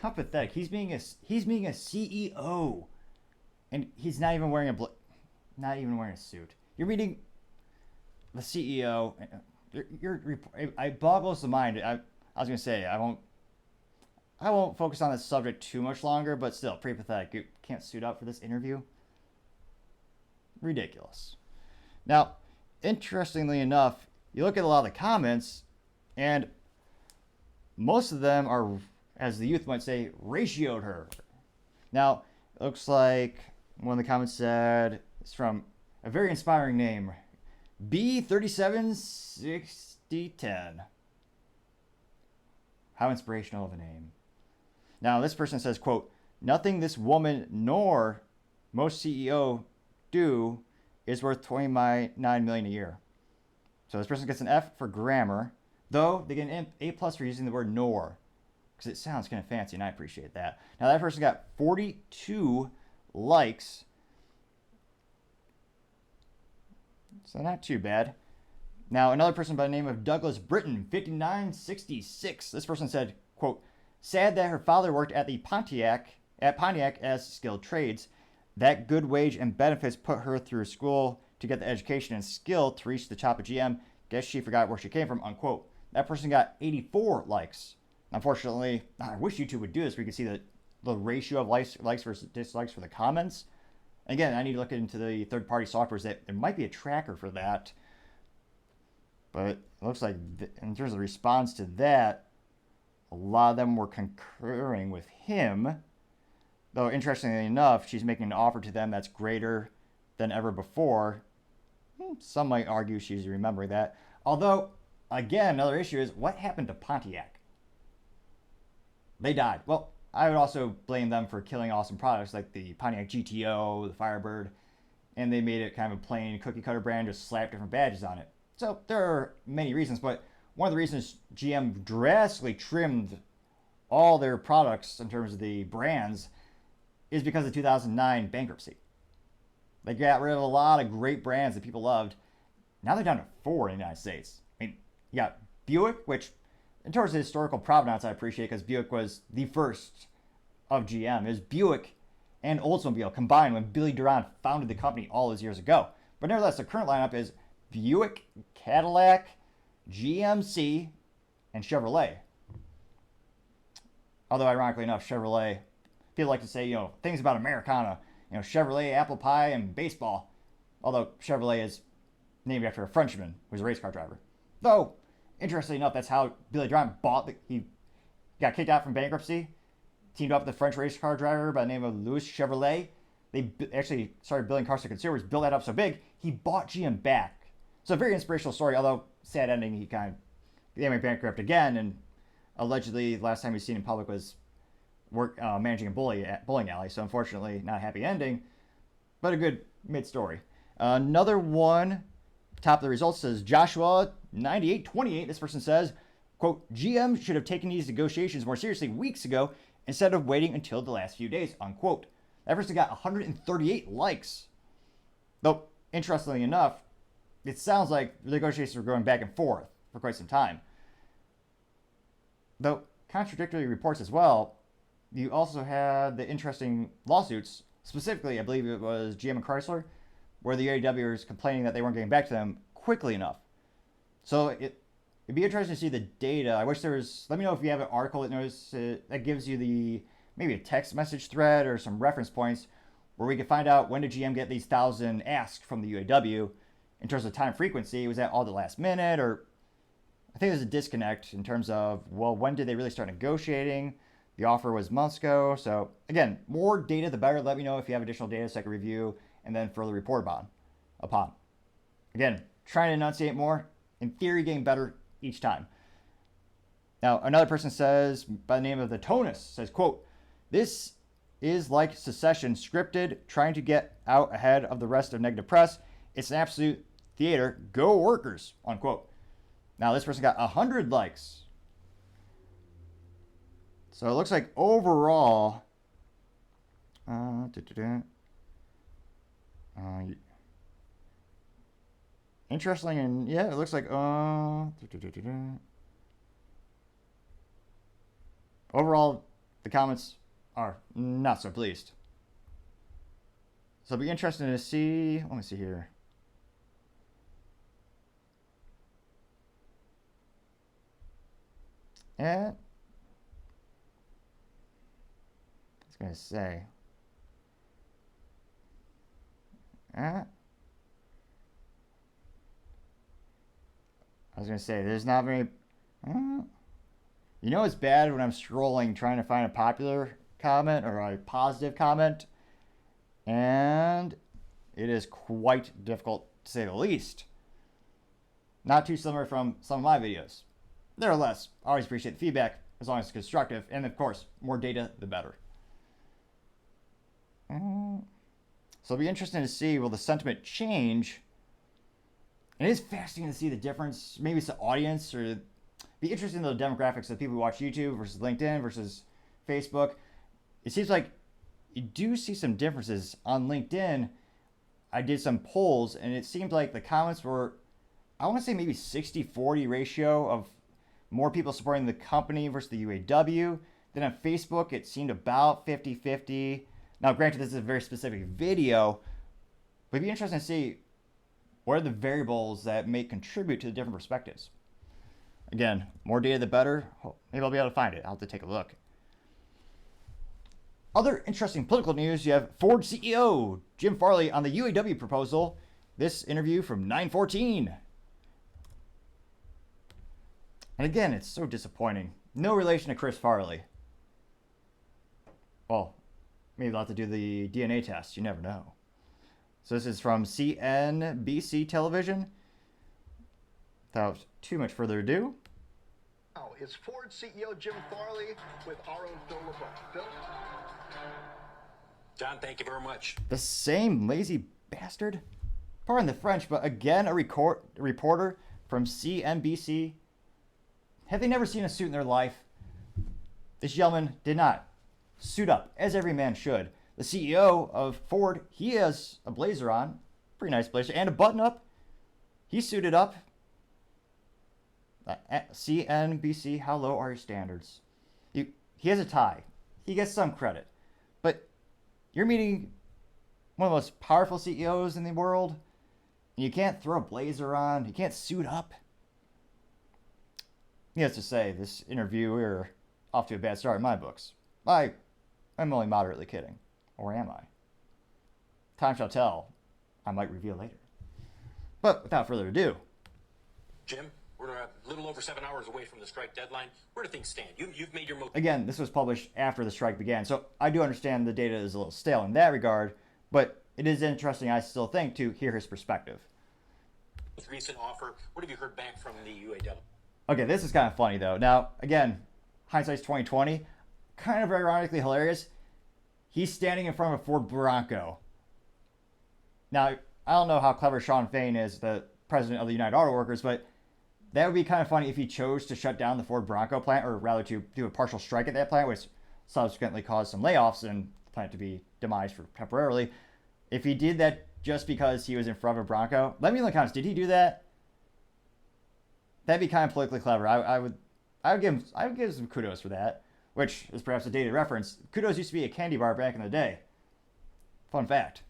How pathetic! He's being a CEO, and he's not even wearing a suit. You're reading the CEO. It boggles the mind. I was gonna say I won't focus on this subject too much longer, but still pretty pathetic. You can't suit up for this interview. Ridiculous. Now, interestingly enough, you look at a lot of the comments, and most of them are, as the youth might say, ratioed her. Now, it looks like one of the comments said, it's from a very inspiring name, B376010. How inspirational of a name. Now, this person says, quote, nothing this woman nor most CEO do is worth $29 million a year. So this person gets an F for grammar, though they get an A+ for using the word nor, because it sounds kind of fancy, and I appreciate that. Now, that person got 42 likes, so not too bad. Now, another person by the name of Douglas Britton, 5966. This person said, quote, sad that her father worked at Pontiac as skilled trades. That good wage and benefits put her through school to get the education and skill to reach the top of GM. Guess she forgot where she came from, unquote. That person got 84 likes. Unfortunately, I wish YouTube would do this. We could see the ratio of likes versus dislikes for the comments. Again, I need to look into the third-party softwares. That there might be a tracker for that. But it looks like in terms of the response to that, a lot of them were concurring with him. Though, interestingly enough, she's making an offer to them that's greater than ever before. Some might argue she's remembering that. Although, again, another issue is what happened to Pontiac? They died. Well, I would also blame them for killing awesome products like the Pontiac GTO, the Firebird, and they made it kind of a plain cookie-cutter brand, just slapped different badges on it. So there are many reasons, but one of the reasons GM drastically trimmed all their products in terms of the brands is because of the 2009 bankruptcy. They got rid of a lot of great brands that people loved. Now they're down to 4 in the United States. I mean, you got Buick, which in terms of historical provenance, I appreciate because Buick was the first of GM. It was Buick and Oldsmobile combined when Billy Durant founded the company all those years ago. But nevertheless, the current lineup is Buick, Cadillac, GMC, and Chevrolet. Although, ironically enough, Chevrolet, people like to say, things about Americana. Chevrolet, apple pie, and baseball. Although Chevrolet is named after a Frenchman who was a race car driver. Though, interestingly enough, that's how Billy Durant he got kicked out from bankruptcy, teamed up with a French race car driver by the name of Louis Chevrolet. They actually started building cars to consumers, built that up so big, he bought GM back. So a very inspirational story, although sad ending, they went bankrupt again, and allegedly the last time we seen in public was managing a bowling alley. So unfortunately, not a happy ending, but a good mid-story. Another one, top of the results, says Joshua 9828. This person says, quote, GM should have taken these negotiations more seriously weeks ago instead of waiting until the last few days, unquote. That person got 138 likes. Though, interestingly enough, it sounds like the negotiations were going back and forth for quite some time. Though, contradictory reports as well, you also had the interesting lawsuits. Specifically, I believe it was GM and Chrysler, where the UAW was complaining that they weren't getting back to them quickly enough. So it'd be interesting to see the data. I wish there was, let me know if you have an article that gives you maybe a text message thread or some reference points where we could find out when did GM get these 1,000 asks from the UAW in terms of time frequency. Was that all the last minute, or I think there's a disconnect in terms of, well, when did they really start negotiating? The offer was months ago. So again, more data, the better. Let me know if you have additional data so I can review and then further report upon. Again, trying to enunciate more. In theory, getting better each time. Now, another person says, by the name of the Tonus, says, quote, "This is like secession, scripted, trying to get out ahead of the rest of negative press. It's an absolute theater. Go workers," unquote. Now, this person got 100 likes. So it looks like overall, interesting, and yeah, it looks like overall the comments are not so pleased. So it'll be interesting to see. Let me see here. Yeah. I was gonna say. I was gonna say there's not very. You know, it's bad when I'm scrolling trying to find a popular comment or a positive comment, and it is quite difficult to say the least. Not too similar from some of my videos. Nevertheless, I always appreciate the feedback as long as it's constructive, and of course, more data the better. So it'll be interesting to see, will the sentiment change? It is fascinating to see the difference. Maybe it's the audience, or be interesting in the demographics of people who watch YouTube versus LinkedIn versus Facebook. It seems like you do see some differences on LinkedIn. I did some polls, and it seemed like the comments were, I want to say maybe 60-40 ratio of more people supporting the company versus the UAW. Then on Facebook, it seemed about 50-50. Now, granted, this is a very specific video, but it'd be interesting to see what are the variables that may contribute to the different perspectives. Again, more data the better. Maybe I'll be able to find it. I'll have to take a look. Other interesting political news, you have Ford CEO Jim Farley on the UAW proposal. This interview from 9/14. And again, it's so disappointing. No relation to Chris Farley. Well, maybe they'll have to do the DNA test. You never know. So this is from CNBC television. Without too much further ado. Now is Ford CEO Jim Farley with our own Phil LeBeau. Phil? John, thank you very much. The same lazy bastard? Pardon the French, but again, a reporter from CNBC. Have they never seen a suit in their life? This gentleman did not suit up, as every man should. The CEO of Ford, he has a blazer on, pretty nice blazer, and a button up. He's suited up. CNBC, how low are your standards? He has a tie. He gets some credit. But you're meeting one of the most powerful CEOs in the world, and you can't throw a blazer on. You can't suit up. Needless to say, this interview, we're off to a bad start in my books. I'm only moderately kidding. Or am I? Time shall tell. I might reveal later. But without further ado. Jim, we're a little over 7 hours away from the strike deadline. Where do things stand? You've made your most... Again, this was published after the strike began, so I do understand the data is a little stale in that regard, but it is interesting, I still think, to hear his perspective. With recent offer, what have you heard back from the UAW? Okay, this is kind of funny, though. Now, again, hindsight's 2020. Kind of ironically hilarious. He's standing in front of a Ford Bronco. Now, I don't know how clever Shawn Fain is, the president of the United Auto Workers, but that would be kind of funny if he chose to shut down the Ford Bronco plant, or rather to do a partial strike at that plant, which subsequently caused some layoffs and the plant to be demised for temporarily. If he did that just because he was in front of a Bronco, let me know in the comments, did he do that? That'd be kind of politically clever. I would give him some kudos for that, which is perhaps a dated reference. Kudos used to be a candy bar back in the day. Fun fact.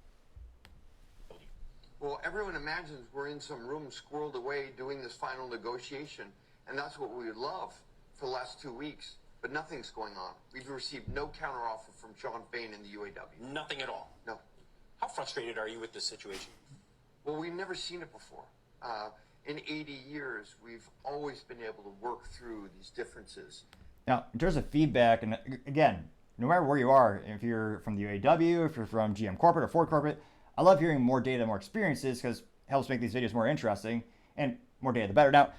Well, everyone imagines we're in some room squirreled away doing this final negotiation, and that's what we would love for the last 2 weeks, but nothing's going on. We've received no counteroffer from Shawn Fain in the UAW. Nothing at all? No. How frustrated are you with this situation? Well, we've never seen it before. In 80 years, we've always been able to work through these differences. Now, in terms of feedback, and again, no matter where you are, if you're from the UAW, if you're from GM Corporate or Ford Corporate, I love hearing more data, more experiences, because it helps make these videos more interesting, and more data the better. Now,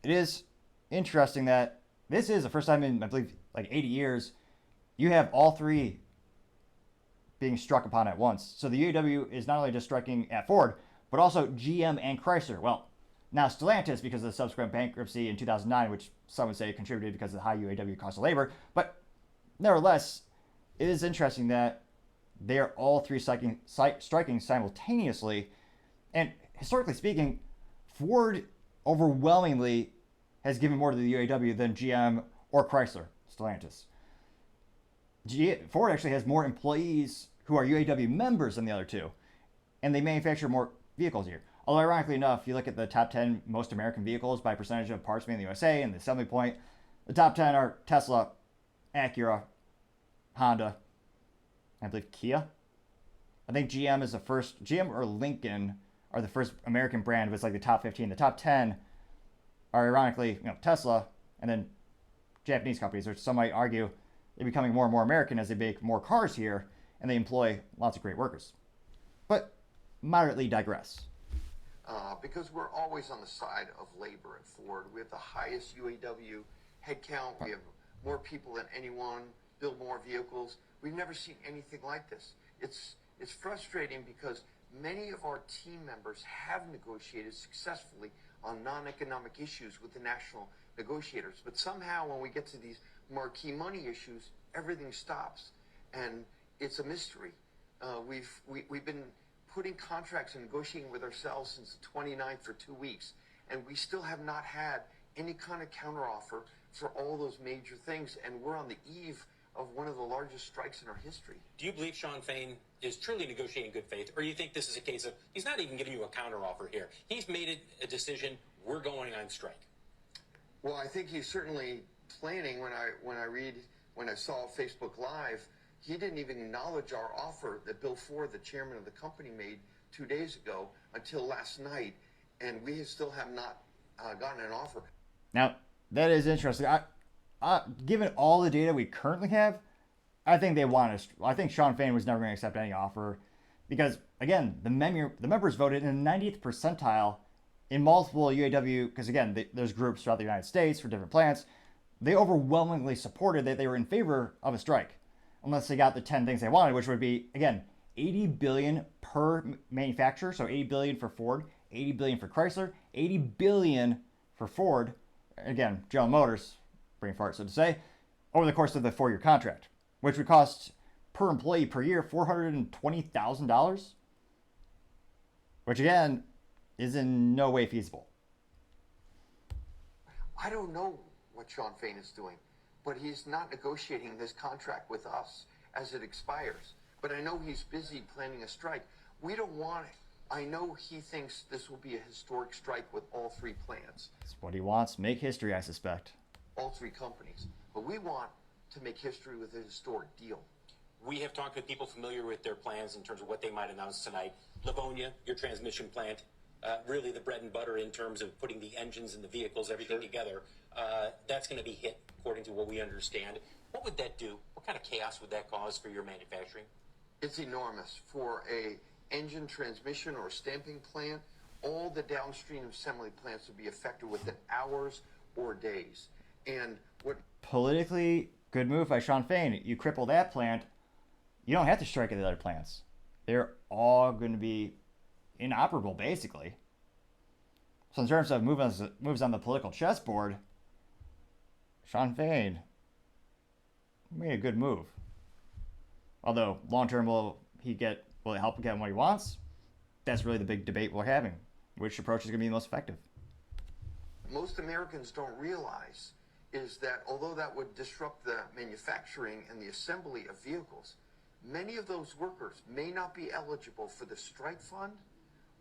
it is interesting that this is the first time in, I believe, like 80 years, you have all three being struck upon at once. So the UAW is not only just striking at Ford, but also GM and Chrysler. Well, now Stellantis, because of the subsequent bankruptcy in 2009, which some would say contributed because of the high UAW cost of labor. But nevertheless, it is interesting that they are all three striking simultaneously. And historically speaking, Ford overwhelmingly has given more to the UAW than GM or Chrysler, Stellantis. Ford actually has more employees who are UAW members than the other two, and they manufacture more vehicles here. Although ironically enough, you look at the top 10 most American vehicles by percentage of parts made in the USA and the assembly point, the top 10 are Tesla, Acura, Honda, I believe Kia. I think GM is the first, GM or Lincoln are the first American brand, but it's like the top 15. The top 10 are ironically, Tesla, and then Japanese companies, which some might argue they're becoming more and more American as they make more cars here and they employ lots of great workers. But moderately digress. Because we're always on the side of labor at Ford. We have the highest UAW headcount. We have more people than anyone, build more vehicles. We've never seen anything like this. It's frustrating because many of our team members have negotiated successfully on non-economic issues with the national negotiators. But somehow when we get to these marquee money issues, everything stops. And it's a mystery. We've been putting contracts and negotiating with ourselves since the 29th for 2 weeks. And we still have not had any kind of counteroffer for all those major things. And we're on the eve of one of the largest strikes in our history. Do you believe Shawn Fain is truly negotiating in good faith, or you think this is a case of he's not even giving you a counteroffer here? He's made it a decision, we're going on strike. Well, I think he's certainly planning. When I saw Facebook Live, he didn't even acknowledge our offer that Bill Ford, the chairman of the company, made 2 days ago until last night, and we still have not gotten an offer. Now, that is interesting. Given all the data we currently have, I think they want us. I think Shawn Fain was never going to accept any offer because, again, the members voted in the 90th percentile in multiple UAW, because, again, there's groups throughout the United States for different plants. They overwhelmingly supported that they were in favor of a strike, unless they got the 10 things they wanted, which would be, again, $80 billion per manufacturer. So $80 billion for Ford, $80 billion for Chrysler, $80 billion for Ford. Again, General Motors, brain fart, so to say, over the course of the 4-year contract, which would cost per employee per year $420,000, which again is in no way feasible. I don't know what Shawn Fain is doing, but he's not negotiating this contract with us as it expires. But I know he's busy planning a strike. We don't want it. I know he thinks this will be a historic strike with all three plants. That's what he wants. Make history, I suspect. All three companies. But we want to make history with a historic deal. We have talked with people familiar with their plans in terms of what they might announce tonight. Livonia, your transmission plant, really the bread and butter in terms of putting the engines and the vehicles, everything together. That's going to be hit, according to what we understand. What would that do? What kind of chaos would that cause for your manufacturing? It's enormous. For a engine, transmission, or stamping plant, all the downstream assembly plants would be affected within hours or days. And what politically good move by Shawn Fain. You cripple that plant, you don't have to strike at the other plants. They're all going to be inoperable, basically. So in terms of moves on the political chessboard, Shawn Fain made a good move. Although long term, will it help him get what he wants? That's really the big debate we're having. Which approach is going to be the most effective? most Americans don't realize is that although that would disrupt the manufacturing and the assembly of vehicles, many of those workers may not be eligible for the strike fund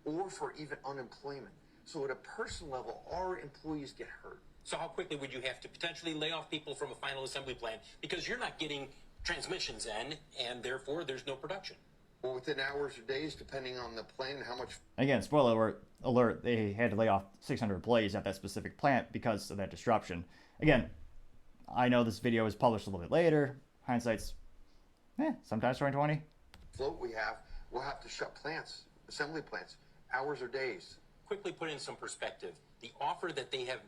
or for even unemployment. So at a personal level, our employees get hurt. So how quickly would you have to potentially lay off people from a final assembly plant because you're not getting transmissions in, and therefore there's no production? Well, within hours or days, depending on the plant and how much... Again, spoiler alert, they had to lay off 600 employees at that specific plant because of that disruption. Again, I know this video was published a little bit later. Hindsight's, sometimes 2020. Float we have, we'll have to shut plants, assembly plants, hours or days. Quickly put in some perspective. The offer that they have,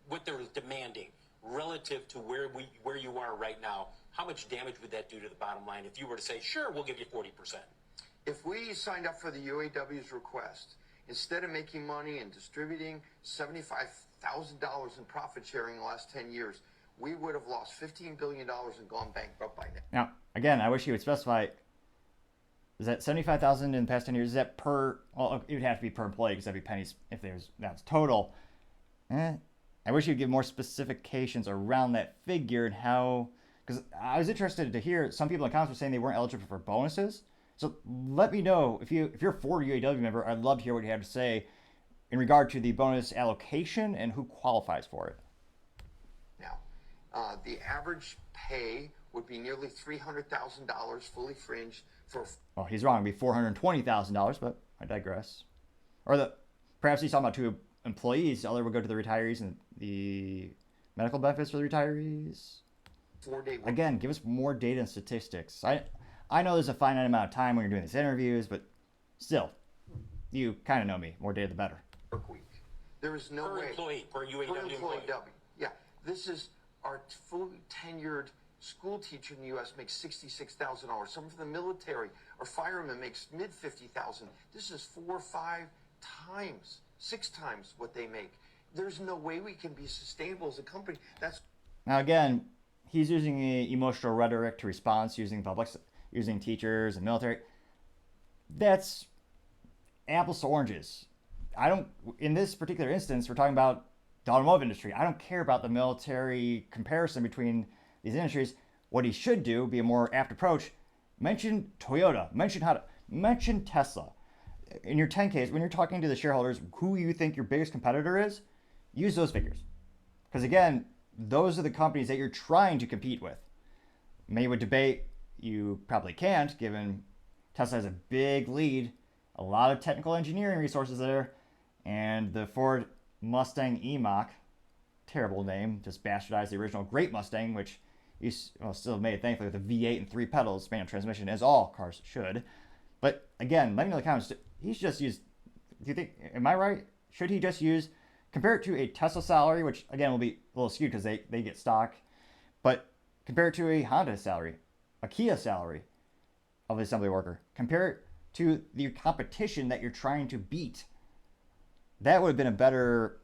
what they're demanding, relative to where you are right now, how much damage would that do to the bottom line if you were to say, sure, we'll give you 40%? If we signed up for the UAW's request, instead of making money and distributing $75,000 in profit sharing in the last 10 years, we would have lost $15 billion and gone bankrupt by now. Now, again, I wish you would specify, is that 75,000 in the past 10 years? Is that per, well, it would have to be per employee because that'd be pennies if that's total. I wish you'd give more specifications around that figure and how, because I was interested to hear some people in the comments were saying they weren't eligible for bonuses. So let me know if you're a Ford UAW member. I'd love to hear what you have to say in regard to the bonus allocation and who qualifies for it. Now, the average pay would be nearly $300,000 fully fringed for. Well, he's wrong. It'd be $420,000, but I digress. Or perhaps he's talking about two employees. The other would go to the retirees and the medical benefits for the retirees. 4-day work. Again, give us more data and statistics. I know there's a finite amount of time when you're doing these interviews, but still, you kind of know me. More data, the better. Work week. There is no way. Per UAW employee. Yeah, this is our fully tenured school teacher in the U.S. makes $66,000. Someone from the military or fireman makes mid-50,000. This is 4 or 5 times, 6 times what they make. There's no way we can be sustainable as a company. Now again, he's using emotional rhetoric to respond, using teachers and military. That's apples to oranges. In this particular instance, we're talking about the automotive industry. I don't care about the military comparison between these industries. What he should do, be a more apt approach, mention Toyota, mention Tesla. In your 10Ks, when you're talking to the shareholders, who you think your biggest competitor is, use those figures. Because again, those are the companies that you're trying to compete with. Many would debate you probably can't, given Tesla has a big lead, a lot of technical engineering resources there, and the Ford Mustang E-Mach, terrible name, just bastardized the original great Mustang, which is still made, thankfully, with a V8 and 3 pedals, manual transmission, as all cars should. But again, let me know in the comments, he should just use, do you think, am I right? Should he just use, compare it to a Tesla salary, which again will be a little skewed because they get stock, but compare it to a Honda salary, a Kia salary of an assembly worker. Compare it to the competition that you're trying to beat. That would have been a better,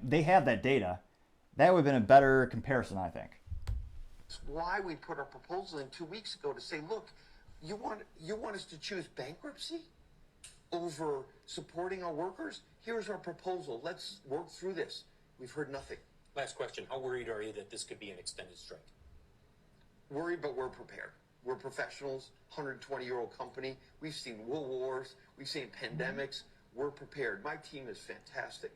they have that data. That would have been a better comparison, I think. That's why we put our proposal in 2 weeks ago to say, look, you want us to choose bankruptcy over supporting our workers? Here's our proposal. Let's work through this. We've heard nothing. Last question. How worried are you that this could be an extended strike? Worried, but we're prepared. We're professionals, 120-year-old company. We've seen world wars. We've seen pandemics. We're prepared. My team is fantastic,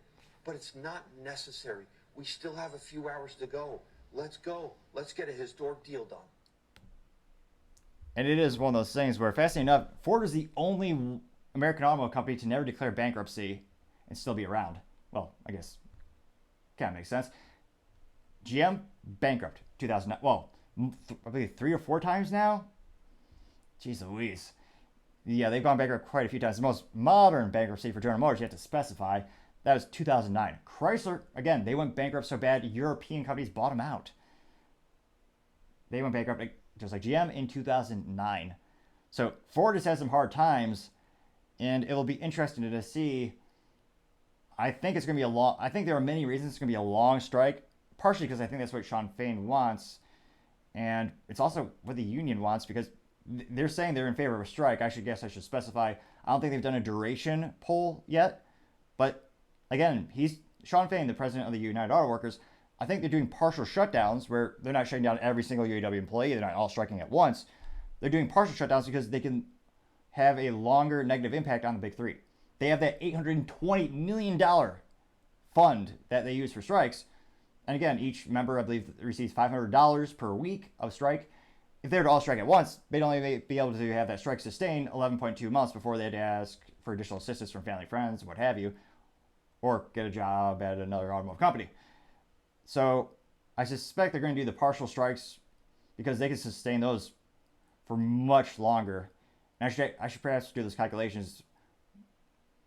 but it's not necessary. We still have a few hours to go. Let's go. Let's get a historic deal done. And it is one of those things where, fascinating enough, Ford is the only American automobile company to never declare bankruptcy and still be around. Well, I guess kind of makes sense. GM, bankrupt, 2009. Well, I believe 3 or 4 times now. Jeez Louise. Yeah, they've gone bankrupt quite a few times. The most modern bankruptcy for General Motors, you have to specify, that was 2009. Chrysler, again, they went bankrupt so bad, European companies bought them out. They went bankrupt just like GM in 2009. So Ford has had some hard times, and it will be interesting to see. I think it's going to be I think there are many reasons it's going to be a long strike, partially because I think that's what Shawn Fain wants, and it's also what the union wants, because they're saying they're in favor of a strike. I should specify. I don't think they've done a duration poll yet, but again, he's Shawn Fain, the president of the United Auto Workers. I think they're doing partial shutdowns where they're not shutting down every single UAW employee. They're not all striking at once. They're doing partial shutdowns because they can have a longer negative impact on the big three. They have that $820 million fund that they use for strikes. And again, each member, I believe, receives $500 per week of strike. If they were to all strike at once, they'd only be able to have that strike sustain 11.2 months before they'd ask for additional assistance from family, friends, and what have you, or get a job at another automotive company. So I suspect they're going to do the partial strikes because they can sustain those for much longer. And I should perhaps do those calculations.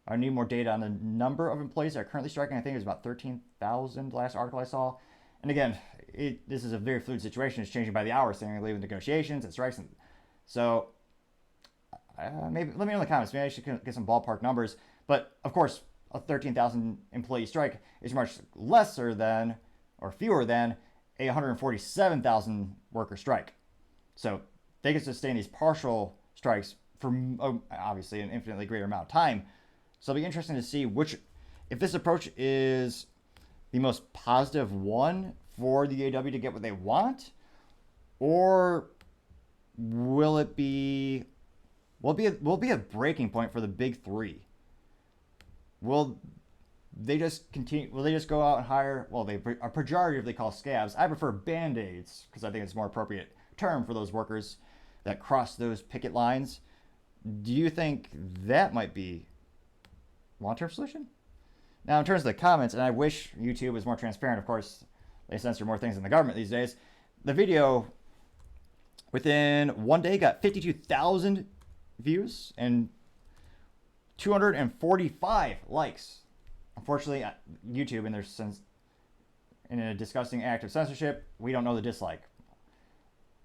I need more data on the number of employees that are currently striking. I think it was about 13,000 last article I saw. And again, this is a very fluid situation. It's changing by the hour, seemingly with negotiations and strikes. So maybe let me know in the comments. Maybe I should get some ballpark numbers. But of course, a 13,000 employee strike is much lesser than, or fewer than, a 147,000 worker strike. So they can sustain these partial strikes for obviously an infinitely greater amount of time. So it'll be interesting to see if this approach is the most positive one for the UAW to get what they want, or will it be a breaking point for the big three? Will they just continue? Will they just go out and hire? Well, they are pejoratively called scabs. I prefer band-aids because I think it's a more appropriate term for those workers that cross those picket lines. Do you think that might be a long-term solution? Now, in terms of the comments, and I wish YouTube was more transparent. Of course, they censor more things than the government these days. The video within one day got 52,000 views and 245 likes. Unfortunately, YouTube, in a disgusting act of censorship, we don't know the dislike.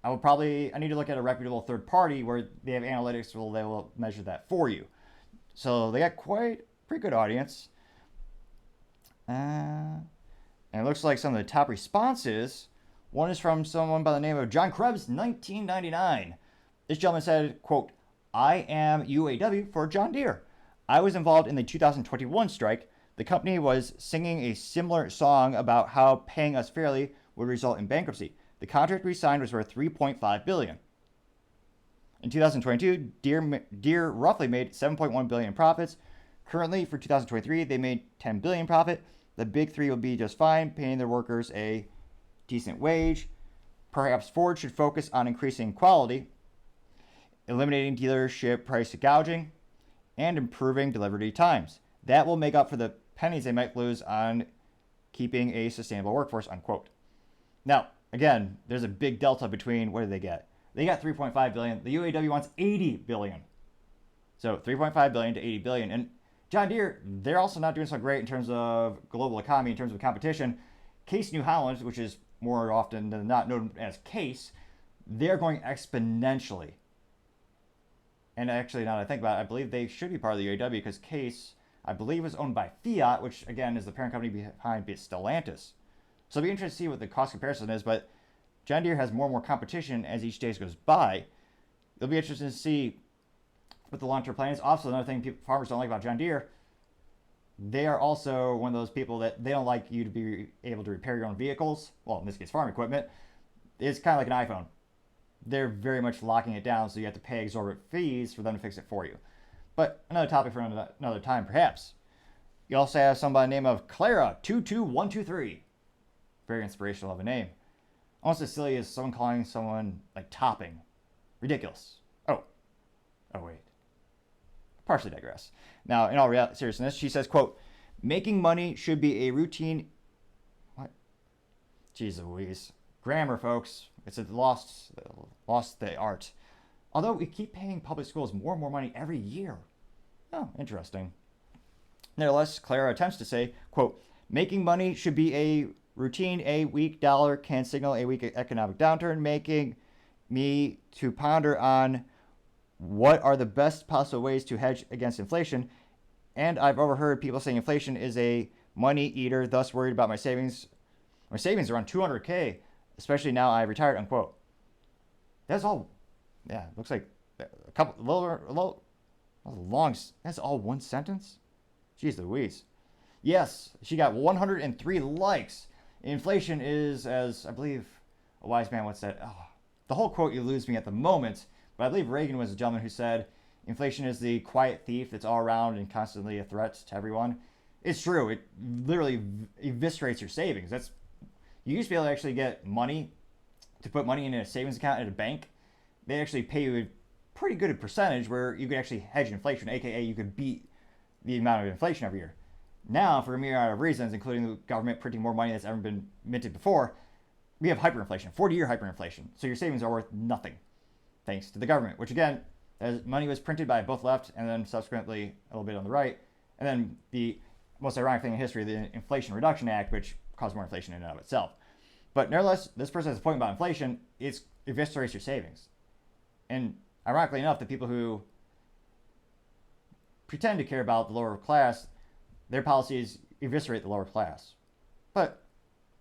I need to look at a reputable third party where they have analytics where they will measure that for you. So they got pretty good audience. And it looks like some of the top responses, one is from someone by the name of John Krebs, 1999. This gentleman said, quote, "I am UAW for John Deere. I was involved in the 2021 strike. The company was singing a similar song about how paying us fairly would result in bankruptcy. The contract we signed was worth $3.5 billion. In 2022, Deere roughly made $7.1 billion in profits. Currently, for 2023, they made $10 billion profit. The big three will be just fine, paying their workers a decent wage. Perhaps Ford should focus on increasing quality, eliminating dealership price gouging, and improving delivery times. That will make up for the pennies they might lose on keeping a sustainable workforce," unquote. Now, again, there's a big delta between what did they get? They got $3.5 billion. The UAW wants $80 billion. So $3.5 billion to $80 billion. And John Deere, they're also not doing so great in terms of global economy, in terms of competition. Case New Holland, which is more often than not known as Case, they're going exponentially. And actually, now that I think about it, I believe they should be part of the UAW because Case, I believe, is owned by Fiat, which again is the parent company behind Stellantis. So it'll be interesting to see what the cost comparison is, but John Deere has more and more competition as each day goes by. It'll be interesting to see what the long-term plan is. Also, another thing farmers don't like about John Deere, they are also one of those people that they don't like you to be able to repair your own vehicles. Well, in this case, farm equipment. It's kind of like an iPhone. They're very much locking it down, so you have to pay exorbitant fees for them to fix it for you. But another topic for another time, perhaps. You also have somebody by the name of Clara22123. Very inspirational of a name. Almost as silly as someone calling someone like Topping. Ridiculous. Oh wait. Partially digress. Now, in all seriousness, she says, quote, "Making money should be a routine." What? Jeez Louise. Grammar, folks. It's lost the art. Although we keep paying public schools more and more money every year. Oh, interesting. Nevertheless, Clara attempts to say, quote, "Making money should be a routine. A weak dollar can signal a weak economic downturn, making me to ponder on what are the best possible ways to hedge against inflation. And I've overheard people saying inflation is a money eater, thus worried about my savings. My savings are around $200K, especially now I've retired," unquote. That's all. Yeah, looks like a couple, long. That's all one sentence? Jeez Louise. Yes, she got 103 likes. Inflation is, as I believe a wise man once said, the whole quote, "You lose me at the moment," but I believe Reagan was the gentleman who said, "Inflation is the quiet thief that's all around and constantly a threat to everyone." It's true. It literally eviscerates your savings. You used to be able to actually get money to put money in a savings account at a bank. They actually pay you a pretty good percentage where you could actually hedge inflation, aka you could beat the amount of inflation every year. Now, for a myriad of reasons, including the government printing more money that's ever been minted before, we have hyperinflation, 40-year hyperinflation. So your savings are worth nothing, thanks to the government, which again, as money was printed by both left and then subsequently a little bit on the right. And then the most ironic thing in history, the Inflation Reduction Act, which caused more inflation in and of itself. But nevertheless, this person has a point about inflation. It eviscerates your savings. And ironically enough, the people who pretend to care about the lower class, their policies eviscerate the lower class. But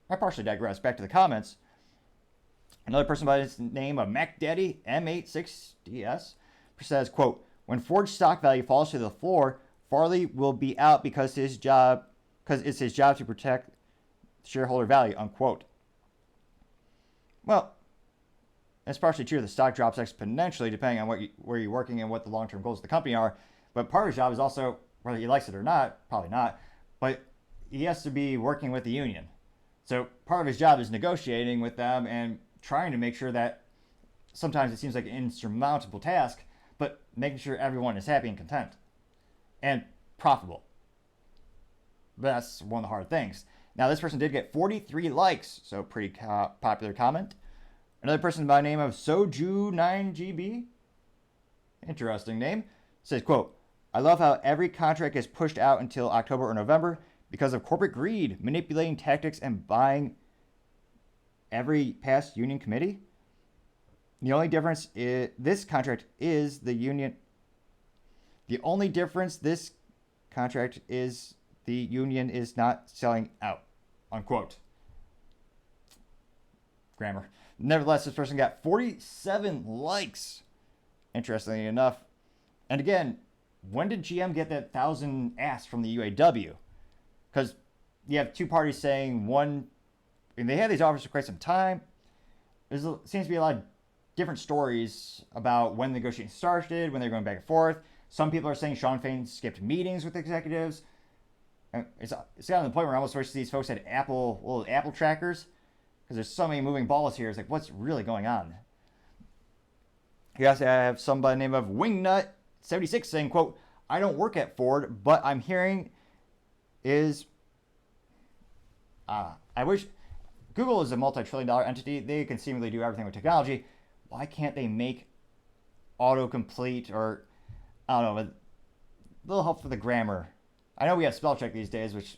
I partially digress. Back to the comments. Another person by the name of MacDaddy M86DS says, quote, when Ford's stock value falls to the floor, Farley will be out because it's his job to protect shareholder value, unquote. Well, it's partially true. The stock drops exponentially depending on where you're working and what the long-term goals of the company are. But part of his job is also, whether he likes it or not, probably not, but he has to be working with the union. So part of his job is negotiating with them and trying to make sure that sometimes it seems like an insurmountable task, but making sure everyone is happy and content and profitable. That's one of the hard things. Now, this person did get 43 likes, so pretty popular comment. Another person by the name of Soju9GB, interesting name, says, quote, I love how every contract is pushed out until October or November because of corporate greed, manipulating tactics, and buying every past union committee. The only difference is this contract is the union. The only difference this contract is the union is not selling out, unquote. Grammar. Nevertheless, this person got 47 likes, interestingly enough. And again, when did GM get that 1,000 asks from the UAW? Because you have two parties saying one, and they had these offers for quite some time. There seems to be a lot of different stories about when the negotiations started, when they're going back and forth. Some people are saying Shawn Fain skipped meetings with executives. And it's gotten to the point where I almost wish these folks had little Apple trackers, because there's so many moving balls here. It's like, what's really going on? You also have somebody by the name of Wingnut76 saying, quote, I don't work at Ford, but I'm hearing is, I wish, Google is a multi-trillion-dollar entity. They can seemingly do everything with technology. Why can't they make autocomplete or, I don't know, a little help for the grammar? I know we have spell check these days, which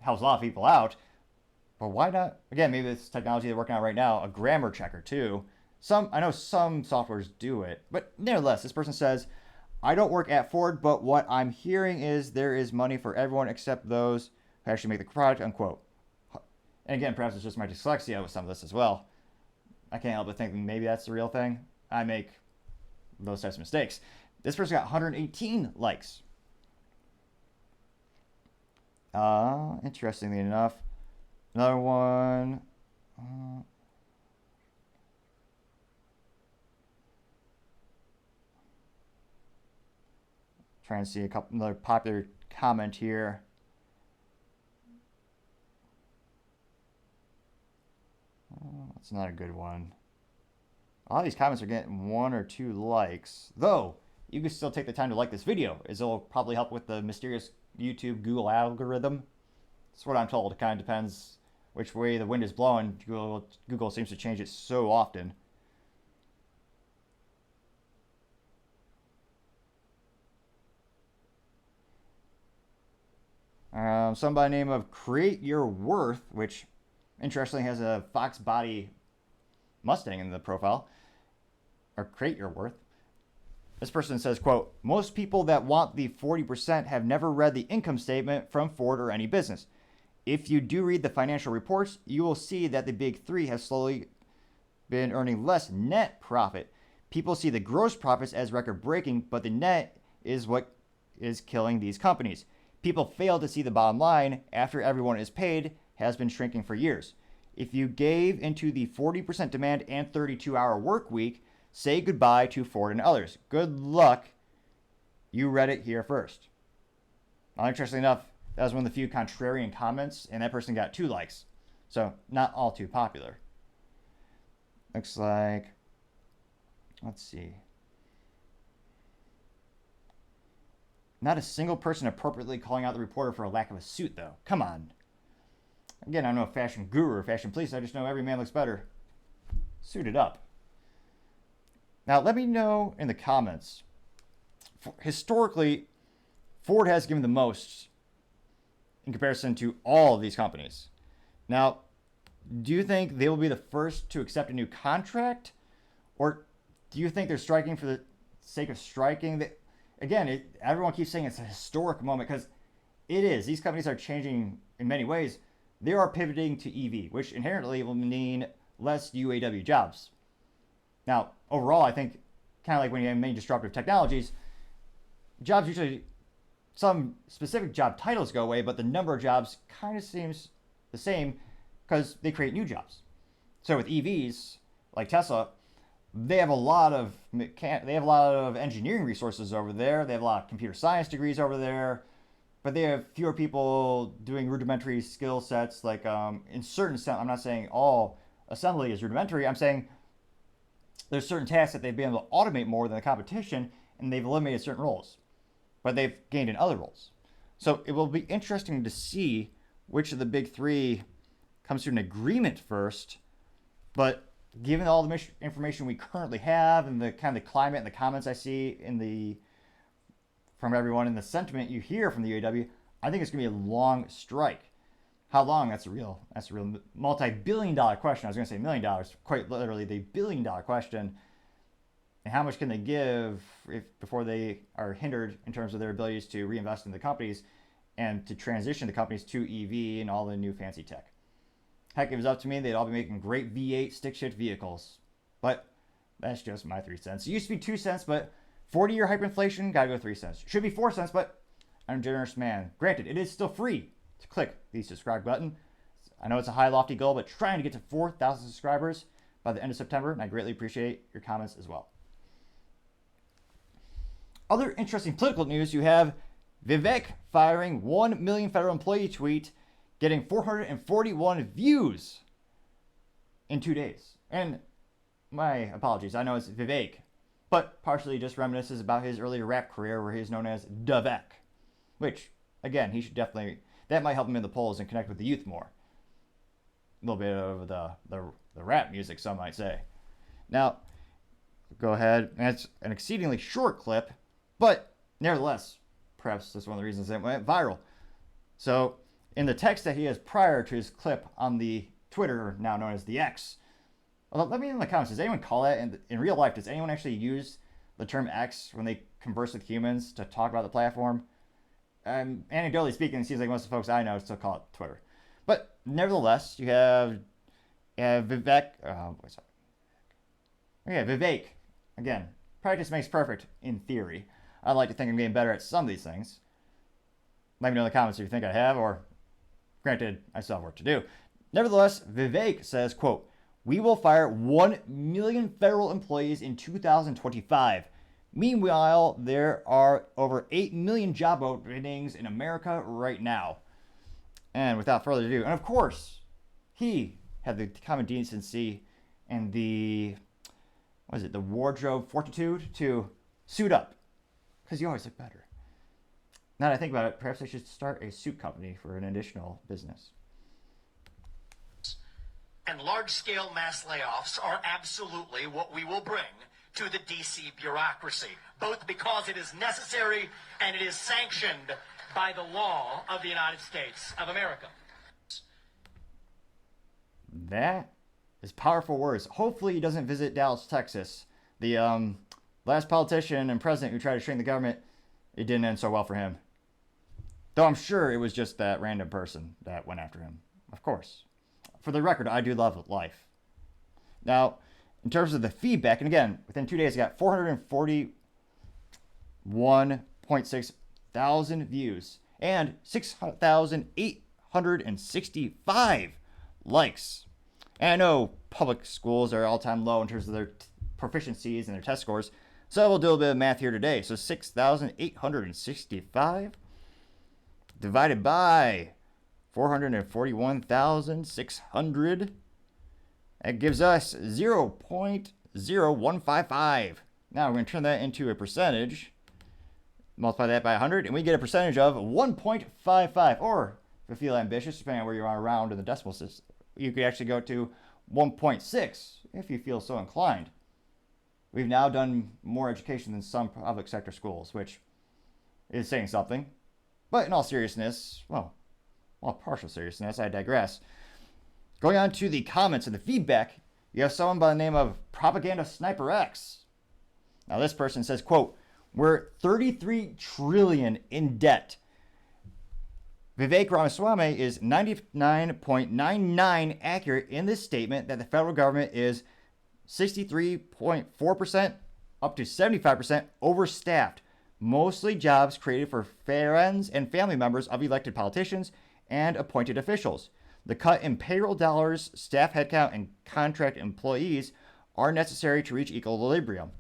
helps a lot of people out. But why not? Again, maybe this technology they're working on right now, a grammar checker too. I know some softwares do it, but nevertheless, this person says, I don't work at Ford, but what I'm hearing is there is money for everyone except those who actually make the product, unquote. And again, perhaps it's just my dyslexia with some of this as well. I can't help but think maybe that's the real thing. I make those types of mistakes. This person got 118 likes. Interestingly enough, another one. Trying to see another popular comment here. That's not a good one. A lot of these comments are getting 1 or 2 likes, though you can still take the time to like this video, as it'll probably help with the mysterious YouTube Google algorithm. That's what I'm told. It kind of depends which way the wind is blowing. Google seems to change it so often. Somebody by the name of Create Your Worth, which interestingly has a Fox body Mustang in the profile, or Create Your Worth. This person says, quote, most people that want the 40% have never read the income statement from Ford or any business. If you do read the financial reports, you will see that the big three have slowly been earning less net profit. People see the gross profits as record-breaking, but the net is what is killing these companies. People fail to see the bottom line after everyone is paid has been shrinking for years. If you gave into the 40% demand and 32-hour work week, say goodbye to Ford and others. Good luck. You read it here first. Now, interestingly enough, that was one of the few contrarian comments, and that person got 2 likes. So, not all too popular. Looks like, let's see. Not a single person appropriately calling out the reporter for a lack of a suit, though. Come on. Again, I'm no fashion guru or fashion police. I just know every man looks better suited up. Now, let me know in the comments. Historically, Ford has given the most in comparison to all of these companies. Now, do you think they will be the first to accept a new contract? Or do you think they're striking for the sake of striking? Again, everyone keeps saying it's a historic moment because it is. These companies are changing in many ways. They are pivoting to EV, which inherently will mean less UAW jobs. Now, overall, I think kind of like when you have main disruptive technologies, jobs usually, some specific job titles go away, but the number of jobs kind of seems the same because they create new jobs. So with EVs, like Tesla, they have a lot of engineering resources over there. They have a lot of computer science degrees over there, but they have fewer people doing rudimentary skill sets. Like in certain, I'm not saying all assembly is rudimentary. I'm saying there's certain tasks that they've been able to automate more than the competition, and they've eliminated certain roles, but they've gained in other roles. So it will be interesting to see which of the big three comes to an agreement first. But given all the information we currently have and the kind of the climate and the comments I see from everyone and the sentiment you hear from the UAW, I think it's going to be a long strike. How long? That's a real multi-billion-dollar question. I was going to say $1 million, quite literally the billion-dollar question. And how much can they give before they are hindered in terms of their abilities to reinvest in the companies and to transition the companies to EV and all the new fancy tech? Heck, if it was up to me, they'd all be making great V8 stick-shift vehicles. But that's just my 3 cents. It used to be 2 cents, but 40-year hyperinflation, gotta go 3 cents. Should be 4 cents, but I'm a generous man. Granted, it is still free to click the subscribe button. I know it's a high, lofty goal, but trying to get to 4,000 subscribers by the end of September, and I greatly appreciate your comments as well. Other interesting political news, you have Vivek firing 1 million federal employee tweet, getting 441 views in 2 days. And my apologies, I know it's Vivek, but partially just reminisces about his earlier rap career where he's known as Vivek, which, again, he should definitely, that might help him in the polls and connect with the youth more. A little bit of the rap music, some might say. Now, go ahead, and it's an exceedingly short clip, but nevertheless, perhaps that's one of the reasons it went viral. So, in the text that he has prior to his clip on the Twitter, now known as the X, let me know in the comments, does anyone call that in real life? Does anyone actually use the term X when they converse with humans to talk about the platform? Anecdotally speaking, it seems like most of the folks I know still call it Twitter. But nevertheless, you have Vivek. Vivek. Again, practice makes perfect in theory. I'd like to think I'm getting better at some of these things. Let me know in the comments if you think I have, or granted, I still have work to do. Nevertheless, Vivek says, quote, "We will fire 1 million federal employees in 2025. Meanwhile, there are over 8 million job openings in America right now." And without further ado, and of course, he had the common decency and the wardrobe fortitude to suit up, because you always look better. Now that I think about it, perhaps I should start a suit company for an additional business. And large-scale mass layoffs are absolutely what we will bring to the DC bureaucracy, both because it is necessary and it is sanctioned by the law of the United States of America. That is powerful words. Hopefully he doesn't visit Dallas, Texas. The last politician and president who tried to shrink the government, it didn't end so well for him. Though I'm sure it was just that random person that went after him. Of course. For the record, I do love life. Now, in terms of the feedback, and again, within 2 days, I got 441.6 thousand views and 6,865 likes. And I know public schools are all-time low in terms of their proficiencies and their test scores, so we'll do a bit of math here today. So 6,865 divided by 441,600, that gives us 0.0155. Now we're going to turn that into a percentage, multiply that by 100, and we get a percentage of 1.55. Or, if you feel ambitious, depending on where you are around in the decimal system, you could actually go to 1.6 if you feel so inclined. We've now done more education than some public sector schools, which is saying something. But in all seriousness, well, partial seriousness, I digress. Going on to the comments and the feedback, you have someone by the name of Propaganda Sniper X. Now this person says, quote, we're 33 trillion in debt. Vivek Ramaswamy is 99.99 accurate in this statement that the federal government is 63.4% up to 75% overstaffed. Mostly jobs created for friends and family members of elected politicians and appointed officials. The cut in payroll dollars, staff headcount, and contract employees are necessary to reach equilibrium.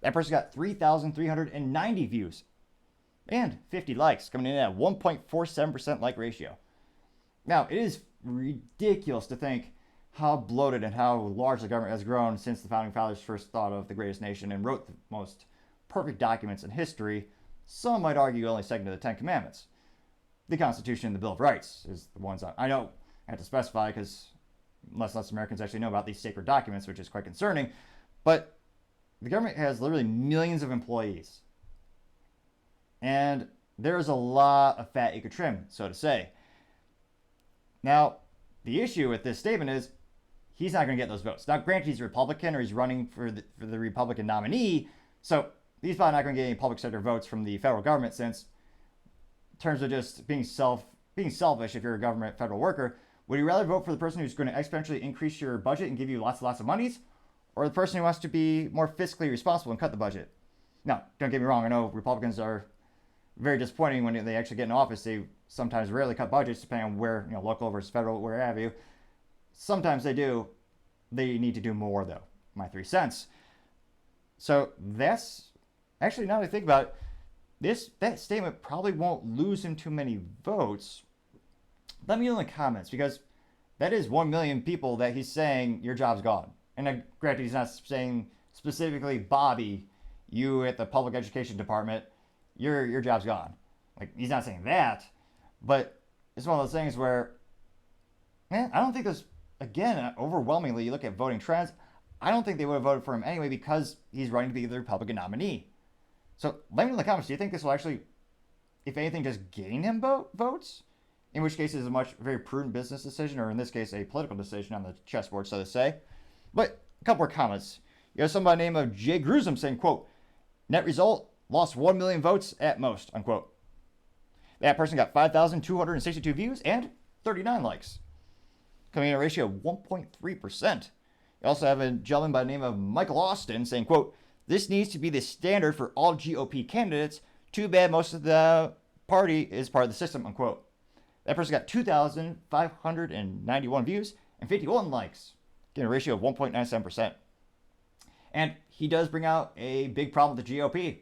That person got 3,390 views and 50 likes, coming in at 1.47% like ratio. Now, it is ridiculous to think how bloated and how large the government has grown since the founding fathers first thought of the greatest nation and wrote the most perfect documents in history. Some might argue only second to the Ten Commandments. The Constitution and the Bill of Rights is the ones I know I have to specify because less Americans actually know about these sacred documents, which is quite concerning. But the government has literally millions of employees. And there's a lot of fat you could trim, so to say. Now, the issue with this statement is he's not going to get those votes. Now, granted, he's a Republican or he's running for the Republican nominee, so he's probably not going to get any public sector votes from the federal government since, in terms of just being selfish if you're a government federal worker, would you rather vote for the person who's going to exponentially increase your budget and give you lots of monies, or the person who wants to be more fiscally responsible and cut the budget? Now, don't get me wrong. I know Republicans are very disappointing when they actually get in office. They sometimes rarely cut budgets, depending on where, local versus federal, where have you. Sometimes they do. They need to do more, though. My 3 cents. So that's actually, now that I think about it, that statement probably won't lose him too many votes. Let me know in the comments, because that is 1 million people that he's saying your job's gone. And granted, he's not saying specifically, Bobby, you at the public education department, your job's gone. Like, he's not saying that, but it's one of those things where, I don't think there's, again, overwhelmingly, you look at voting trends, I don't think they would have voted for him anyway because he's running to be the Republican nominee. So let me know in the comments, do you think this will actually, if anything, just gain him votes? In which case, it's a very prudent business decision, or in this case, a political decision on the chessboard, so to say. But a couple more comments. You have somebody by the name of Jay Grusum saying, quote, net result, lost 1 million votes at most, unquote. That person got 5,262 views and 39 likes, coming in a ratio of 1.3%. You also have a gentleman by the name of Michael Austin saying, quote, this needs to be the standard for all GOP candidates. Too bad most of the party is part of the system, unquote. That person got 2,591 views and 51 likes, getting a ratio of 1.97%. And he does bring out a big problem with the GOP.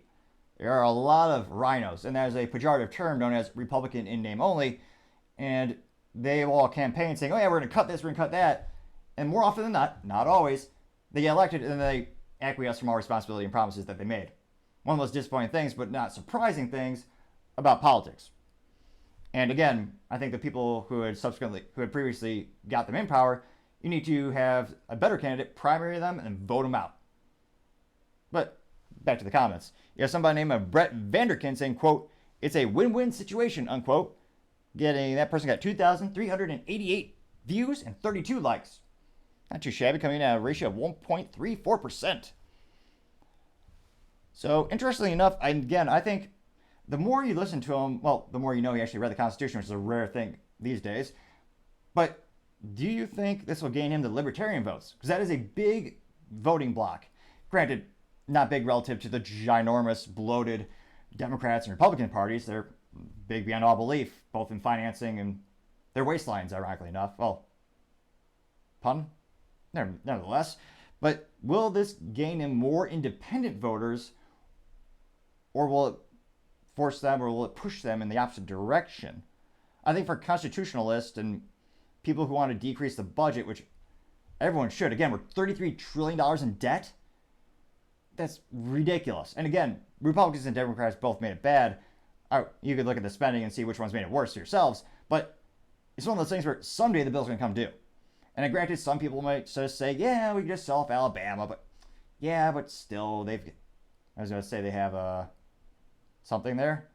There are a lot of rhinos, and that is a pejorative term known as Republican in name only. And they will all campaign saying, oh yeah, we're going to cut this, we're going to cut that. And more often than not always, they get elected and then they acquiesce from all responsibility and promises that they made. One of those disappointing things, but not surprising things about politics. And again, I think the people who had previously got them in power, you need to have a better candidate, primary them, and vote them out. But back to the comments. You have somebody named Brett Vanderkin saying, quote, it's a win-win situation, unquote. That person got 2,388 views and 32 likes. Not too shabby, coming in at a ratio of 1.34%. So, interestingly enough, I think the more you listen to him, well, the more you know he actually read the Constitution, which is a rare thing these days. But do you think this will gain him the libertarian votes? Because that is a big voting block. Granted, not big relative to the ginormous, bloated Democrats and Republican parties. They're big beyond all belief, both in financing and their waistlines, ironically enough. Well, pun? Nevertheless. But will this gain him more independent voters, or will it force them, or will it push them in the opposite direction? I think for constitutionalists and people who want to decrease the budget, which everyone should, again, we're $33 trillion in debt. That's ridiculous. And again, Republicans and Democrats both made it bad. You could look at the spending and see which one's made it worse yourselves. But it's one of those things where someday the bill's going to come due. And granted, some people might just say, yeah, we can just sell off Alabama. But yeah, but still, they have something there.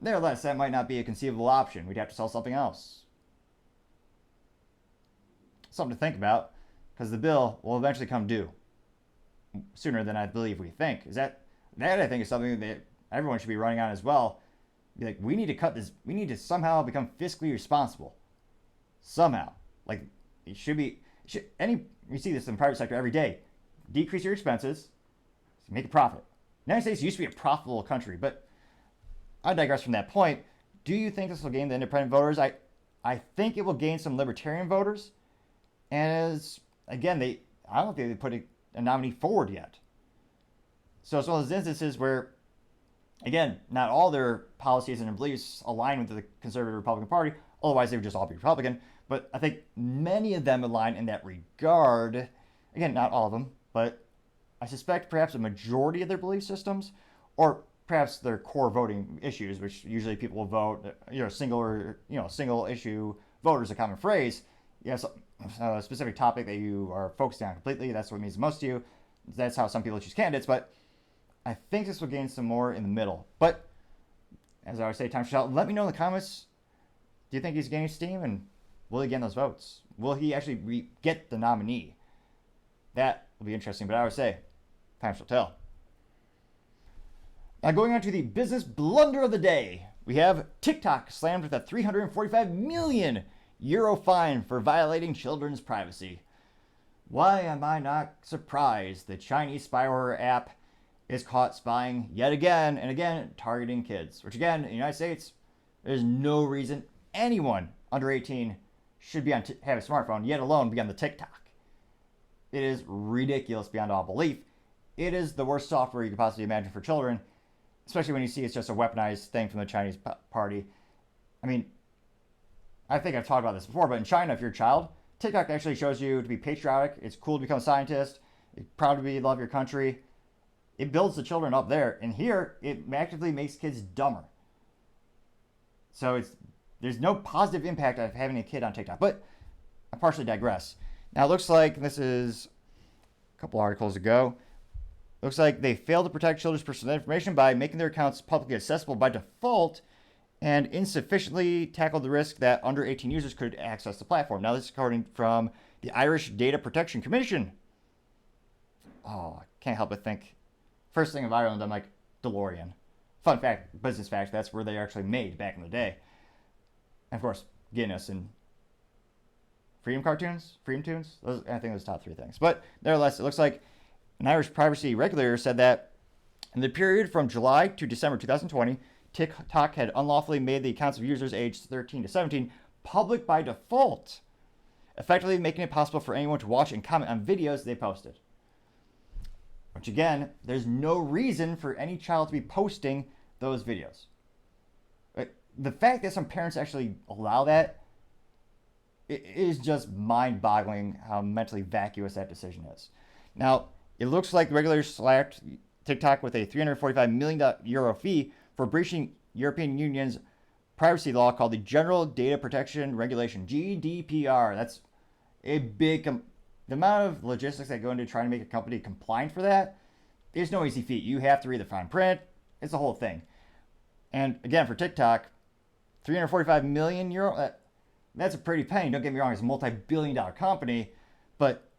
Nevertheless, that might not be a conceivable option. We'd have to sell something else. something to think about, because the bill will eventually come due sooner than I believe we think. That I think is something that everyone should be running on as well. Be like, we need to cut this. We need to somehow become fiscally responsible. Somehow, like it should be. You see this in the private sector every day. Decrease your expenses, make a profit. The United States used to be a profitable country, but I digress from that point. Do you think this will gain the independent voters? I think it will gain some libertarian voters. And again, I don't think they put a nominee forward yet. So it's one of those instances where, again, not all their policies and their beliefs align with the conservative Republican Party. Otherwise, they would just all be Republican. But I think many of them align in that regard. Again, not all of them, but I suspect perhaps a majority of their belief systems, or perhaps their core voting issues, which usually people will vote, single issue voters, a common phrase. Yes, a specific topic that you are focused on completely. That's what it means most to you. That's how some people choose candidates. But I think this will gain some more in the middle. But as I always say, time to shout. Let me know in the comments. Do you think he's gaining steam, and will he gain those votes? Will he actually get the nominee? That will be interesting. But I would say, time shall tell. Now going on to the business blunder of the day, we have TikTok slammed with a 345 million euro fine for violating children's privacy. Why am I not surprised? The Chinese spyware app is caught spying yet again and again, targeting kids. Which again, in the United States, there's no reason anyone under 18 should be have a smartphone, yet alone be on the TikTok. It is ridiculous beyond all belief. It is the worst software you could possibly imagine for children, especially when you see it's just a weaponized thing from the Chinese party. I mean, I think I've talked about this before, but in China, if you're a child, TikTok actually shows you to be patriotic. It's cool to become a scientist. You're proud to love your country. It builds the children up there. And here, it actively makes kids dumber. So there's no positive impact of having a kid on TikTok. But I partially digress. Now, it looks like this is a couple articles ago. Looks like they failed to protect children's personal information by making their accounts publicly accessible by default and insufficiently tackled the risk that under 18 users could access the platform. Now, this is according from the Irish Data Protection Commission. Oh, I can't help but think. First thing of Ireland, I'm like, DeLorean. Fun fact, business fact, that's where they actually made back in the day. And of course, Guinness and Freedom Tunes. I think those top three things. But nevertheless, it looks like an Irish privacy regulator said that in the period from July to December 2020, TikTok had unlawfully made the accounts of users aged 13 to 17 public by default, effectively making it possible for anyone to watch and comment on videos they posted. Which again, there's no reason for any child to be posting those videos. The fact that some parents actually allow that, it is just mind-boggling how mentally vacuous that decision is. Now, it looks like the regulators slapped TikTok with a 345 million euro fee for breaching European Union's privacy law called the General Data Protection Regulation, GDPR. That's a big... the amount of logistics that go into trying to make a company compliant for that, there's no easy feat. You have to read the fine print. It's the whole thing. And again, for TikTok, 345 million euro, that's a pretty penny. Don't get me wrong, it's a multi-billion-dollar company. But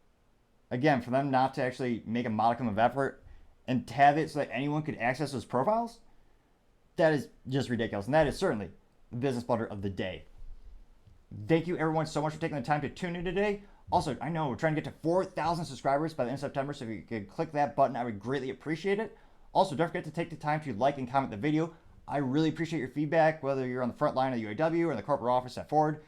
again, for them not to actually make a modicum of effort and to have it so that anyone could access those profiles, that is just ridiculous. And that is certainly the business blunder of the day. Thank you everyone so much for taking the time to tune in today. Also, I know we're trying to get to 4,000 subscribers by the end of September, so if you could click that button, I would greatly appreciate it. Also, don't forget to take the time to like and comment the video. I really appreciate your feedback, whether you're on the front line of the UAW or in the corporate office at Ford.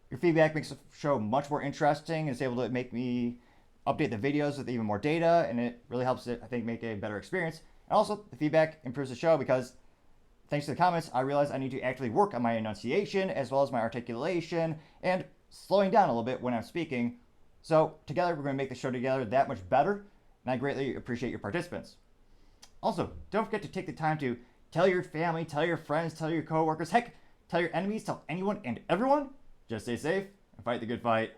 Your feedback makes the show much more interesting and is able to make me update the videos with even more data, and it really helps it, I think, make a better experience. And also, the feedback improves the show because thanks to the comments, I realize I need to actually work on my enunciation as well as my articulation and slowing down a little bit when I'm speaking. So together, we're going to make the show together that much better, and I greatly appreciate your participants. Also, don't forget to take the time to tell your family, tell your friends, tell your coworkers, heck, tell your enemies, tell anyone and everyone. Just stay safe and fight the good fight.